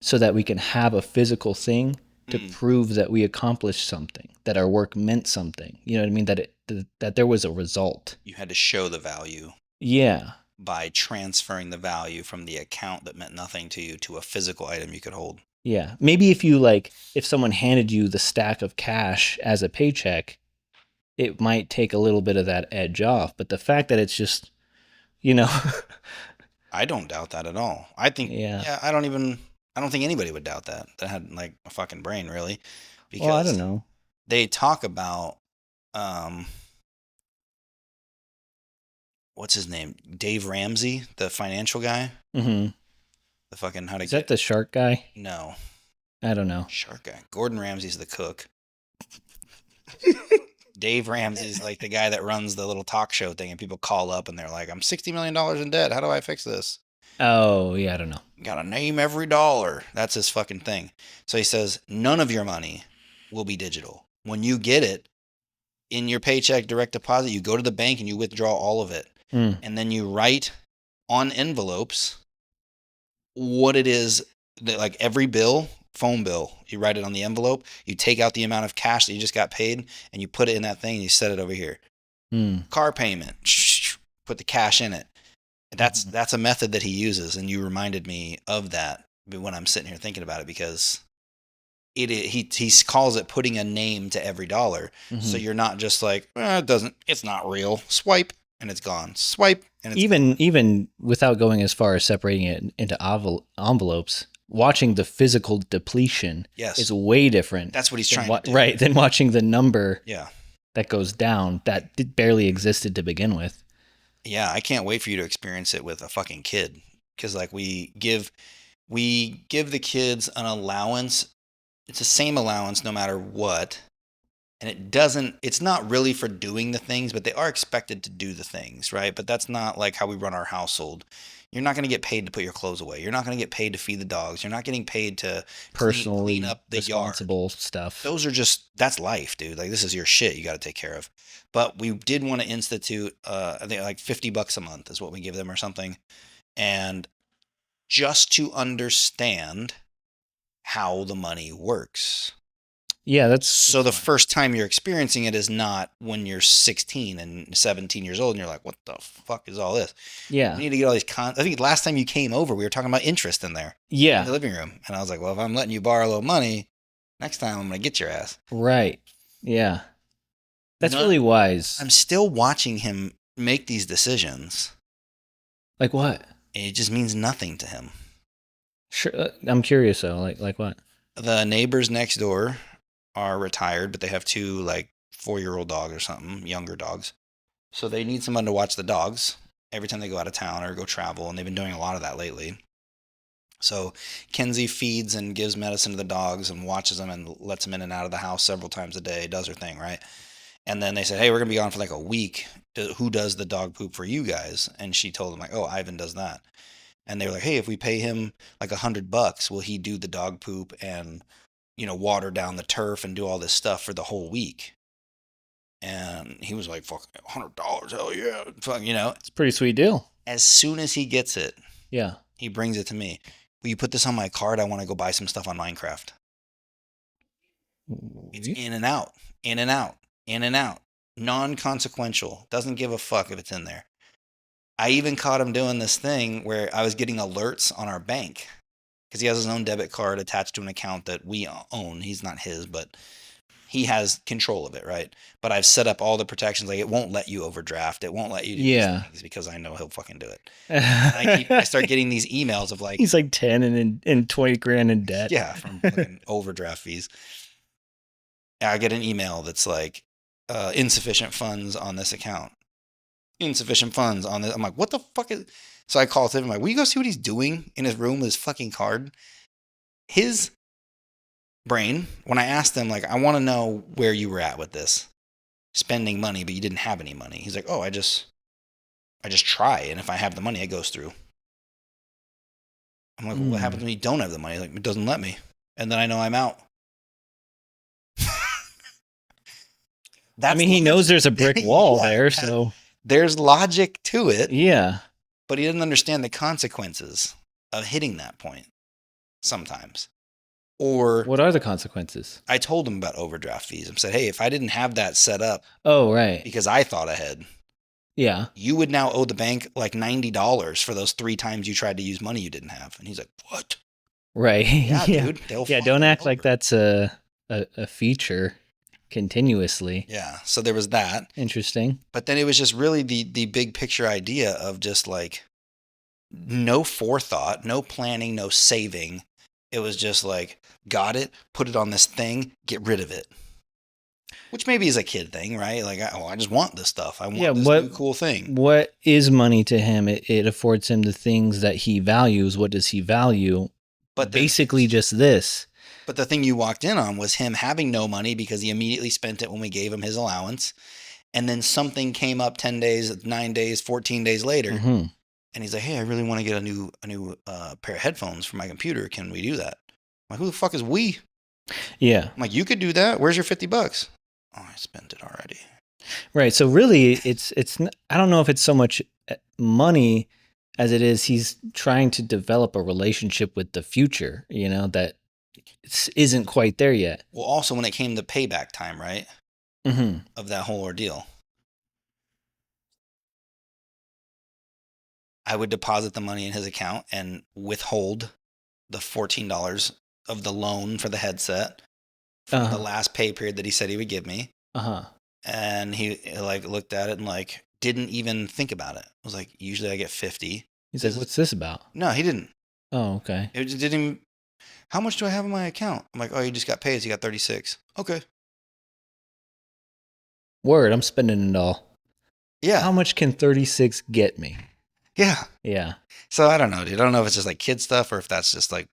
B: so that we can have a physical thing to prove that we accomplished something, that our work meant something. You know what I mean? That there was a result.
A: You had to show the value.
B: Yeah.
A: By transferring the value from the account that meant nothing to you to a physical item you could hold.
B: Yeah. Maybe if someone handed you the stack of cash as a paycheck, it might take a little bit of that edge off. But the fact that it's just,
A: I don't doubt that at all. I think, I don't think anybody would doubt that had like a fucking brain, really. Because
B: I don't know.
A: They talk about, what's his name? Dave Ramsey, the financial guy.
B: Mm-hmm.
A: The fucking
B: Is that the shark guy?
A: No.
B: I don't know.
A: Shark guy. Gordon Ramsay's the cook. Dave Ramsey's like the guy that runs the little talk show thing, and people call up and they're like, I'm $60 million in debt. How do I fix this?
B: Oh, yeah, I don't know.
A: Gotta name every dollar. That's his fucking thing. So he says, none of your money will be digital. When you get it in your paycheck direct deposit, you go to the bank and you withdraw all of it. And then you write on envelopes what it is that, like every bill, phone bill, you write it on the envelope, you take out the amount of cash that you just got paid and you put it in that thing and you set it over here. Car payment, put the cash in it. That's a method that he uses, and you reminded me of that when I'm sitting here thinking about it, because he calls it putting a name to every dollar. So you're not just like, it's not real. Swipe and it's gone. Swipe and it's gone.
B: Even without going as far as separating it into envelopes, watching the physical depletion is way different.
A: That's what he's trying to do.
B: Right, than watching the number
A: Yeah.
B: that goes down that barely existed to begin with.
A: Yeah, I can't wait for you to experience it with a fucking kid, because like we give the kids an allowance. It's the same allowance no matter what. And it's not really for doing the things, but they are expected to do the things, right? But that's not like how we run our household. You're not going to get paid to put your clothes away. You're not going to get paid to feed the dogs. You're not getting paid to clean up the
B: responsible
A: yard.
B: Stuff.
A: Those are that's life, dude. Like, this is your shit you got to take care of. But we did want to institute, I think like $50 a month is what we give them or something. And just to understand how the money works.
B: Yeah, that's
A: so the first time you're experiencing it is not when you're 16 and 17 years old and you're like, what the fuck is all this?
B: Yeah.
A: We need to get all these I think last time you came over, we were talking about interest in there.
B: Yeah.
A: In the living room. And I was like, well, if I'm letting you borrow a little money, next time I'm going to get your ass.
B: Right. Yeah. That's really wise.
A: I'm still watching him make these decisions.
B: Like what?
A: It just means nothing to him.
B: Sure. I'm curious though. Like what?
A: The neighbors next door are retired, but they have two like 4-year-old dogs or something, younger dogs. So they need someone to watch the dogs every time they go out of town or go travel, and they've been doing a lot of that lately. So Kenzie feeds and gives medicine to the dogs and watches them and lets them in and out of the house several times a day, does her thing, right? And then they said, hey, we're going to be gone for like a week. Who does the dog poop for you guys? And she told them like, oh, Ivan does that. And they were like, hey, if we pay him like $100, will he do the dog poop and, water down the turf and do all this stuff for the whole week? And he was like, fuck, $100, hell yeah. Fuck,
B: It's a pretty sweet deal.
A: As soon as he gets it,
B: yeah,
A: he brings it to me. Will you put this on my card? I want to go buy some stuff on Minecraft. It's in and out, in and out, in and out. Non-consequential. Doesn't give a fuck if it's in there. I even caught him doing this thing where I was getting alerts on our bank because he has his own debit card attached to an account that we own. He's not his, but he has control of it, right? But I've set up all the protections. Like, it won't let you overdraft. It won't let you do these things because I know he'll fucking do it. And I start getting these emails of like,
B: he's like 10 and 20 grand in debt.
A: yeah, from fucking overdraft fees. And I get an email that's like, insufficient funds on this account. Insufficient funds on this. I'm like, what the fuck is? So I call him. I'm like, will you go see what he's doing in his room with his fucking card? His brain, when I asked him, like, I want to know where you were at with this, spending money, but you didn't have any money. He's like, oh, I just try, and if I have the money, it goes through. I'm like, well, what happens when you don't have the money? Like, it doesn't let me, and then I know I'm out.
B: I mean, he knows there's a brick wall there, so
A: there's logic to it.
B: Yeah.
A: But he doesn't understand the consequences of hitting that point sometimes. Or
B: what are the consequences?
A: I told him about overdraft fees. I said, hey, if I didn't have that set up,
B: oh, right,
A: because I thought ahead,
B: yeah,
A: you would now owe the bank like $90 for those 3 times you tried to use money you didn't have. And he's like, what?
B: Right.
A: Yeah, dude.
B: Yeah, don't act like that's a feature continuously.
A: Yeah. So there was that.
B: Interesting.
A: But then it was just really the big picture idea of just like no forethought, no planning, no saving. It was just like, got it, put it on this thing, get rid of it. Which maybe is a kid thing, right? Like, I just want this stuff. I want this new cool thing.
B: What is money to him? It affords him the things that he values. What does he value? But basically just this.
A: But the thing you walked in on was him having no money because he immediately spent it when we gave him his allowance. And then something came up 10 days, 9 days, 14 days later.
B: Mm-hmm.
A: And he's like, hey, I really want to get a new pair of headphones for my computer. Can we do that? I'm like, who the fuck is we?
B: Yeah.
A: I'm like, you could do that. Where's your $50? Oh, I spent it already.
B: Right. So really, it's I don't know if it's so much money as it is he's trying to develop a relationship with the future, that isn't quite there yet.
A: Well, also when it came to payback time, right?
B: Mm-hmm.
A: Of that whole ordeal. I would deposit the money in his account and withhold the $14 of the loan for the headset from the last pay period that he said he would give me. And he like looked at it and like didn't even think about it. I was like, usually I get 50.
B: He said, what's this about?
A: No, he didn't.
B: Oh, okay.
A: It just didn't even, how much do I have in my account? I'm like, oh, you just got paid. So you got 36. Okay.
B: Word, I'm spending it all.
A: Yeah.
B: How much can 36 get me?
A: Yeah.
B: Yeah.
A: So I don't know, dude. I don't know if it's just like kid stuff or if that's just like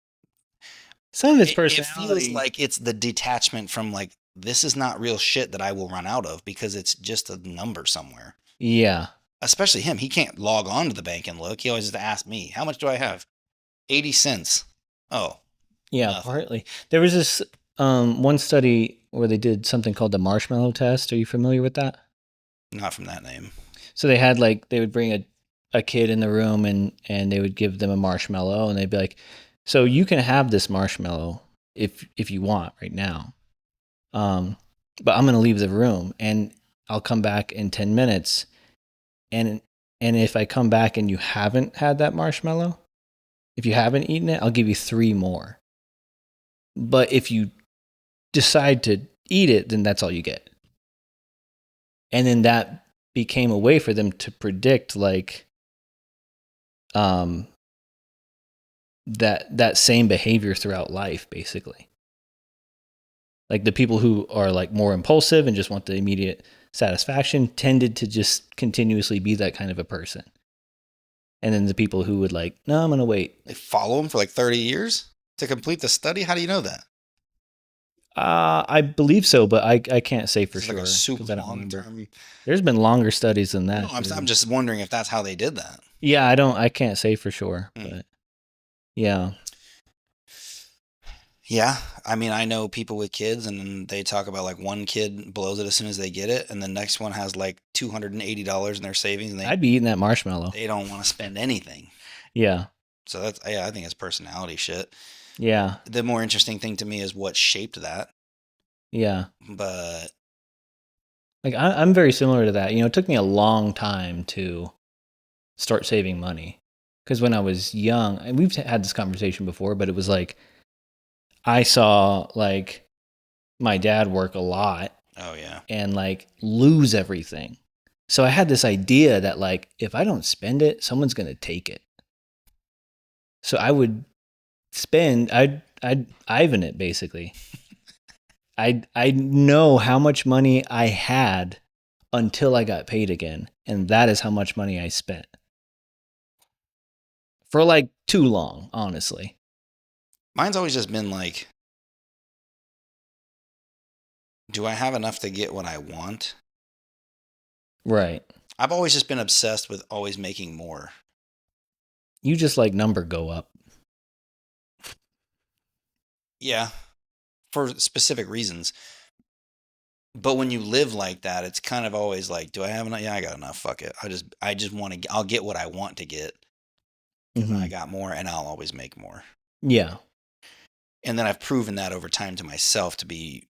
B: some of his personality.
A: It feels like it's the detachment from like, this is not real shit that I will run out of because it's just a number somewhere.
B: Yeah.
A: Especially him. He can't log on to the bank and look. He always has to ask me, how much do I have? 80 cents. Oh.
B: Yeah, nothing. Partly. There was this one study where they did something called the marshmallow test. Are you familiar with that?
A: Not from that name.
B: So they had they would bring a kid in the room and they would give them a marshmallow and they'd be like, so you can have this marshmallow if you want right now. But I'm going to leave the room and I'll come back in 10 minutes. And if I come back and you haven't had that marshmallow, if you haven't eaten it, I'll give you 3 more. But if you decide to eat it, then that's all you get. And then that became a way for them to predict that same behavior throughout life, basically. Like the people who are more impulsive and just want the immediate satisfaction tended to just continuously be that kind of a person. And then the people who would no, I'm going to wait.
A: They follow him for 30 years to complete the study? How do you know that?
B: I believe so, but I can't say for sure.
A: Like a super long term.
B: There's been longer studies than that.
A: No, I'm just wondering if that's how they did that.
B: Yeah, I can't say for sure, but yeah.
A: Yeah, I mean, I know people with kids, and they talk about one kid blows it as soon as they get it, and the next one has $280 in their savings, and
B: I'd be eating that marshmallow.
A: They don't want to spend anything.
B: Yeah.
A: So I think it's personality shit.
B: Yeah.
A: The more interesting thing to me is what shaped that.
B: Yeah.
A: But
B: I'm very similar to that. It took me a long time to start saving money because when I was young, and we've had this conversation before, but it was I saw my dad work a lot
A: Oh yeah.
B: and like lose everything. So I had this idea that like if I don't spend it, someone's going to take it. So I would spend I'd Ivan it basically. I know how much money I had until I got paid again, and that is how much money I spent. For like too long, honestly.
A: Mine's always just been like, do I have enough to get what I want?
B: Right.
A: I've always just been obsessed with always making more.
B: You just like number go up.
A: Yeah, for specific reasons. But when you live like that, it's kind of always like, do I have enough? Yeah, I got enough. Fuck it. I just want to. I'll get what I want to get because I got more, and I'll always make more.
B: Yeah.
A: And then I've proven that over time to myself to be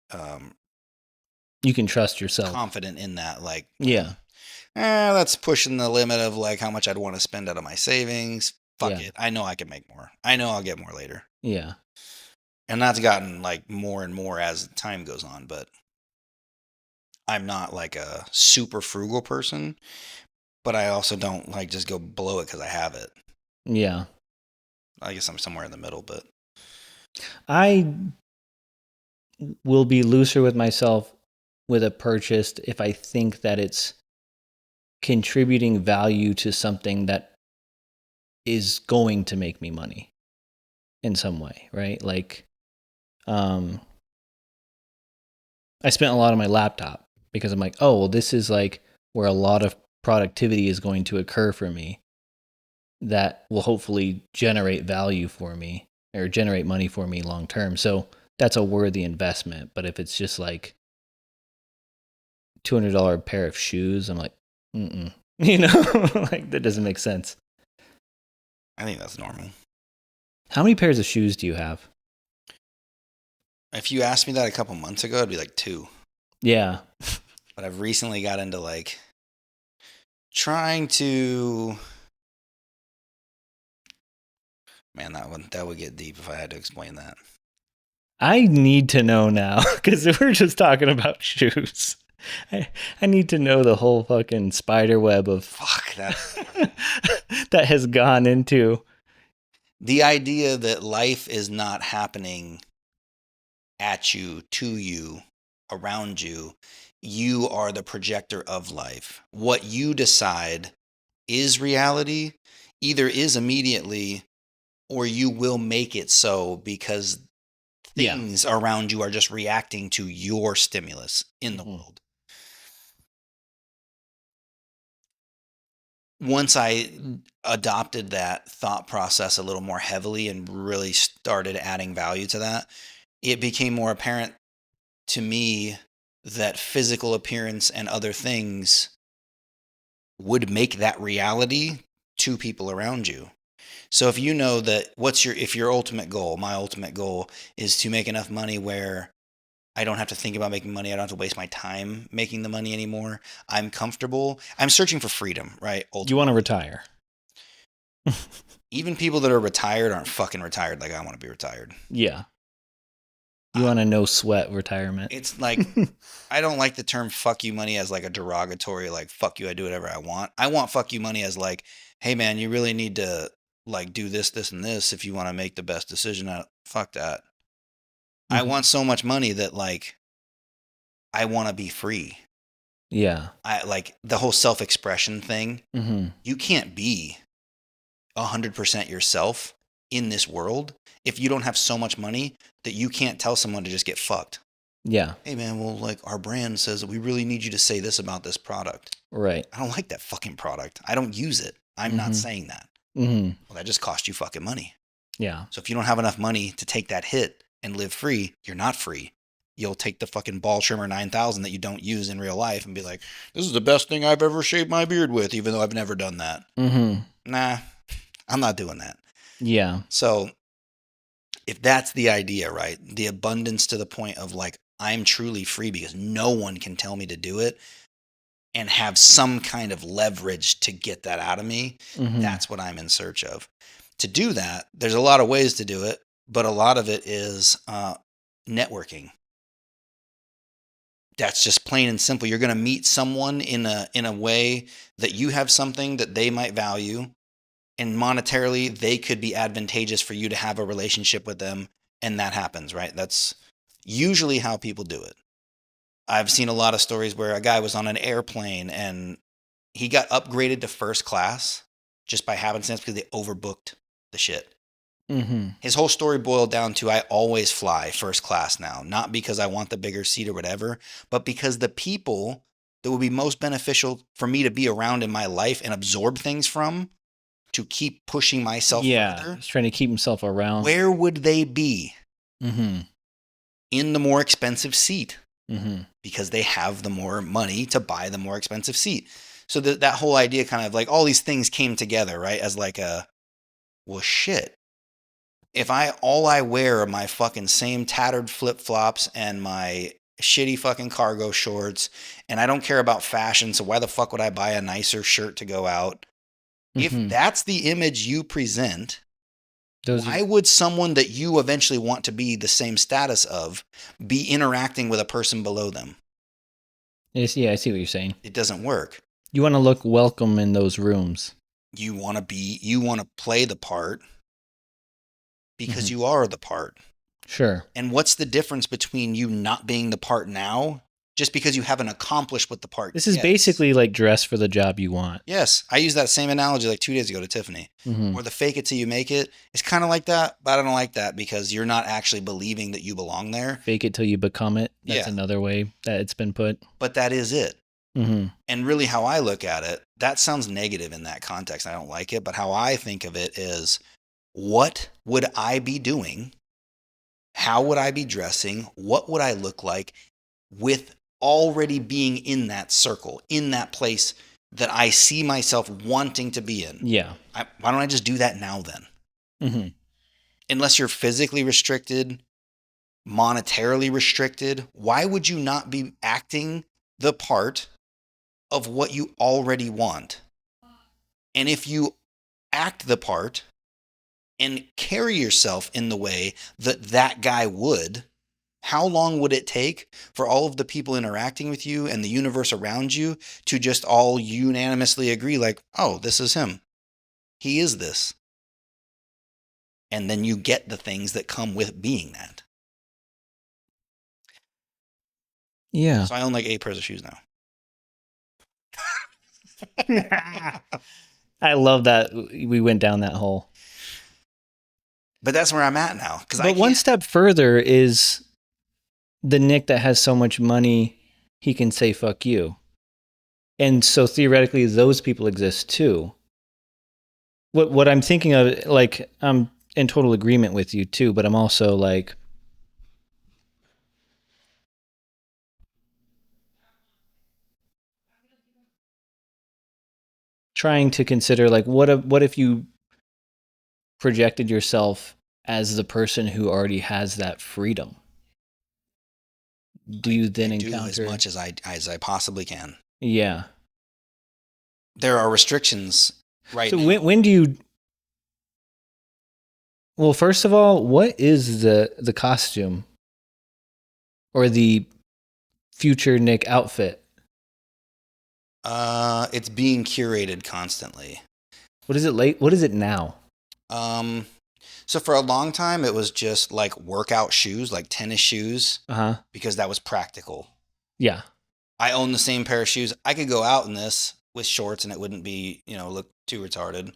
B: You can trust yourself.
A: confident in that. Like,
B: Yeah.
A: That's pushing the limit of like how much I'd want to spend out of my savings. Fuck
B: Yeah.
A: it. I know I can make more. I know I'll get more later.
B: Yeah.
A: And that's gotten like more and more as time goes on, but I'm not like a super frugal person, but I also don't like just go blow it because I have it.
B: Yeah.
A: I guess I'm somewhere in the middle, but
B: I will be looser with myself with a purchase if I think that it's contributing value to something that is going to make me money in some way, right? Like, I spent a lot on my laptop because I'm like, oh, well, this is like where a lot of productivity is going to occur for me that will hopefully generate value for me or generate money for me long term. So that's a worthy investment. But if it's just like $200 pair of shoes, I'm like, you know, like that doesn't make sense.
A: I think that's normal.
B: How many pairs of shoes do you have?
A: If you asked me that a couple months ago, it'd be like 2.
B: Yeah.
A: But I've recently got into like trying to. Man, that would get deep if I had to explain that.
B: I need to know now because we're just talking about shoes. I need to know the whole fucking spider web of
A: Fuck that.
B: that has gone into
A: The idea that life is not happening at you, to you, around you. You are the projector of life. What you decide is reality, either is immediately or you will make it so because things around you are just reacting to your stimulus in the world. Once I adopted that thought process a little more heavily and really started adding value to that, it became more apparent to me that physical appearance and other things would make that reality to people around you. So if you know that if your ultimate goal, my ultimate goal is to make enough money where I don't have to think about making money. I don't have to waste my time making the money anymore. I'm comfortable. I'm searching for freedom, right? Ultimately.
B: You want to retire.
A: Even people that are retired aren't fucking retired like I want to be retired.
B: Yeah. You want a no sweat retirement.
A: It's like, I don't like the term fuck you money as like a derogatory, like fuck you, I do whatever I want. I want fuck you money as like, hey man, you really need to like do this, this, and this if you want to make the best decision out. Fuck that. I want so much money that like, I want to be free.
B: Yeah.
A: I like the whole self-expression thing. You can't be 100% yourself in this world if you don't have so much money that you can't tell someone to just get fucked.
B: Yeah.
A: Hey man, well, like our brand says that we really need you to say this about this product.
B: Right.
A: I don't like that fucking product. I don't use it. I'm not saying that. Well, that just cost you fucking money.
B: Yeah.
A: So if you don't have enough money to take that hit and live free, you're not free. You'll take the fucking ball trimmer 9000 that you don't use in real life and be like, this is the best thing I've ever shaved my beard with, even though I've never done that. Nah, I'm not doing that.
B: Yeah.
A: So if that's the idea, right? The abundance to the point of like, I'm truly free because no one can tell me to do it and have some kind of leverage to get that out of me. That's what I'm in search of. To do that, there's a lot of ways to do it, but a lot of it is networking. That's just plain and simple. You're going to meet someone in a way that you have something that they might value, and monetarily they could be advantageous for you to have a relationship with them, and that happens, right? That's usually how people do it. I've seen a lot of stories where a guy was on an airplane and he got upgraded to first class just by happenstance because they overbooked the shit.
B: Mm-hmm.
A: His whole story boiled down to, I always fly first class now, not because I want the bigger seat or whatever, but because the people that would be most beneficial for me to be around in my life and absorb things from to keep pushing myself further,
B: He's trying to keep himself around.
A: where would they be?
B: Mm-hmm.
A: In the more expensive seat,
B: Mm-hmm.
A: because they have the more money to buy the more expensive seat. So that whole idea kind of like all these things came together, right? As like well, shit. If all I wear are my fucking same tattered flip-flops and my shitty fucking cargo shorts, and I don't care about fashion, so why the fuck would I buy a nicer shirt to go out? If
B: Mm-hmm.
A: that's the image you present,
B: Those
A: why
B: are,
A: would someone that you eventually want to be the same status of be interacting with a person below them?
B: I see what you're saying.
A: It doesn't work.
B: You want to look welcome in those rooms.
A: You want to play the part because
B: Mm-hmm.
A: you are the part.
B: Sure.
A: And what's the difference between you not being the part now, just because you haven't accomplished what the part
B: This is
A: gets?
B: basically like dress for the job you want.
A: Yes, I used that same analogy like 2 days ago to Tiffany.
B: Mm-hmm.
A: Or the fake it till you make it. It's kind of like that, but I don't like that because you're not actually believing that you belong there.
B: Fake it till you become it. That's
A: Yeah.
B: another way that it's been put.
A: But that is it.
B: Mm-hmm.
A: And really how I look at it, that sounds negative in that context. I don't like it, but how I think of it is, what would I be doing? How would I be dressing? What would I look like with already being in that circle, in that place that I see myself wanting to be in?
B: Yeah.
A: Why don't I just do that now then?
B: Mm-hmm.
A: Unless you're physically restricted, monetarily restricted, why would you not be acting the part of what you already want? And if you act the part and carry yourself in the way that that guy would, how long would it take for all of the people interacting with you and the universe around you to just all unanimously agree, like, oh, this is him. He is this. And then you get the things that come with being that.
B: Yeah.
A: So I own like 8 pairs of shoes now.
B: I love that we went down that hole.
A: But that's where I'm at now.
B: But one step further is the Nick that has so much money, he can say fuck you. And so theoretically, those people exist too. What I'm thinking of, like, I'm in total agreement with you too, but I'm also like, trying to consider, like, what if you projected yourself as the person who already has that freedom? Do you then encounter
A: as much as I possibly can?
B: Yeah.
A: There are restrictions right
B: So
A: now.
B: when do you? Well, first of all, what is the costume or the future Nick outfit?
A: It's being curated constantly.
B: What is it late? What is it now?
A: So for a long time, it was just like workout shoes, like tennis shoes, because that was practical.
B: Yeah.
A: I own the same pair of shoes. I could go out in this with shorts and it wouldn't be, look too retarded.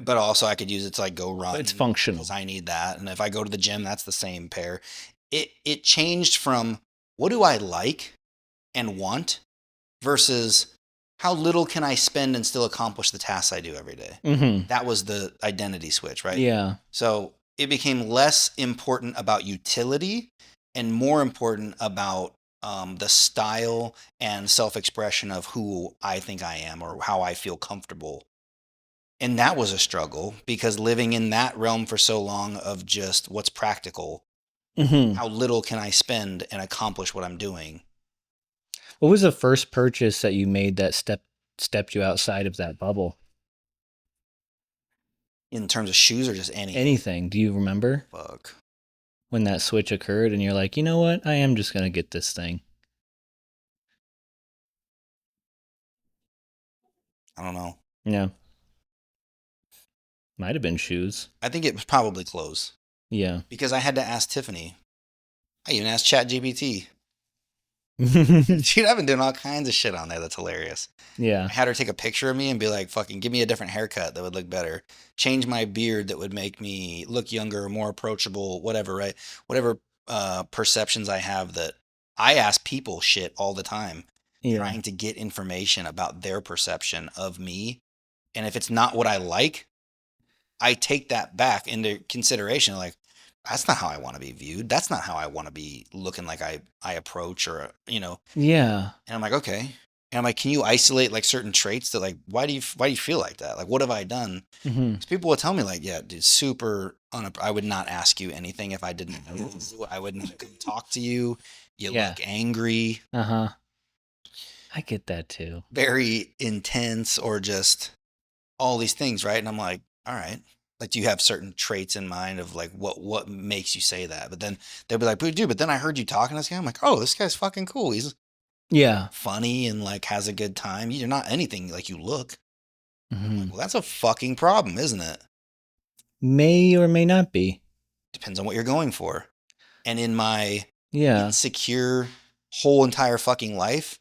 A: But also I could use it to like go run.
B: But it's functional.
A: Because I need that. And if I go to the gym, that's the same pair. It changed from what do I like and want versus how little can I spend and still accomplish the tasks I do every day.
B: Mm-hmm.
A: That was the identity switch, right?
B: Yeah.
A: So it became less important about utility and more important about the style and self-expression of who I think I am or how I feel comfortable. And that was a struggle because living in that realm for so long of just what's practical, how little can I spend and accomplish what I'm doing.
B: What was the first purchase that you made that stepped you outside of that bubble?
A: In terms of shoes or just anything?
B: Anything. Do you remember?
A: Fuck.
B: When that switch occurred and you're like, you know what? I am just going to get this thing.
A: I don't know.
B: Yeah. Might have been shoes.
A: I think it was probably clothes.
B: Yeah.
A: Because I had to ask Tiffany. I even asked ChatGPT. Dude, I've been doing all kinds of shit on there that's hilarious.
B: Yeah.
A: I had her take a picture of me and be like, fucking give me a different haircut that would look better. Change my beard that would make me look younger, more approachable, whatever, right? Whatever perceptions I have that I ask people shit all the time,
B: Yeah.
A: trying to get information about their perception of me. And if it's not what I like, I take that back into consideration. Like, that's not how I want to be viewed. That's not how I want to be looking like I approach or,
B: Yeah.
A: and I'm like, okay. And I'm like, can you isolate like certain traits that like, why do you feel like that? Like, what have I done?
B: Mm-hmm.
A: Because people will tell me like, yeah, dude, I would not ask you anything if I didn't know you. I wouldn't come talk to you. You
B: Yeah.
A: look angry,
B: Uh-huh. I get that too.
A: very intense, or just all these things, right? And I'm like, all right. Like, do you have certain traits in mind of like what makes you say that? But then they'll be like, dude, but then I heard you talking to this guy. I'm like, oh, this guy's fucking cool. He's
B: Yeah.
A: funny and like has a good time. You're not anything like you look.
B: Mm-hmm.
A: Like, well, that's a fucking problem, isn't it?
B: May or may not be.
A: Depends on what you're going for. And in my
B: insecure
A: whole entire fucking life,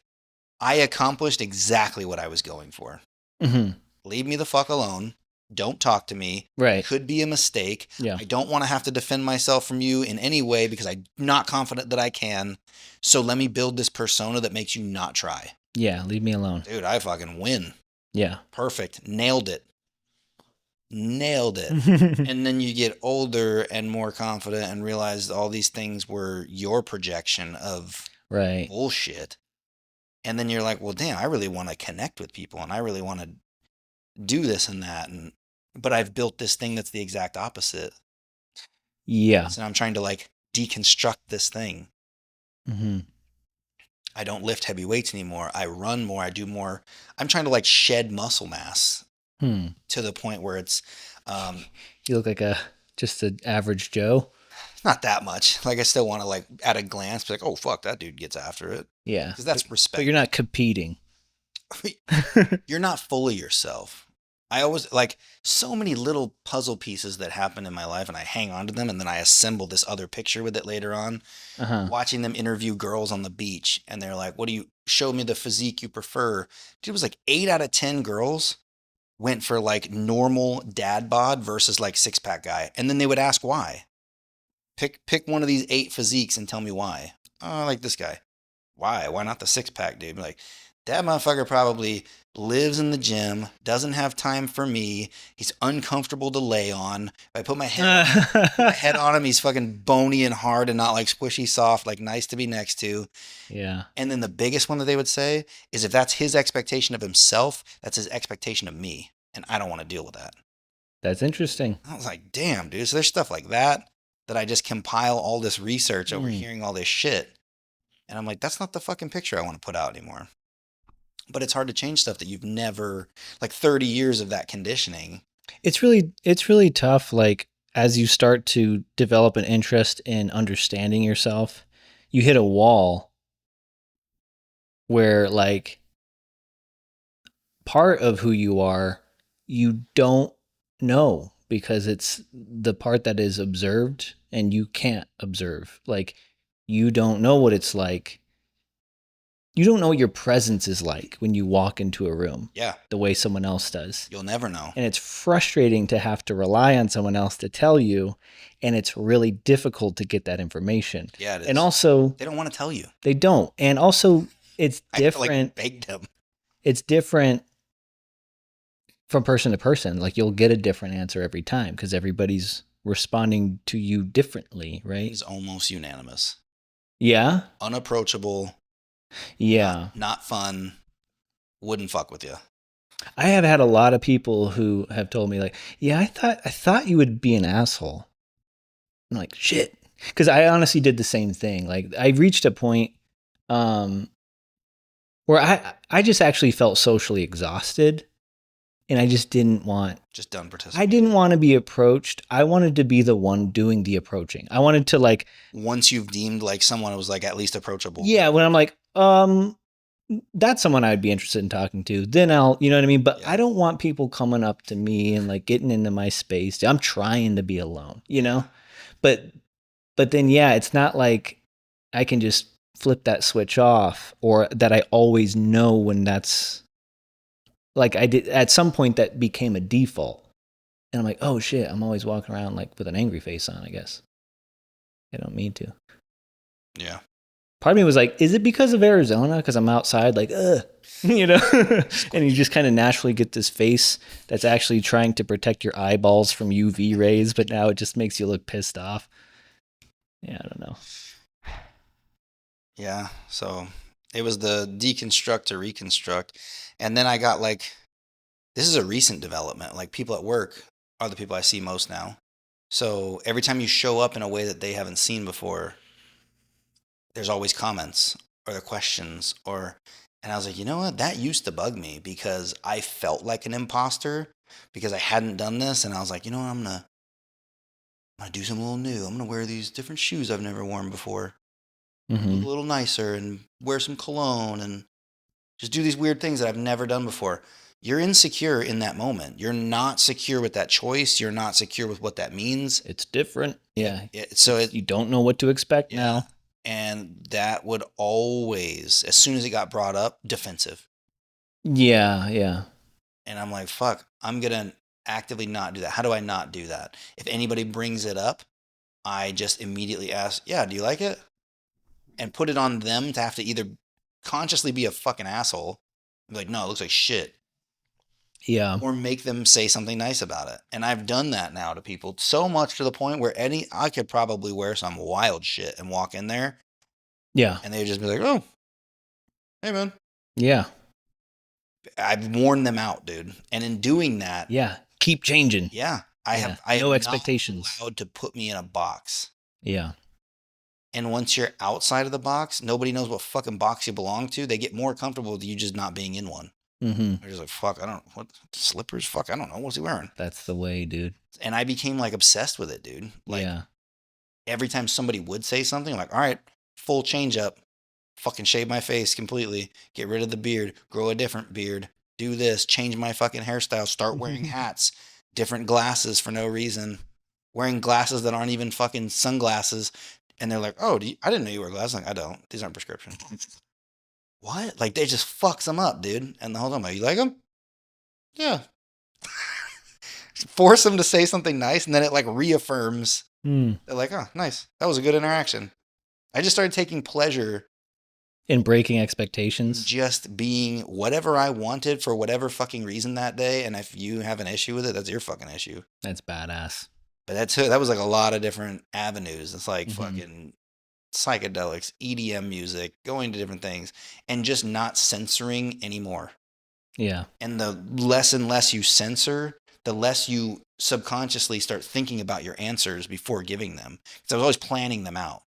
A: I accomplished exactly what I was going for.
B: Mm-hmm.
A: Leave me the fuck alone. Don't talk to me.
B: Right.
A: Could be a mistake.
B: Yeah.
A: I don't want to have to defend myself from you in any way because I'm not confident that I can. So let me build this persona that makes you not try.
B: Yeah. Leave me alone.
A: Dude, I fucking win.
B: Yeah.
A: Perfect. Nailed it. And then you get older and more confident and realize all these things were your projection of
B: right.
A: bullshit. And then you're like, well, damn, I really want to connect with people and I really want to do this and that. But I've built this thing that's the exact opposite.
B: Yeah.
A: So now I'm trying to like deconstruct this thing.
B: Mm-hmm.
A: I don't lift heavy weights anymore. I run more. I do more. I'm trying to like shed muscle mass to the point where it's.
B: You look like just an average Joe.
A: Not that much. Like I still want to like at a glance be like, oh fuck, that dude gets after it.
B: Yeah.
A: Because that's respect.
B: But you're not competing.
A: You're not fully yourself. I always like so many little puzzle pieces that happen in my life and I hang on to them and then I assemble this other picture with it later on. Watching them interview girls on the beach and they're like, what do you show me the physique you prefer? Dude, it was like 8 out of 10 girls went for like normal dad bod versus like six pack guy. And then they would ask why. Pick one of these 8 physiques and tell me why. Oh, I like this guy. Why? Why not the six pack dude? Like, that motherfucker probably lives in the gym, doesn't have time for me. He's uncomfortable to lay on. If I put my head on him, he's fucking bony and hard and not like squishy soft, like nice to be next to.
B: Yeah.
A: And then the biggest one that they would say is if that's his expectation of himself, that's his expectation of me. And I don't want to deal with that.
B: That's interesting.
A: I was like, damn, dude. So there's stuff like that I just compile all this research over hearing all this shit. And I'm like, that's not the fucking picture I want to put out anymore. But it's hard to change stuff that you've never, like 30 years of that conditioning.
B: It's really tough. Like as you start to develop an interest in understanding yourself, you hit a wall where like part of who you are, you don't know because it's the part that is observed and you can't observe. Like you don't know what it's like. You don't know what your presence is like when you walk into a room.
A: Yeah.
B: The way someone else does.
A: You'll never know.
B: And it's frustrating to have to rely on someone else to tell you. And it's really difficult to get that information.
A: Yeah, it is.
B: And also,
A: they don't want to tell you.
B: They don't. And also, it's different.
A: I like begged them.
B: It's different from person to person. Like you'll get a different answer every time because everybody's responding to you differently, right?
A: It's almost unanimous.
B: Yeah.
A: Unapproachable.
B: Yeah.
A: Not fun. Wouldn't fuck with you.
B: I have had a lot of people who have told me like, yeah, I thought you would be an asshole. I'm like, shit. Because I honestly did the same thing. Like I reached a point where I just actually felt socially exhausted. And I just didn't want...
A: Just done participating.
B: I didn't want to be approached. I wanted to be the one doing the approaching. I wanted to like...
A: Once you've deemed like someone was like at least approachable.
B: Yeah, when I'm like, that's someone I'd be interested in talking to. Then you know what I mean? But
A: Yeah.
B: I don't want people coming up to me and like getting into my space. I'm trying to be alone, you know? But then yeah, it's not like I can just flip that switch off, or that I always know when that's like I did at some point that became a default. And I'm like, "Oh shit, I'm always walking around like with an angry face on, I guess." I don't mean to.
A: Yeah.
B: Part of me was like, is it because of Arizona? Because I'm outside, like, you know? And you just kind of naturally get this face that's actually trying to protect your eyeballs from UV rays, but now it just makes you look pissed off. Yeah, I don't know.
A: Yeah. So it was the deconstruct to reconstruct. And then I got like, this is a recent development. Like people at work are the people I see most now. So every time you show up in a way that they haven't seen before, there's always comments or the questions and I was like, you know what? That used to bug me because I felt like an imposter because I hadn't done this. And I was like, you know what? I'm gonna do something a little new. I'm gonna wear these different shoes I've never worn before. Look
B: Mm-hmm.
A: a little nicer and wear some cologne and just do these weird things that I've never done before. You're insecure in that moment. You're not secure with that choice. You're not secure with what that means.
B: It's different. Yeah. You
A: You
B: don't know what to expect
A: yeah.
B: now.
A: And that would always, as soon as it got brought up, defensive.
B: Yeah, yeah.
A: And I'm like, fuck, I'm going to actively not do that. How do I not do that? If anybody brings it up, I just immediately ask, yeah, do you like it? And put it on them to have to either consciously be a fucking asshole and be like, no, it looks like shit,
B: Yeah.
A: or make them say something nice about it. And I've done that now to people so much to the point where I could probably wear some wild shit and walk in there
B: Yeah.
A: and they'd just be like, oh, hey man.
B: Yeah.
A: I've worn them out, dude. And in doing that,
B: Yeah. Keep changing.
A: yeah,
B: Yeah.
A: I
B: No
A: have not
B: expectations.
A: allowed to put me in a box.
B: Yeah.
A: And once you're outside of the box, nobody knows what fucking box you belong to. They get more comfortable with you just not being in one.
B: Mm-hmm.
A: They're just like, fuck, I don't what slippers? Fuck, I don't know. What's he wearing?
B: That's the way, dude.
A: And I became like obsessed with it, dude. Like
B: Yeah.
A: every time somebody would say something, I'm like, all right, full change up. Fucking shave my face completely. Get rid of the beard. Grow a different beard. Do this. Change my fucking hairstyle. Start wearing hats. Different glasses for no reason. Wearing glasses that aren't even fucking sunglasses. And they're like, oh, I didn't know you wear glasses. I'm like, I don't. These aren't prescription. What? Like, they just fucks them up, dude. And the whole time, like, you like them? Yeah. Force them to say something nice, and then it, like, reaffirms.
B: Mm.
A: They're like, oh, nice. That was a good interaction. I just started taking pleasure
B: In breaking expectations.
A: just being whatever I wanted for whatever fucking reason that day. And if you have an issue with it, that's your fucking issue.
B: That's badass.
A: But that was like a lot of different avenues. It's like
B: Mm-hmm.
A: fucking psychedelics, EDM music, going to different things, and just not censoring anymore.
B: Yeah.
A: And the less and less you censor, the less you subconsciously start thinking about your answers before giving them. Because I was always planning them out.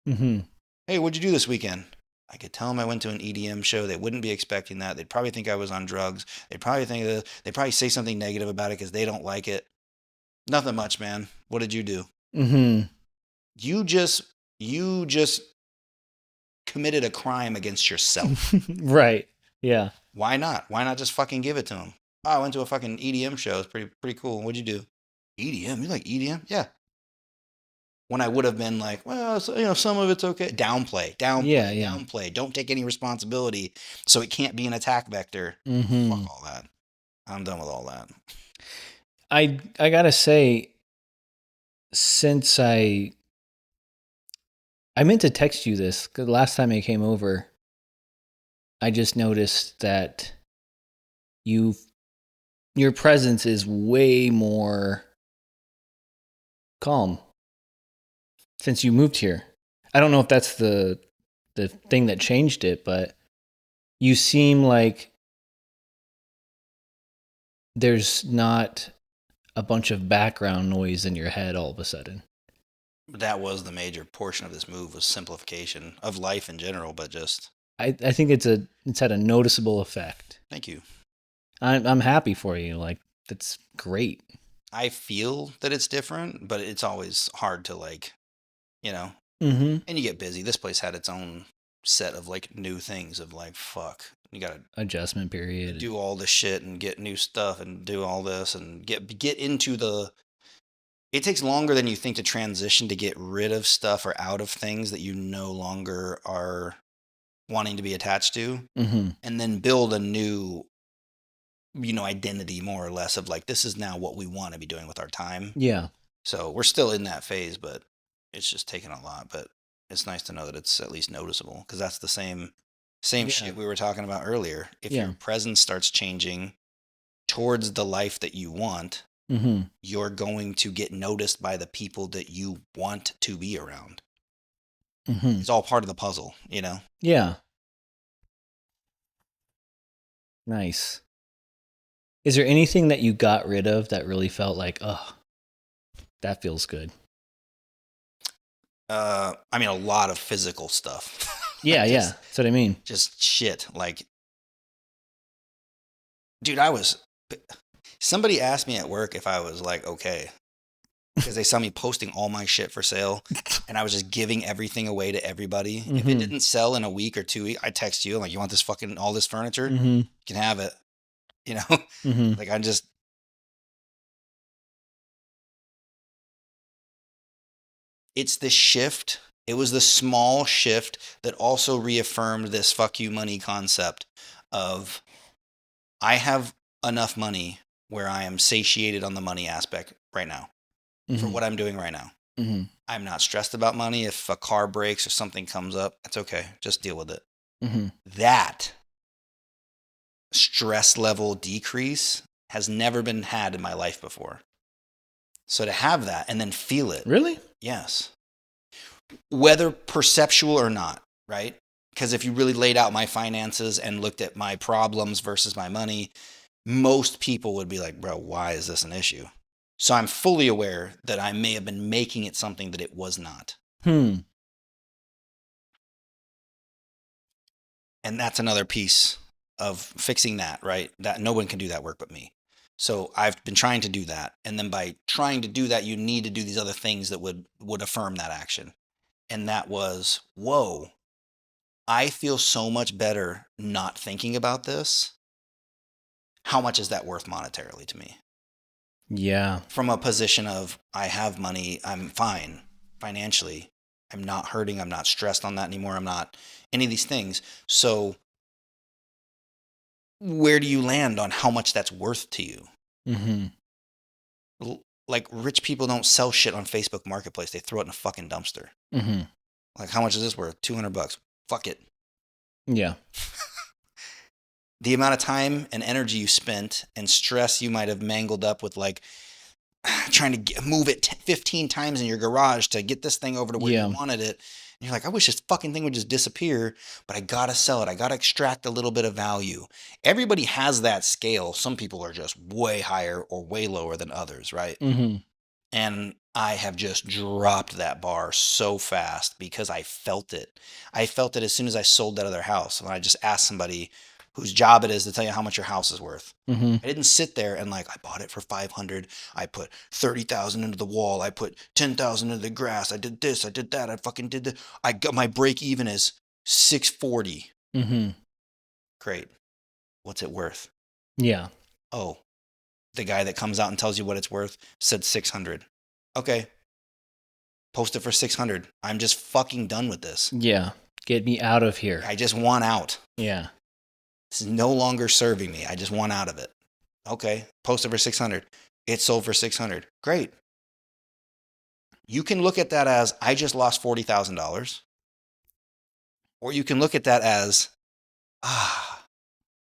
B: Mm-hmm.
A: Hey, what'd you do this weekend? I could tell them I went to an EDM show. They wouldn't be expecting that. They'd probably think I was on drugs. They'd probably they'd probably say something negative about it because they don't like it. Nothing much, man. What did you do?
B: Mm-hmm.
A: You just committed a crime against yourself.
B: Right. Yeah.
A: Why not? Why not just fucking give it to them? Oh, I went to a fucking EDM show. It's pretty cool. What'd you do? EDM? You like EDM? Yeah. When I would have been like, well, so, some of it's okay. Downplay,
B: Yeah.
A: downplay,
B: Yeah.
A: downplay. Don't take any responsibility, so it can't be an attack vector.
B: Mm-hmm.
A: Fuck all that. I'm done with all that.
B: I gotta say, since I meant to text you this, 'cause the last time I came over, I just noticed that your presence is way more calm since you moved here. I don't know if that's the thing that changed it, but you seem like there's not a bunch of background noise in your head all of a sudden.
A: That was the major portion of this move, was simplification of life in general, but just
B: I think it's had a noticeable effect.
A: thank you.
B: I'm happy for you. Like, that's great.
A: I feel that it's different, but it's always hard to, like,
B: Mm-hmm.
A: and you get busy. This place had its own set of like new things of like, fuck, you gotta
B: Adjustment period.
A: do all this shit and get new stuff and do all this and get into the. It takes longer than you think to transition to get rid of stuff or out of things that you no longer are wanting to be attached to,
B: Mm-hmm.
A: and then build a new, identity more or less of like, this is now what we want to be doing with our time.
B: Yeah.
A: So we're still in that phase, but it's just taken a lot. But it's nice to know that it's at least noticeable, because that's the same
B: Yeah.
A: shit we were talking about earlier. If
B: Yeah.
A: your presence starts changing towards the life that you want,
B: Mm-hmm.
A: you're going to get noticed by the people that you want to be around.
B: Mm-hmm.
A: It's all part of the puzzle,
B: Yeah. Nice. Is there anything that you got rid of that really felt like, oh, that feels good?
A: I mean, a lot of physical stuff.
B: Yeah, yeah. That's what I mean.
A: Just shit. Like, dude, somebody asked me at work if I was like, okay, because they saw me posting all my shit for sale, and I was just giving everything away to everybody. If it
B: Mhm.
A: didn't sell in a week or 2 weeks, I text you, like, you want all this furniture?
B: Mhm.
A: You can have it.
B: Mhm.
A: Like, it's the shift. It was the small shift that also reaffirmed this fuck you money concept of, I have enough money where I am satiated on the money aspect right now for
B: Mhm.
A: what I'm doing right now.
B: Mhm.
A: I'm not stressed about money. If a car breaks or something comes up, it's okay. Just deal with it.
B: Mhm.
A: That stress level decrease has never been had in my life before. So to have that and then feel it.
B: Really?
A: Yes. Whether perceptual or not, right? Because if you really laid out my finances and looked at my problems versus my money, most people would be like, bro, why is this an issue? So I'm fully aware that I may have been making it something that it was not.
B: Hmm.
A: And that's another piece of fixing that, right? That no one can do that work but me. So I've been trying to do that. And then by trying to do that, you need to do these other things that would affirm that action. And that was, whoa, I feel so much better not thinking about this. How much is that worth monetarily to me?
B: Yeah.
A: From a position of, I have money, I'm fine financially. I'm not hurting. I'm not stressed on that anymore. I'm not any of these things. So where do you land on how much that's worth to you?
B: Mhm.
A: Like, rich people don't sell shit on Facebook Marketplace. They throw it in a fucking dumpster.
B: Mhm.
A: Like, how much is this worth? $200. Fuck it.
B: Yeah.
A: The amount of time and energy you spent and stress you might have mangled up with, like, trying to move it 15 times in your garage to get this thing over to where
B: Yeah.
A: you wanted it. And you're like, I wish this fucking thing would just disappear, but I gotta sell it. I gotta extract a little bit of value. Everybody has that scale. Some people are just way higher or way lower than others, right?
B: Mhm.
A: And I have just dropped that bar so fast because I felt it. I felt it as soon as I sold that other house. When I just asked somebody whose job it is to tell you how much your house is worth.
B: Mhm.
A: I didn't sit there and like, I bought it for 500. I put 30,000 into the wall. I put 10,000 into the grass. I did this. I did that. I fucking did this. I got my break even is 640.
B: Mhm.
A: Great. What's it worth?
B: Yeah.
A: Oh, the guy that comes out and tells you what it's worth said 600. Okay. Post it for 600. I'm just fucking done with this.
B: Yeah. Get me out of here.
A: I just want out.
B: Yeah.
A: This is no longer serving me. I just want out of it. Okay. Post it for 600. It sold for 600. Great. You can look at that as, I just lost $40,000. Or you can look at that as,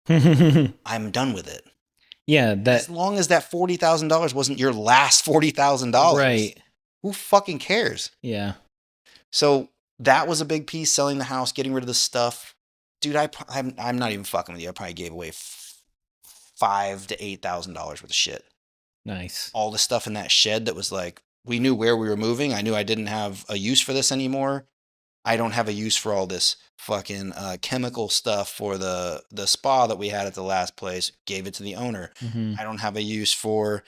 A: I'm done with it.
B: Yeah, that
A: As long as that $40,000 wasn't your last $40,000,
B: right.
A: who fucking cares?
B: Yeah.
A: So that was a big piece, selling the house, getting rid of the stuff. Dude, I'm not even fucking with you. I probably gave away $5,000 to $8,000 worth of shit.
B: Nice.
A: All the stuff in that shed that was like, we knew where we were moving. I knew I didn't have a use for this anymore. I don't have a use for all this fucking chemical stuff for the spa that we had at the last place. Gave it to the owner.
B: Mhm.
A: I don't have a use for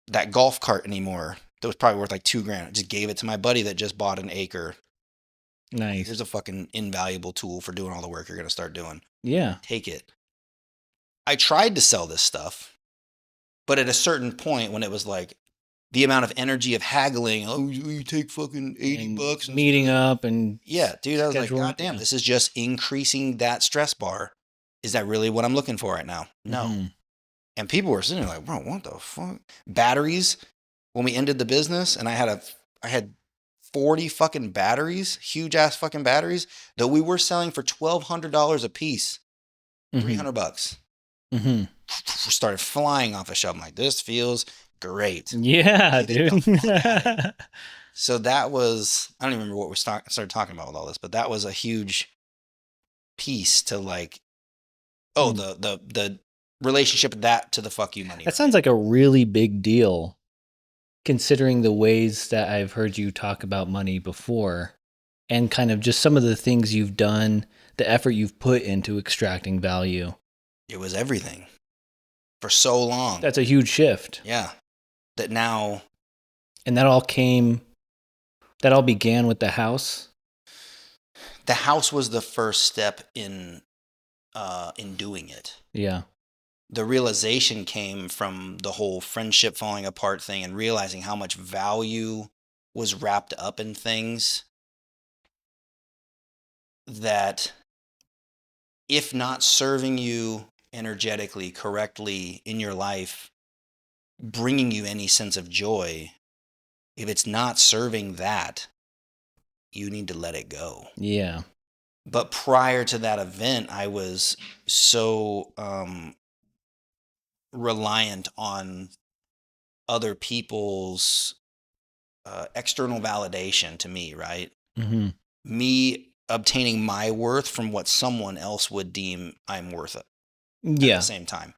A: that golf cart anymore. That was probably worth like $2,000. I just gave it to my buddy that just bought an acre.
B: Nice.
A: Here's a fucking invaluable tool for doing all the work you're going to start doing.
B: Yeah.
A: Take it. I tried to sell this stuff, but at a certain point when it was like the amount of energy of haggling, oh, you take fucking $80 and
B: meeting up and
A: yeah, dude, I was like,
B: scheduling,
A: God damn, this is just increasing that stress bar. Is that really what I'm looking for right now? No.
B: Mhm.
A: And people were sitting there like, bro, what the fuck? Batteries. When we ended the business and I had 40 fucking batteries, huge ass fucking batteries, that we were selling for $1,200 a piece,
B: Mhm.
A: $300.
B: Mhm.
A: Started flying off a shelf. I'm like, this feels great.
B: Yeah,
A: Get the
B: dude.
A: fuck at it. So that was, I don't even remember what we started talking about with all this, but that was a huge piece to like, oh, the relationship of that to the fuck you money.
B: That sounds like a really big deal, considering the ways that I've heard you talk about money before, and kind of just some of the things you've done, the effort you've put into extracting value.
A: It was everything for so long.
B: That's a huge shift.
A: Yeah. That now.
B: And that all began with the house.
A: The house was the first step in doing it.
B: Yeah.
A: The realization came from the whole friendship falling apart thing and realizing how much value was wrapped up in things that, if not serving you energetically correctly in your life, bringing you any sense of joy, if it's not serving that, you need to let it go.
B: Yeah.
A: But prior to that event, I was so reliant on other people's external validation to me, right?
B: Mm-hmm.
A: Me obtaining my worth from what someone else would deem I'm worth it at
B: Yeah.
A: the same time.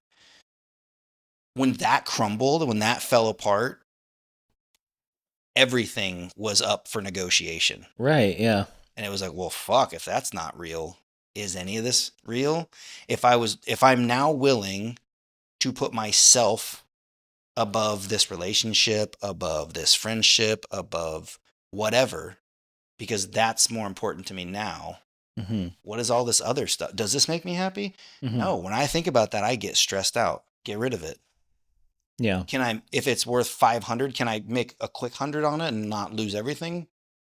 A: When that crumbled, when that fell apart, everything was up for negotiation.
B: Right. Yeah.
A: And it was like, well, fuck, if that's not real, is any of this real? If I'm now willing to put myself above this relationship, above this friendship, above whatever, because that's more important to me now.
B: Mm-hmm.
A: What is all this other stuff? Does this make me happy?
B: Mm-hmm.
A: No. When I think about that, I get stressed out. Get rid of it.
B: Yeah.
A: If it's worth 500, can I make a quick 100 on it and not lose everything?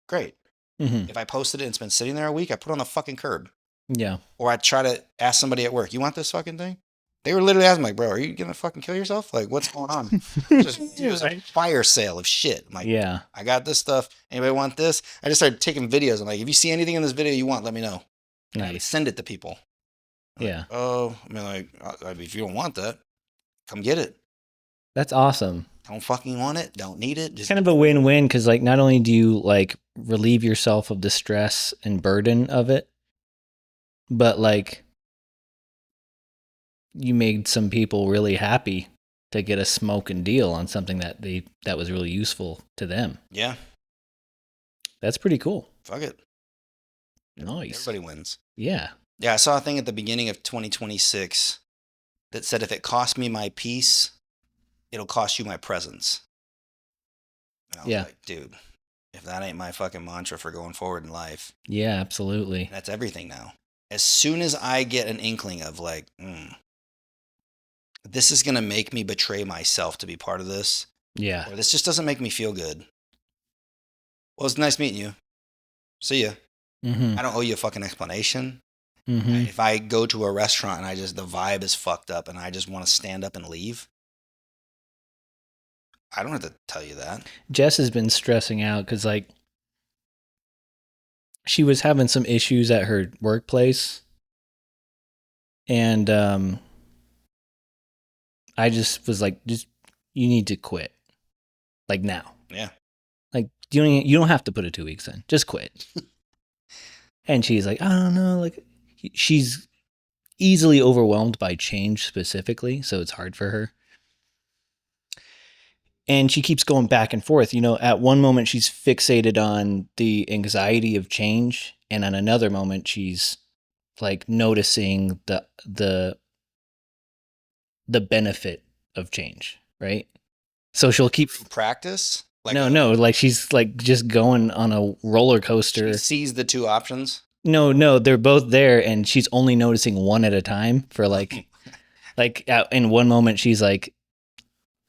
A: Great.
B: Mm-hmm.
A: If I posted it and it's been sitting there a week, I put it on the fucking curb.
B: Yeah.
A: Or I try to ask somebody at work, you want this fucking thing? They were literally asking, like, bro, are you going to fucking kill yourself? Like, what's going on? It was a fire sale of shit. I'm like,
B: yeah.
A: I got this stuff. Anybody want this? I just started taking videos. I'm like, if you see anything in this video you want, let me know. And I would send it to people.
B: Yeah.
A: Like, oh, I mean, like, if you don't want that, come get it.
B: That's awesome.
A: Don't fucking want it. Don't need it.
B: Just kind of a win-win, because like not only do you like relieve yourself of the stress and burden of it, but like you made some people really happy to get a smoking deal on something that was really useful to them.
A: Yeah.
B: That's pretty cool.
A: Fuck it.
B: Nice.
A: Everybody wins.
B: Yeah.
A: Yeah, I saw a thing at the beginning of 2026 that said if it cost me my peace, it'll cost you my presence. And I was like, dude, if that ain't my fucking mantra for going forward in life.
B: Yeah, absolutely.
A: That's everything now. As soon as I get an inkling of like, this is going to make me betray myself to be part of this.
B: Yeah.
A: Or this just doesn't make me feel good. Well, it's nice meeting you. See ya.
B: Mm-hmm.
A: I don't owe you a fucking explanation.
B: Mm-hmm.
A: If I go to a restaurant and the vibe is fucked up and I just want to stand up and leave, I don't have to tell you that.
B: Jess has been stressing out because like she was having some issues at her workplace, and I just was like, just you need to quit, like now.
A: Yeah.
B: Like you don't have to put it 2 weeks in. Just quit. And she's like, I don't know. Like she's easily overwhelmed by change specifically, so it's hard for her. And she keeps going back and forth. You know, at one moment she's fixated on the anxiety of change, and at another moment she's like noticing the benefit of change, right? So she'll keep
A: practice. Like
B: No, like she's like just going on a roller
A: she
B: coaster.
A: sees the two options.
B: No, they're both there, and she's only noticing one at a time for in one moment she's like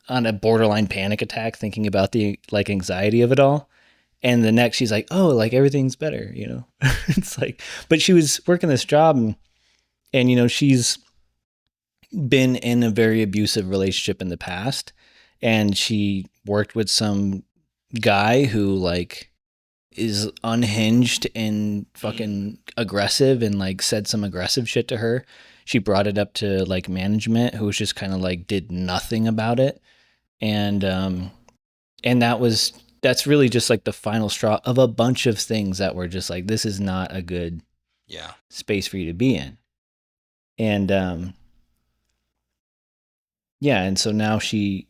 B: on a borderline panic attack thinking about the like anxiety of it all. And the next she's like, oh, like everything's better, you know? It's like, but she was working this job and, you know, she's been in a very abusive relationship in the past. And she worked with some guy who like is unhinged and fucking aggressive and like said some aggressive shit to her. She brought it up to like management who was just kind of like did nothing about it. And that's really just like the final straw of a bunch of things that were just like, this is not a good space for you to be in. And and so now she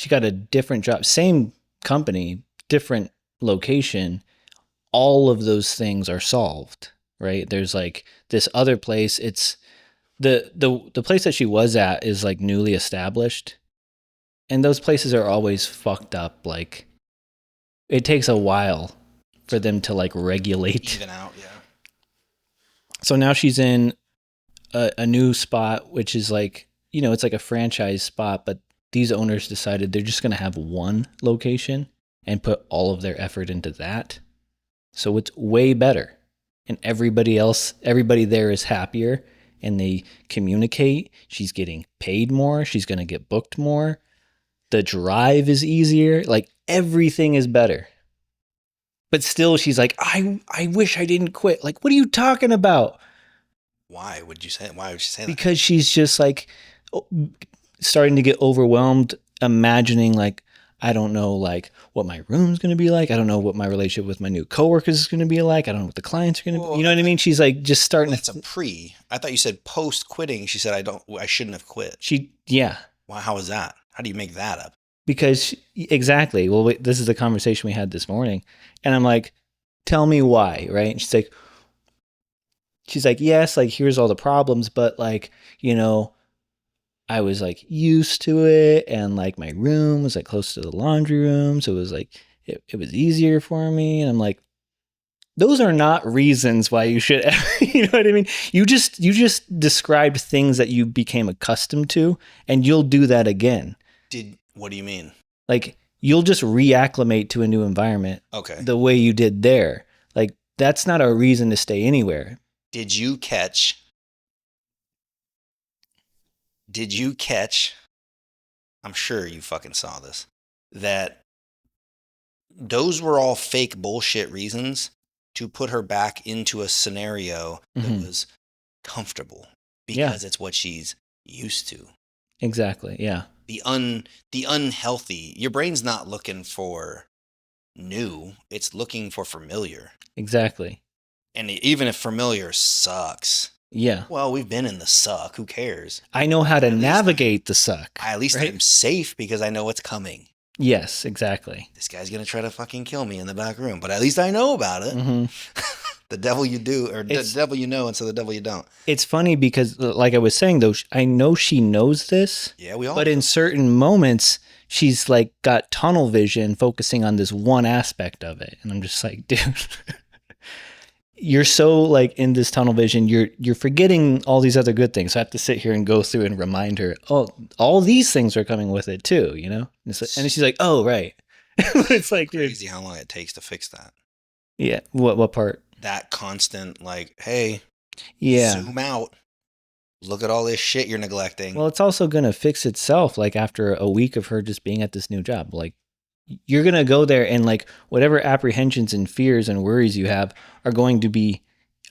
B: got a different job, same company, different location. All of those things are solved, right? There's like this other place. It's the place that she was at is like newly established, and those places are always fucked up. Like it takes a while for them to like regulate.
A: Even out, yeah.
B: So now she's in a new spot, which is like, you know, it's like a franchise spot, but these owners decided they're just going to have one location and put all of their effort into that. So it's way better. And everybody there is happier and they communicate. She's getting paid more. She's going to get booked more. The drive is easier. Like everything is better. But still she's like, I wish I didn't quit. Like, what are you talking about?
A: Why would she say that?
B: Because she's just like starting to get overwhelmed, imagining like, I don't know like what my room's going to be like. I don't know what my relationship with my new coworkers is going to be like. I don't know what the clients are going to be. You know what I mean? She's like just starting.
A: That's a pre. I thought you said post quitting. She said, I shouldn't have quit.
B: Well,
A: how is that? How do you make that up?
B: Because exactly. Well, this is the conversation we had this morning. And I'm like, tell me why, right? And she's like, yes, like here's all the problems, but like, you know, I was like used to it, and like my room was like close to the laundry room, so it was like it was easier for me. And I'm like, those are not reasons why you should, you know what I mean? You just described things that you became accustomed to, and you'll do that again.
A: What do you mean?
B: Like you'll just reacclimate to a new environment.
A: Okay.
B: The way you did there. Like that's not a reason to stay anywhere.
A: Did you catch, I'm sure you fucking saw this, that those were all fake bullshit reasons to put her back into a scenario that was comfortable because it's what she's used to.
B: Exactly. Yeah.
A: The unhealthy, your brain's not looking for new, it's looking for familiar.
B: Exactly.
A: And even if familiar sucks.
B: Yeah.
A: Well, we've been in the suck. Who cares?
B: I know how to navigate the suck.
A: At least I'm safe because I know what's coming.
B: Yes, exactly.
A: This guy's going to try to fucking kill me in the back room, but at least I know about it. Mm-hmm. The devil you do, or the devil you know, and so the devil you don't.
B: It's funny because, like I was saying, though, I know she knows this.
A: Yeah, we all.
B: But in certain moments, she's like got tunnel vision, focusing on this one aspect of it, and I'm just like, dude, you're so like in this tunnel vision, you're forgetting all these other good things. So I have to sit here and go through and remind her, oh, all these things are coming with it too, you know. And she's like, oh, right. It's like
A: crazy how long it takes to fix that.
B: Yeah. What part?
A: That constant, like, hey,
B: yeah,
A: zoom out. Look at all this shit you're neglecting.
B: Well, it's also going to fix itself, like, after a week of her just being at this new job. Like, you're going to go there and, like, whatever apprehensions and fears and worries you have are going to be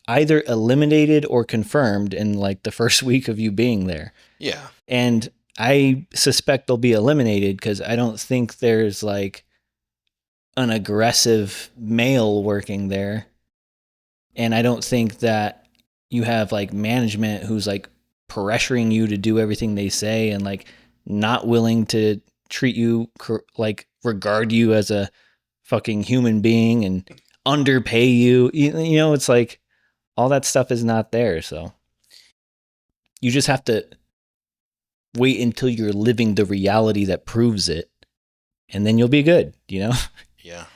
B: either eliminated or confirmed in, like, the first week of you being there.
A: Yeah.
B: And I suspect they'll be eliminated because I don't think there's, like, an aggressive male working there. And I don't think that you have like management who's like pressuring you to do everything they say and like not willing to treat you like regard you as a fucking human being and underpay you. You know, it's like all that stuff is not there. So you just have to wait until you're living the reality that proves it. and then you'll be good,
A: Yeah.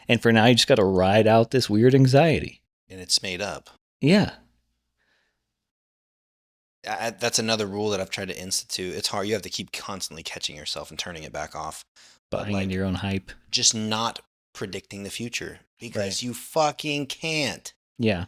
B: And for now, you just got to ride out this weird anxiety.
A: And it's made up.
B: Yeah.
A: That's another rule that I've tried to institute. It's hard. You have to keep constantly catching yourself and turning it back off. But
B: Buying into your own hype.
A: Just not predicting the future because
B: Right.
A: you fucking can't.
B: Yeah.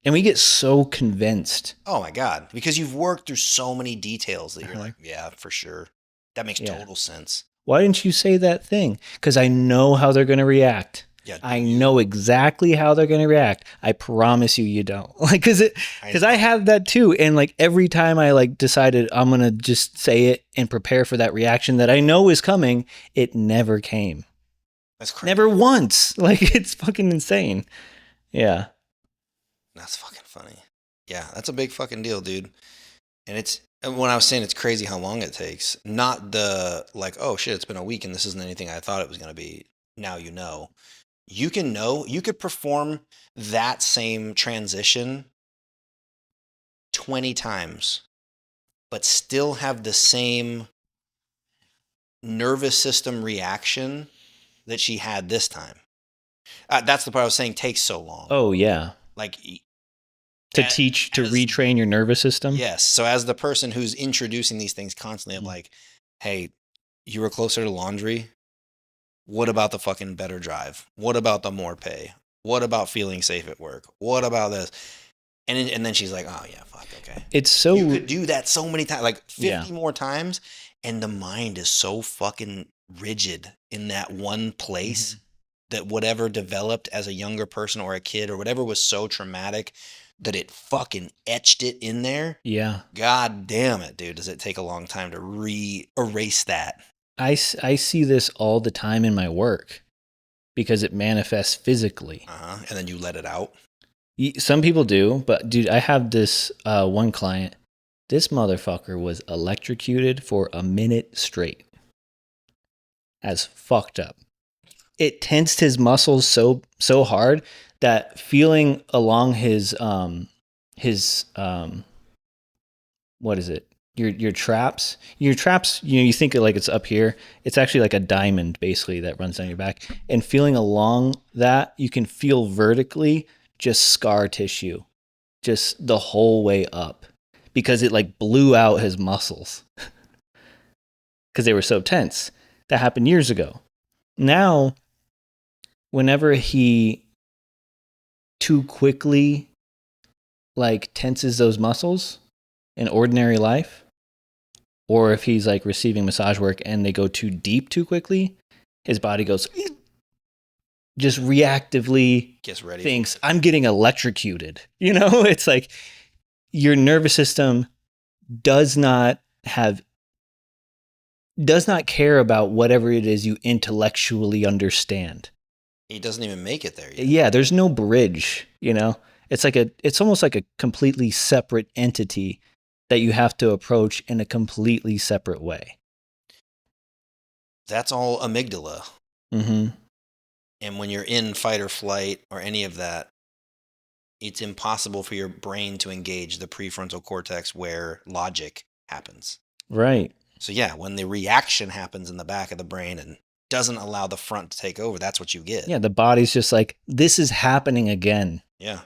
B: And we get so convinced.
A: Oh my God. Because you've worked through so many details that you're
B: Uh-huh.
A: like, yeah, for sure. That makes total sense.
B: Why didn't you say that thing? Because I know how they're going to react.
A: Yeah,
B: I know exactly how they're going to react. I promise you don't. Like, because I had that too. And like every time I like decided I'm going to just say it and prepare for that reaction that I know is coming, it never came.
A: That's crazy.
B: Never once. Like, it's fucking insane. Yeah.
A: That's fucking funny. Yeah, that's a big fucking deal, dude. And when I was saying it's crazy how long it takes, not the like, oh shit, it's been a week and this isn't anything I thought it was going to be. Now you know. You could perform that same transition 20 times, but still have the same nervous system reaction that she had this time. That's the part I was saying takes so long.
B: Oh, yeah.
A: Like
B: to retrain your nervous system.
A: Yes. So as the person who's introducing these things constantly, I'm like, hey, you were closer to laundry. What about the fucking better drive? What about the more pay? What about feeling safe at work? What about this? And then she's like, oh yeah, fuck, okay.
B: It's so
A: you could do that so many times, like 50 more times, and the mind is so fucking rigid in that one place that whatever developed as a younger person or a kid or whatever was so traumatic that it fucking etched it in there.
B: Yeah.
A: God damn it, dude. Does it take a long time to erase that?
B: I see this all the time in my work because it manifests physically.
A: And then you let it out?
B: Some people do, but dude, I have this one client. This motherfucker was electrocuted for a minute straight. As fucked up. It tensed his muscles so hard that feeling along his what is it? Your traps, you think it like it's up here. It's actually like a diamond basically that runs down your back. And feeling along that, you can feel vertically just scar tissue, just the whole way up because it like blew out his muscles because they were so tense. That happened years ago. Now, whenever he too quickly like tenses those muscles in ordinary life, or if he's like receiving massage work and they go too deep too quickly, his body goes just reactively
A: gets ready.
B: Thinks I'm getting electrocuted. It's like your nervous system does not care about whatever it is you intellectually understand.
A: He doesn't even make it there yet.
B: Yeah, there's no bridge, It's almost like a completely separate entity that you have to approach in a completely separate way.
A: That's all amygdala.
B: Mm-hmm.
A: And when you're in fight or flight or any of that, it's impossible for your brain to engage the prefrontal cortex where logic happens.
B: Right.
A: So yeah, when the reaction happens in the back of the brain and doesn't allow the front to take over, that's what you get.
B: Yeah, the body's just like, this is happening again.
A: Yeah.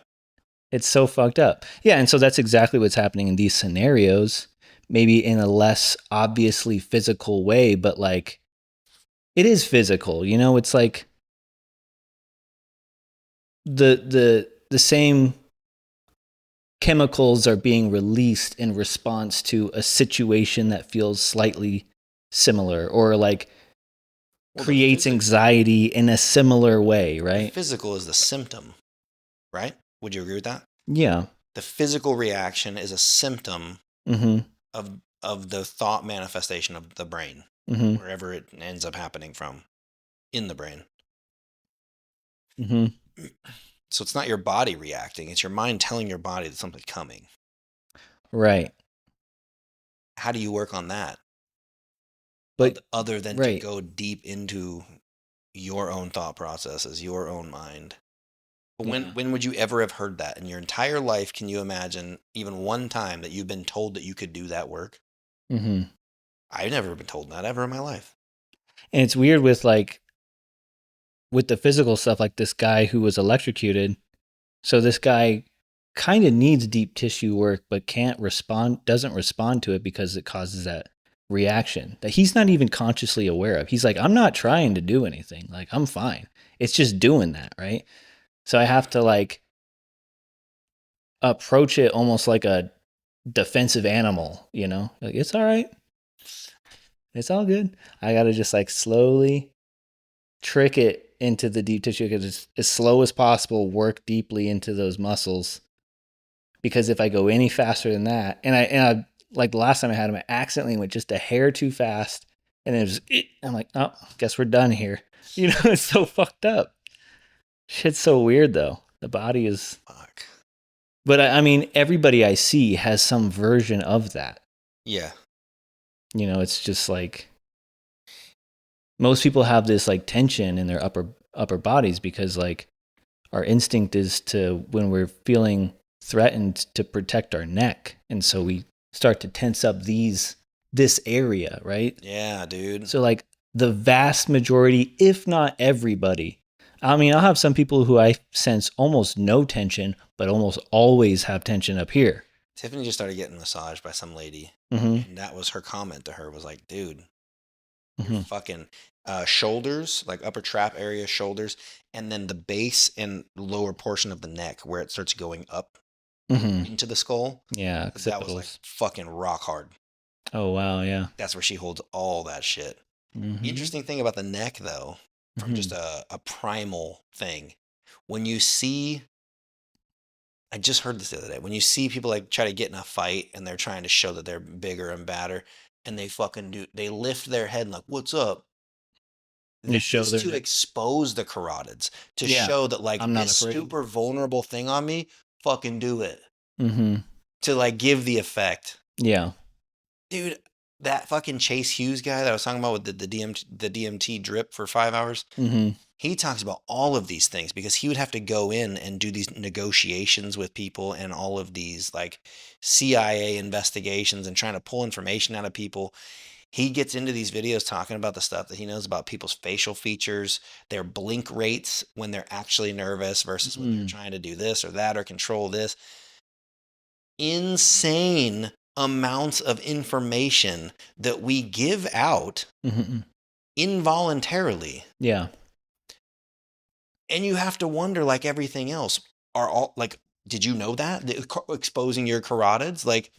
B: It's so fucked up. Yeah, and so that's exactly what's happening in these scenarios, maybe in a less obviously physical way, but like it is physical, it's like the same chemicals are being released in response to a situation that feels slightly similar or like creates anxiety in a similar way, right?
A: The physical is the symptom, right? Would you agree with that?
B: Yeah.
A: The physical reaction is a symptom of the thought manifestation of the brain, wherever it ends up happening from, in the brain. So it's not your body reacting, it's your mind telling your body that something's coming.
B: Right.
A: How do you work on that?
B: But
A: other than to go deep into your own thought processes, your own mind. But when would you ever have heard that in your entire life? Can you imagine even one time that you've been told that you could do that work? I've never been told that ever in my life.
B: And it's weird with like with the physical stuff, like this guy who was electrocuted. So this guy kind of needs deep tissue work, but doesn't respond to it because it causes that reaction that he's not even consciously aware of. He's like, I'm not trying to do anything. Like, I'm fine. It's just doing that, right? So I have to like approach it almost like a defensive animal, Like, it's all right. It's all good. I got to just like slowly trick it into the deep tissue because it's as slow as possible, work deeply into those muscles. Because if I go any faster than that, and I like the last time I had him, I accidentally went just a hair too fast, and it was, I'm like, oh, guess we're done here. It's so fucked up. Shit's so weird though. The body is.
A: Fuck.
B: But I mean, everybody I see has some version of that.
A: Yeah.
B: It's just like most people have this like tension in their upper bodies because like our instinct is to, when we're feeling threatened, to protect our neck, and so we start to tense up this area, right?
A: Yeah, dude.
B: So like the vast majority, if not everybody, I mean, I'll have some people who I sense almost no tension, but almost always have tension up here.
A: Tiffany just started getting massaged by some lady,
B: Mm-hmm.
A: and that was her comment to her, was like, dude,
B: Mm-hmm.
A: your fucking shoulders, like upper trap area, shoulders, and then the base and lower portion of the neck where it starts going up
B: Mm-hmm.
A: into the skull.
B: Yeah,
A: That was like fucking rock hard.
B: Oh wow, yeah.
A: That's where she holds all that shit.
B: Mm-hmm.
A: Interesting thing about the neck, though, from just a primal thing, when you see, I just heard this the other day, when you see people like try to get in a fight and they're trying to show that they're bigger and badder, and they lift their head and like, what's up?
B: You show
A: That's
B: their
A: to
B: neck.
A: expose the carotids, to
B: Yeah,
A: show that like
B: I'm not
A: this
B: afraid.
A: super vulnerable thing on me, fucking do it.
B: Mm-hmm.
A: To like give the effect.
B: Yeah.
A: Dude, that fucking Chase Hughes guy that I was talking about with the DMT drip for 5 hours,
B: Mm-hmm.
A: he talks about all of these things because he would have to go in and do these negotiations with people and all of these like CIA investigations and trying to pull information out of people. He gets into these videos talking about the stuff that he knows about people's facial features, their blink rates when they're actually nervous versus when they're trying to do this or that or control this. Insane amounts of information that we give out involuntarily.
B: Yeah.
A: And you have to wonder, like everything else, are all like, did you know that? Exposing your carotids? Like,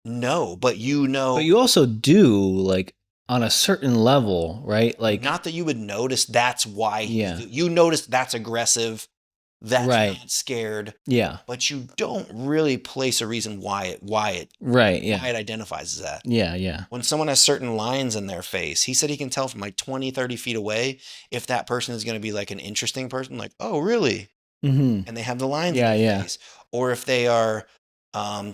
A: no, but you know.
B: But you also do, like, on a certain level, right? Like,
A: not that you would notice that's why
B: Yeah.
A: you notice that's aggressive, that's
B: Right.
A: not scared.
B: Yeah.
A: But you don't really place a reason why it
B: Right. Yeah.
A: identifies as that.
B: Yeah. Yeah.
A: When someone has certain lines in their face, he said he can tell from like 20, 30 feet away if that person is going to be like an interesting person, like, oh, really?
B: Mm-hmm.
A: And they have the lines
B: Yeah,
A: in their
B: yeah.
A: face. Or if they are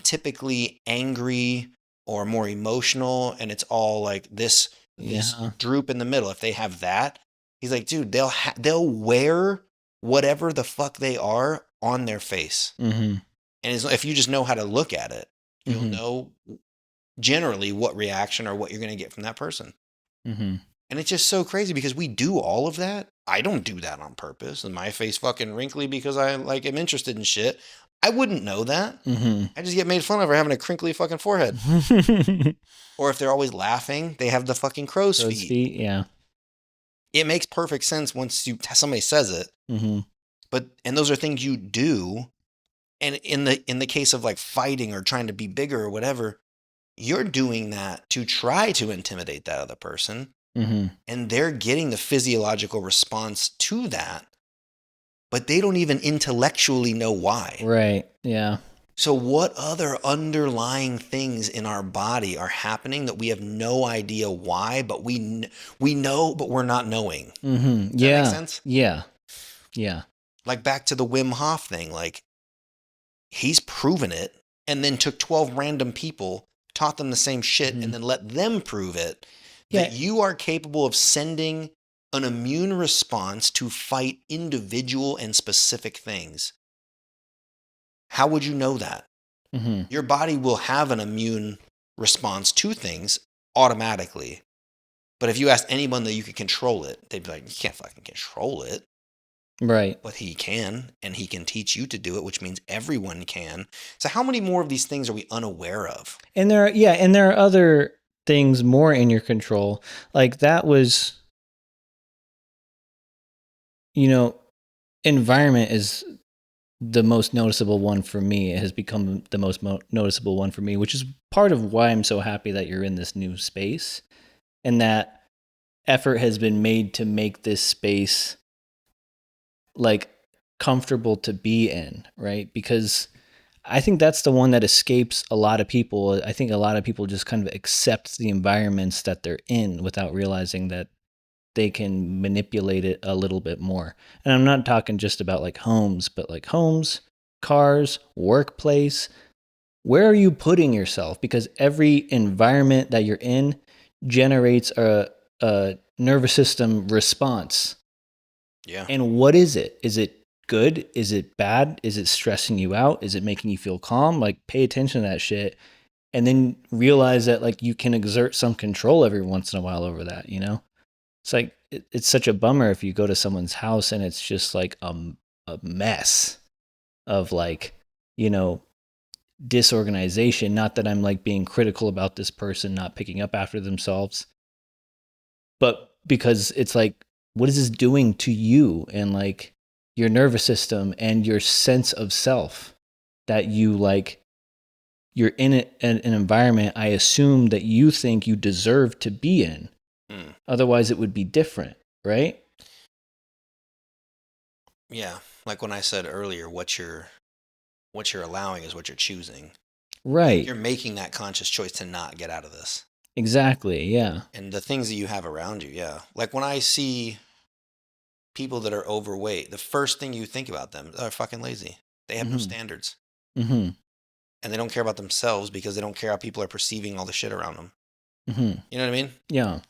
A: typically angry or more emotional and it's all like this
B: Yeah.
A: droop in the middle. If they have that, he's like, dude, they'll wear whatever the fuck they are on their face.
B: Mm-hmm.
A: And if you just know how to look at it, you'll
B: Mhm.
A: know generally what reaction or what you're going to get from that person.
B: Mm-hmm.
A: And it's just so crazy because we do all of that. I don't do that on purpose. And my face fucking wrinkly because I like am interested in shit. I wouldn't know that.
B: Mm-hmm.
A: I just get made fun of for having a crinkly fucking forehead. Or if they're always laughing, they have the fucking crow's feet.
B: Yeah.
A: It makes perfect sense once somebody says it.
B: Mm-hmm.
A: And those are things you do. And in the case of like fighting or trying to be bigger or whatever, you're doing that to try to intimidate that other person.
B: Mm-hmm.
A: And they're getting the physiological response to that, but they don't even intellectually know why.
B: Right. Yeah.
A: So what other underlying things in our body are happening that we have no idea why, but we know, but we're not knowing?
B: Mm-hmm.
A: Does that make sense?
B: Yeah. Yeah.
A: Like back to the Wim Hof thing, like he's proven it and then took 12 random people, taught them the same shit, and then let them prove it. That you are capable of sending an immune response to fight individual and specific things. How would you know that?
B: Mm-hmm.
A: Your body will have an immune response to things automatically. But if you asked anyone that you could control it, they'd be like, you can't fucking control it.
B: Right.
A: But he can, and he can teach you to do it, which means everyone can. So how many more of these things are we unaware of?
B: And there are other things more in your control. Like that was, environment is the most noticeable one for me. It has become the most noticeable one for me, which is part of why I'm so happy that you're in this new space and that effort has been made to make this space like comfortable to be in, right? Because I think that's the one that escapes a lot of people. I think a lot of people just kind of accept the environments that they're in without realizing that they can manipulate it a little bit more. And I'm not talking just about like homes, but like homes, cars, workplace. Where are you putting yourself? Because every environment that you're in generates a nervous system response.
A: Yeah.
B: And what is it? Is it good? Is it bad? Is it stressing you out? Is it making you feel calm? Like pay attention to that shit and then realize that like you can exert some control every once in a while over that, It's like it's such a bummer if you go to someone's house and it's just like a mess of like, disorganization. Not that I'm like being critical about this person not picking up after themselves, but because it's like, what is this doing to you and like your nervous system and your sense of self that you like, you're in an environment I assume that you think you deserve to be in. Otherwise it would be different, right?
A: Yeah. Like when I said earlier, what you're allowing is what you're choosing.
B: Right.
A: You're making that conscious choice to not get out of this.
B: Exactly. Yeah.
A: And the things that you have around you, yeah. Like when I see people that are overweight, the first thing you think about them are fucking lazy. They have no standards.
B: Mm-hmm.
A: And they don't care about themselves because they don't care how people are perceiving all the shit around them.
B: Mm-hmm.
A: You know what I mean?
B: Yeah.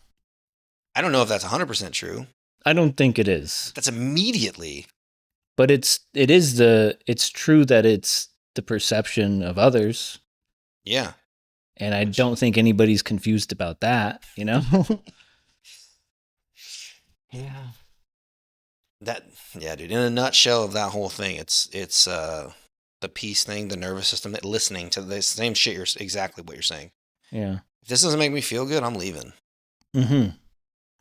A: I don't know if that's 100% true.
B: I don't think it is.
A: That's immediately.
B: But it's true that it's the perception of others.
A: Yeah.
B: And I don't think anybody's confused about that,
A: Yeah. Yeah, dude. In a nutshell of that whole thing, it's the peace thing, the nervous system, listening to the same shit. You're exactly what you're saying.
B: Yeah.
A: If this doesn't make me feel good, I'm leaving.
B: Mm-hmm.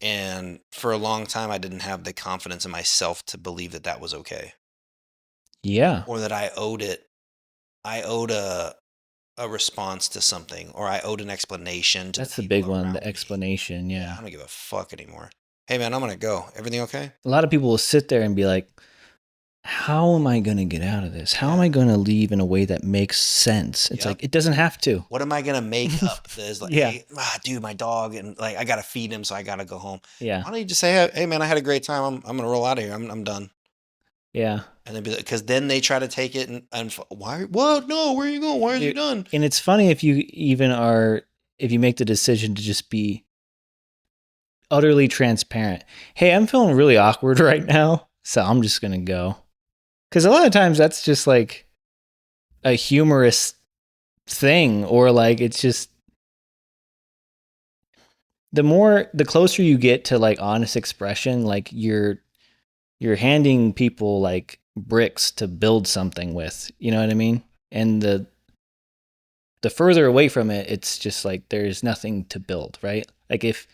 A: And for a long time, I didn't have the confidence in myself to believe that that was okay.
B: Yeah.
A: Or that I owed a response to something, or I owed an explanation to
B: That's
A: the
B: the big
A: people
B: one,
A: around
B: the
A: me.
B: explanation.
A: I
B: Yeah.
A: don't give a fuck anymore. Hey man, I'm gonna go. Everything okay?
B: A lot of people will sit there and be like, how am I going to get out of this? How am I going to leave in a way that makes sense? It's like, it doesn't have to.
A: What am I gonna make up that is like,
B: Yeah.
A: hey, dude, my dog, and like I gotta feed him, so I gotta go home.
B: Yeah.
A: Why don't you just say, hey man, I had a great time. I'm gonna roll out of here. I'm done.
B: Yeah.
A: And then be like, because then they try to take it and why? What? No, where are you going? Why are you done?
B: And it's funny if you make the decision to just be utterly transparent. Hey, I'm feeling really awkward right now, so I'm just gonna go. Because a lot of times that's just like a humorous thing, or like it's just the closer you get to like honest expression, like you're handing people like bricks to build something with. You know what I mean? And the further away from it, it's just like there's nothing to build, right? Like if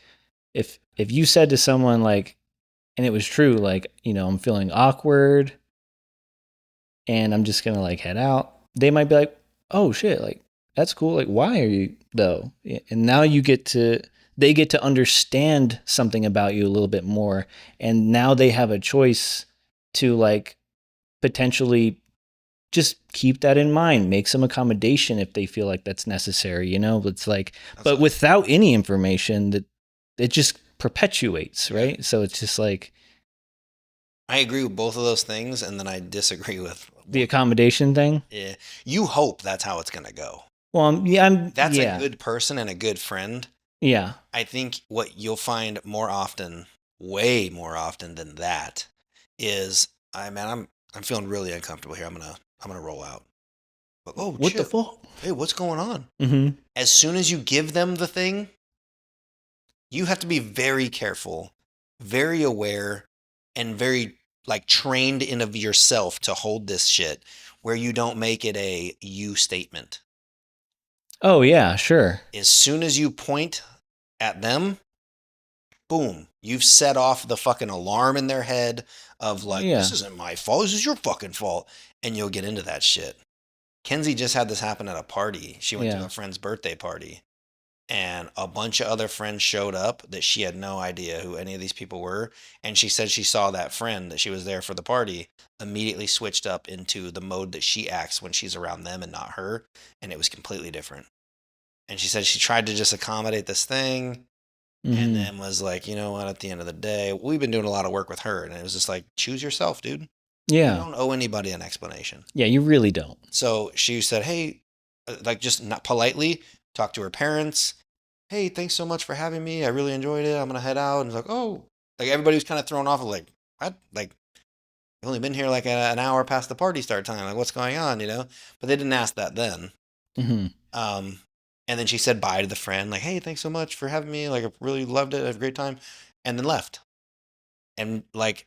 B: you said to someone like, and it was true, like, I'm feeling awkward and I'm just gonna like head out, they might be like, oh shit, like that's cool. Like, why are you though? And now they get to understand something about you a little bit more. And now they have a choice to like potentially just keep that in mind, make some accommodation if they feel like that's necessary, It's like, but without any information, that it just perpetuates, right? So it's just like,
A: I agree with both of those things, and then I disagree with
B: the accommodation thing.
A: Yeah, you hope that's how it's gonna go.
B: Well,
A: That's a good person and a good friend.
B: Yeah.
A: I think what you'll find more often, way more often than that, is I'm feeling really uncomfortable here. I'm gonna roll out. But, oh,
B: what the fuck?
A: Hey, what's going on?
B: Mm-hmm.
A: As soon as you give them the thing, You have to be very careful, very aware, and very like trained in of yourself to hold this shit where you don't make it a you statement.
B: Oh yeah, sure.
A: As soon as you point at them, boom, you've set off the fucking alarm in their head of like, this
B: Yeah.
A: isn't my fault, this is your fucking fault. And you'll get into that shit. Kenzie just had this happen at a party. She went to
B: Yeah.
A: a friend's birthday party, and a bunch of other friends showed up that she had no idea who any of these people were. And she said she saw that friend that she was there for the party immediately switched up into the mode that she acts when she's around them and not her. And it was completely different. And she said she tried to just accommodate this thing and
B: Mm-hmm.
A: then was like, you know what, at the end of the day, we've been doing a lot of work with her. And it was just like, choose yourself, dude. You
B: Yeah.
A: don't owe anybody an explanation.
B: Yeah, you really don't.
A: So she said, hey, like just not politely talk to her parents. Hey, thanks so much for having me. I really enjoyed it. I'm going to head out. And it's like, oh, like everybody was kind of thrown off of like, what? Like, I've only been here like an hour past the party start time. Like, what's going on, you know? But they didn't ask that then.
B: Mm-hmm.
A: And then she said bye to the friend, like, hey, thanks so much for having me. Like, I really loved it. I had a great time. And then left. And like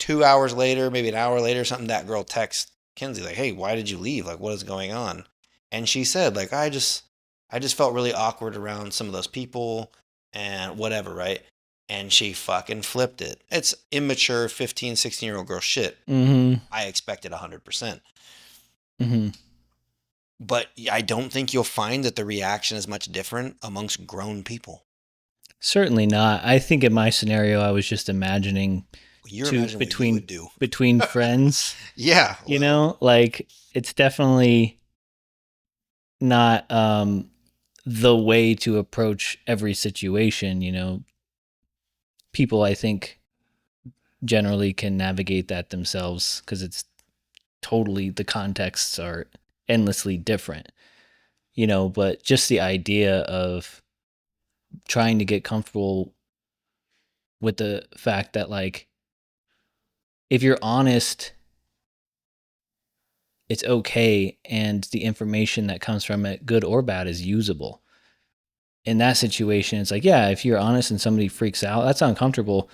A: 2 hours later, maybe an hour later, something, that girl texts Kinsey, like, hey, why did you leave? Like, what is going on? And she said, like, I just felt really awkward around some of those people and whatever, right? And she fucking flipped it. It's immature 15, 16-year-old girl shit.
B: Mm-hmm.
A: I expected 100%.
B: Mm-hmm.
A: But I don't think you'll find that the reaction is much different amongst grown people.
B: Certainly not. I think in my scenario, I was just imagining
A: You're imagining what you would do.
B: between friends.
A: Yeah.
B: You know, like it's definitely not the way to approach every situation. You know, people I think generally can navigate that themselves because it's totally the contexts are endlessly different. You know, but just the idea of trying to get comfortable with the fact that like if you're honest it's okay and the information that comes from it good or bad is usable in that situation. It's like, yeah, if you're honest and somebody freaks out, that's uncomfortable,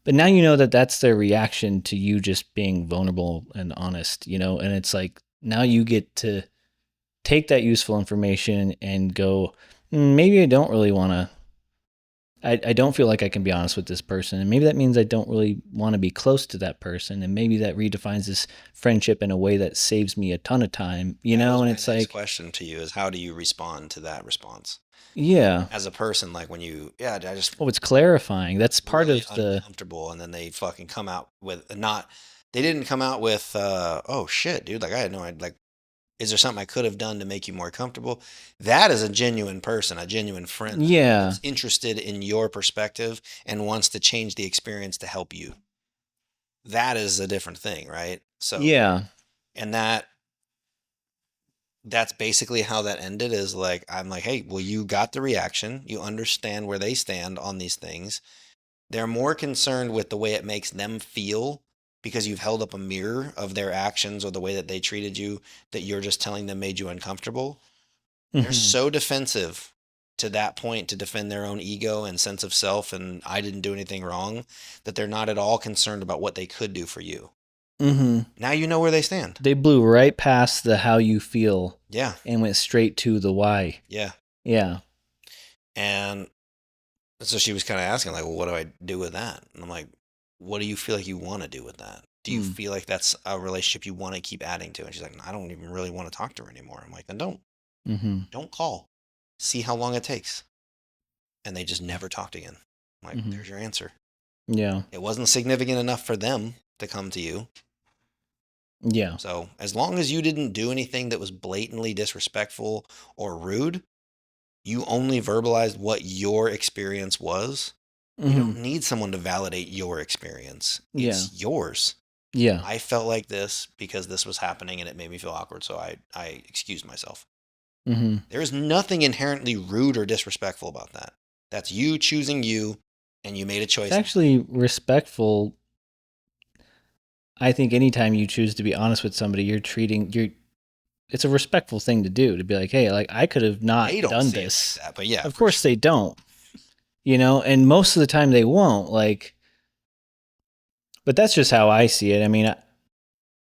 B: but now you know that that's their reaction to you just being vulnerable and honest, you know. And it's like now you get to take that useful information and go, maybe I don't really want to, I don't feel like I can be honest with this person. And maybe that means I don't really want to be close to that person. And maybe that redefines this friendship in a way that saves me a ton of time, you know? And it's
A: My next
B: like,
A: question to you is, how do you respond to that response?
B: yeah.
A: As a person, like when you, yeah, I just
B: Well, it's clarifying. That's part
A: really
B: of the,
A: uncomfortable, and then they fucking come out with not, they didn't come out with, oh shit, dude, like I had no idea, like, is there something I could have done to make you more comfortable? That is a genuine person, a genuine friend
B: yeah.
A: that's interested in your perspective and wants to change the experience to help you. That is a different thing, right? So,
B: Yeah.
A: and that's basically how that ended, is like, I'm like, hey, well, you got the reaction, you understand where they stand on these things. They're more concerned with the way it makes them feel because you've held up a mirror of their actions or the way that they treated you, that you're just telling them made you uncomfortable. They're
B: Hmm.
A: so defensive to that point to defend their own ego and sense of self and I didn't do anything wrong, that they're not at all concerned about what they could do for you.
B: Hmm.
A: Now you know where they stand.
B: They blew right past the how you feel
A: Yeah.
B: and went straight to the why.
A: Yeah.
B: Yeah.
A: And so she was kind of asking, like, well, what do I do with that? And I'm like, what do you feel like you want to do with that? Do you
B: Hmm.
A: feel like that's a relationship you want to keep adding to? And she's like, I don't even really want to talk to her anymore. I'm like, then don't.
B: Hmm.
A: Don't call. See how long it takes. And they just never talked again. I'm like,
B: Hmm.
A: there's your answer.
B: Yeah.
A: It wasn't significant enough for them to come to you.
B: Yeah.
A: So as long as you didn't do anything that was blatantly disrespectful or rude, you only verbalized what your experience was. You
B: Hmm.
A: don't need someone to validate your experience.
B: Yeah.
A: It's yours.
B: Yeah.
A: I felt like this because this was happening and it made me feel awkward, so I excused myself.
B: Hmm.
A: There is nothing inherently rude or disrespectful about that. That's you choosing you, and you made a choice.
B: It's actually respectful. I think anytime you choose to be honest with somebody, it's a respectful thing to do, to be like, hey, like I could have not
A: They don't
B: done
A: see it like
B: this.
A: that, but yeah,
B: Of
A: for
B: course
A: sure.
B: they don't. you know, and most of the time they won't. Like, but that's just how I see it. I mean,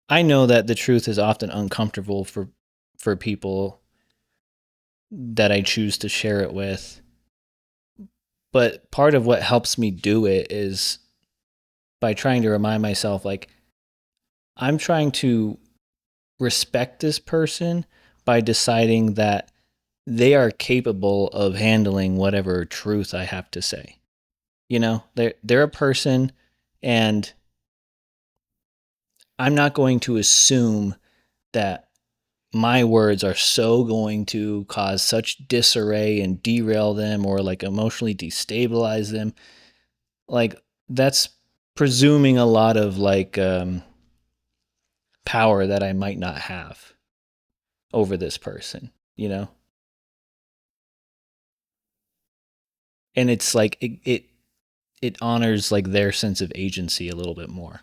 B: I know that the truth is often uncomfortable for people that I choose to share it with. But part of what helps me do it is by trying to remind myself, like, I'm trying to respect this person by deciding that they are capable of handling whatever truth I have to say. You know, they're a person, and I'm not going to assume that my words are so going to cause such disarray and derail them or like emotionally destabilize them. Like, that's presuming a lot of like power that I might not have over this person, you know? And it's like it honors like their sense of agency a little bit more.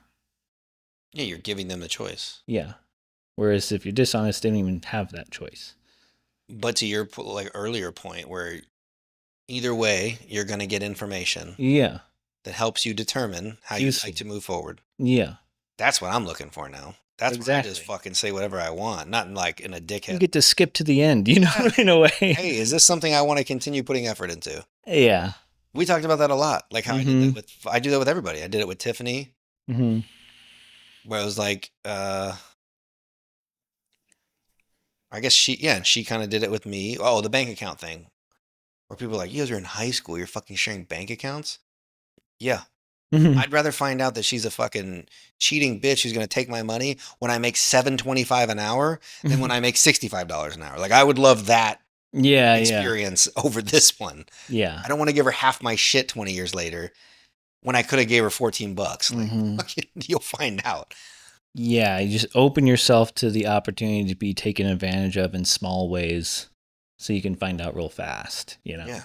A: Yeah, you're giving them the choice.
B: Yeah. Whereas if you're dishonest, they don't even have that choice.
A: But to your like earlier point, where either way, you're going to get information
B: Yeah.
A: that helps you determine how you'd like to move forward.
B: Yeah.
A: That's what I'm looking for now. That's where I just
B: Exactly.
A: fucking say whatever I want, not like in a
B: You
A: dickhead.
B: get to skip to the end, you know, in a way.
A: Hey, is this something I want to continue putting effort into?
B: Yeah.
A: We talked about that a lot. Like how
B: Mm-hmm.
A: I do that with everybody. I did it with Tiffany,
B: Mm-hmm.
A: where it was like, I guess she kind of did it with me. Oh, the bank account thing, where people are like, you guys are in high school, you're fucking sharing bank accounts. Yeah.
B: Mm-hmm.
A: I'd rather find out that she's a fucking cheating bitch who's going to take my money when I make $7.25 an hour than when I make $65 an hour. Like, I would love that
B: Yeah. Yeah.
A: experience over this one.
B: Yeah.
A: I don't want to give her half my shit 20 years later when I could have gave her $14. Like,
B: Mm-hmm.
A: fucking, you'll find out.
B: Yeah. You just open yourself to the opportunity to be taken advantage of in small ways so you can find out real fast, you know?
A: Yeah.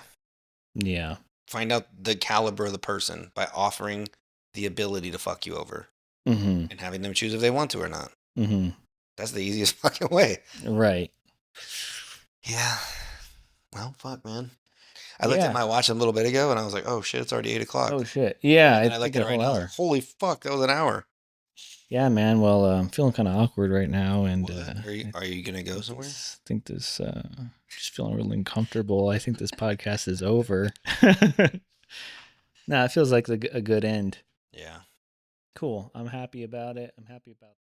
B: Yeah.
A: Find out the caliber of the person by offering the ability to fuck you over
B: Mm-hmm.
A: and having them choose if they want to or not.
B: Mm-hmm.
A: That's the easiest fucking way.
B: Right.
A: Yeah. Well, fuck, man. I looked at my watch a little bit ago and I was like, oh shit, it's already 8 o'clock.
B: Oh shit. Yeah,
A: And
B: I
A: then I
B: think
A: looked at
B: a
A: it right
B: whole
A: now. I was
B: hour.
A: like, holy fuck, that was an hour.
B: Yeah, man. Well, I'm feeling kind of awkward right now, and
A: Are you gonna go somewhere?
B: think this just feeling really uncomfortable. I think this podcast is over. Nah, it feels like a good end.
A: Yeah.
B: Cool. I'm happy about it. I'm happy about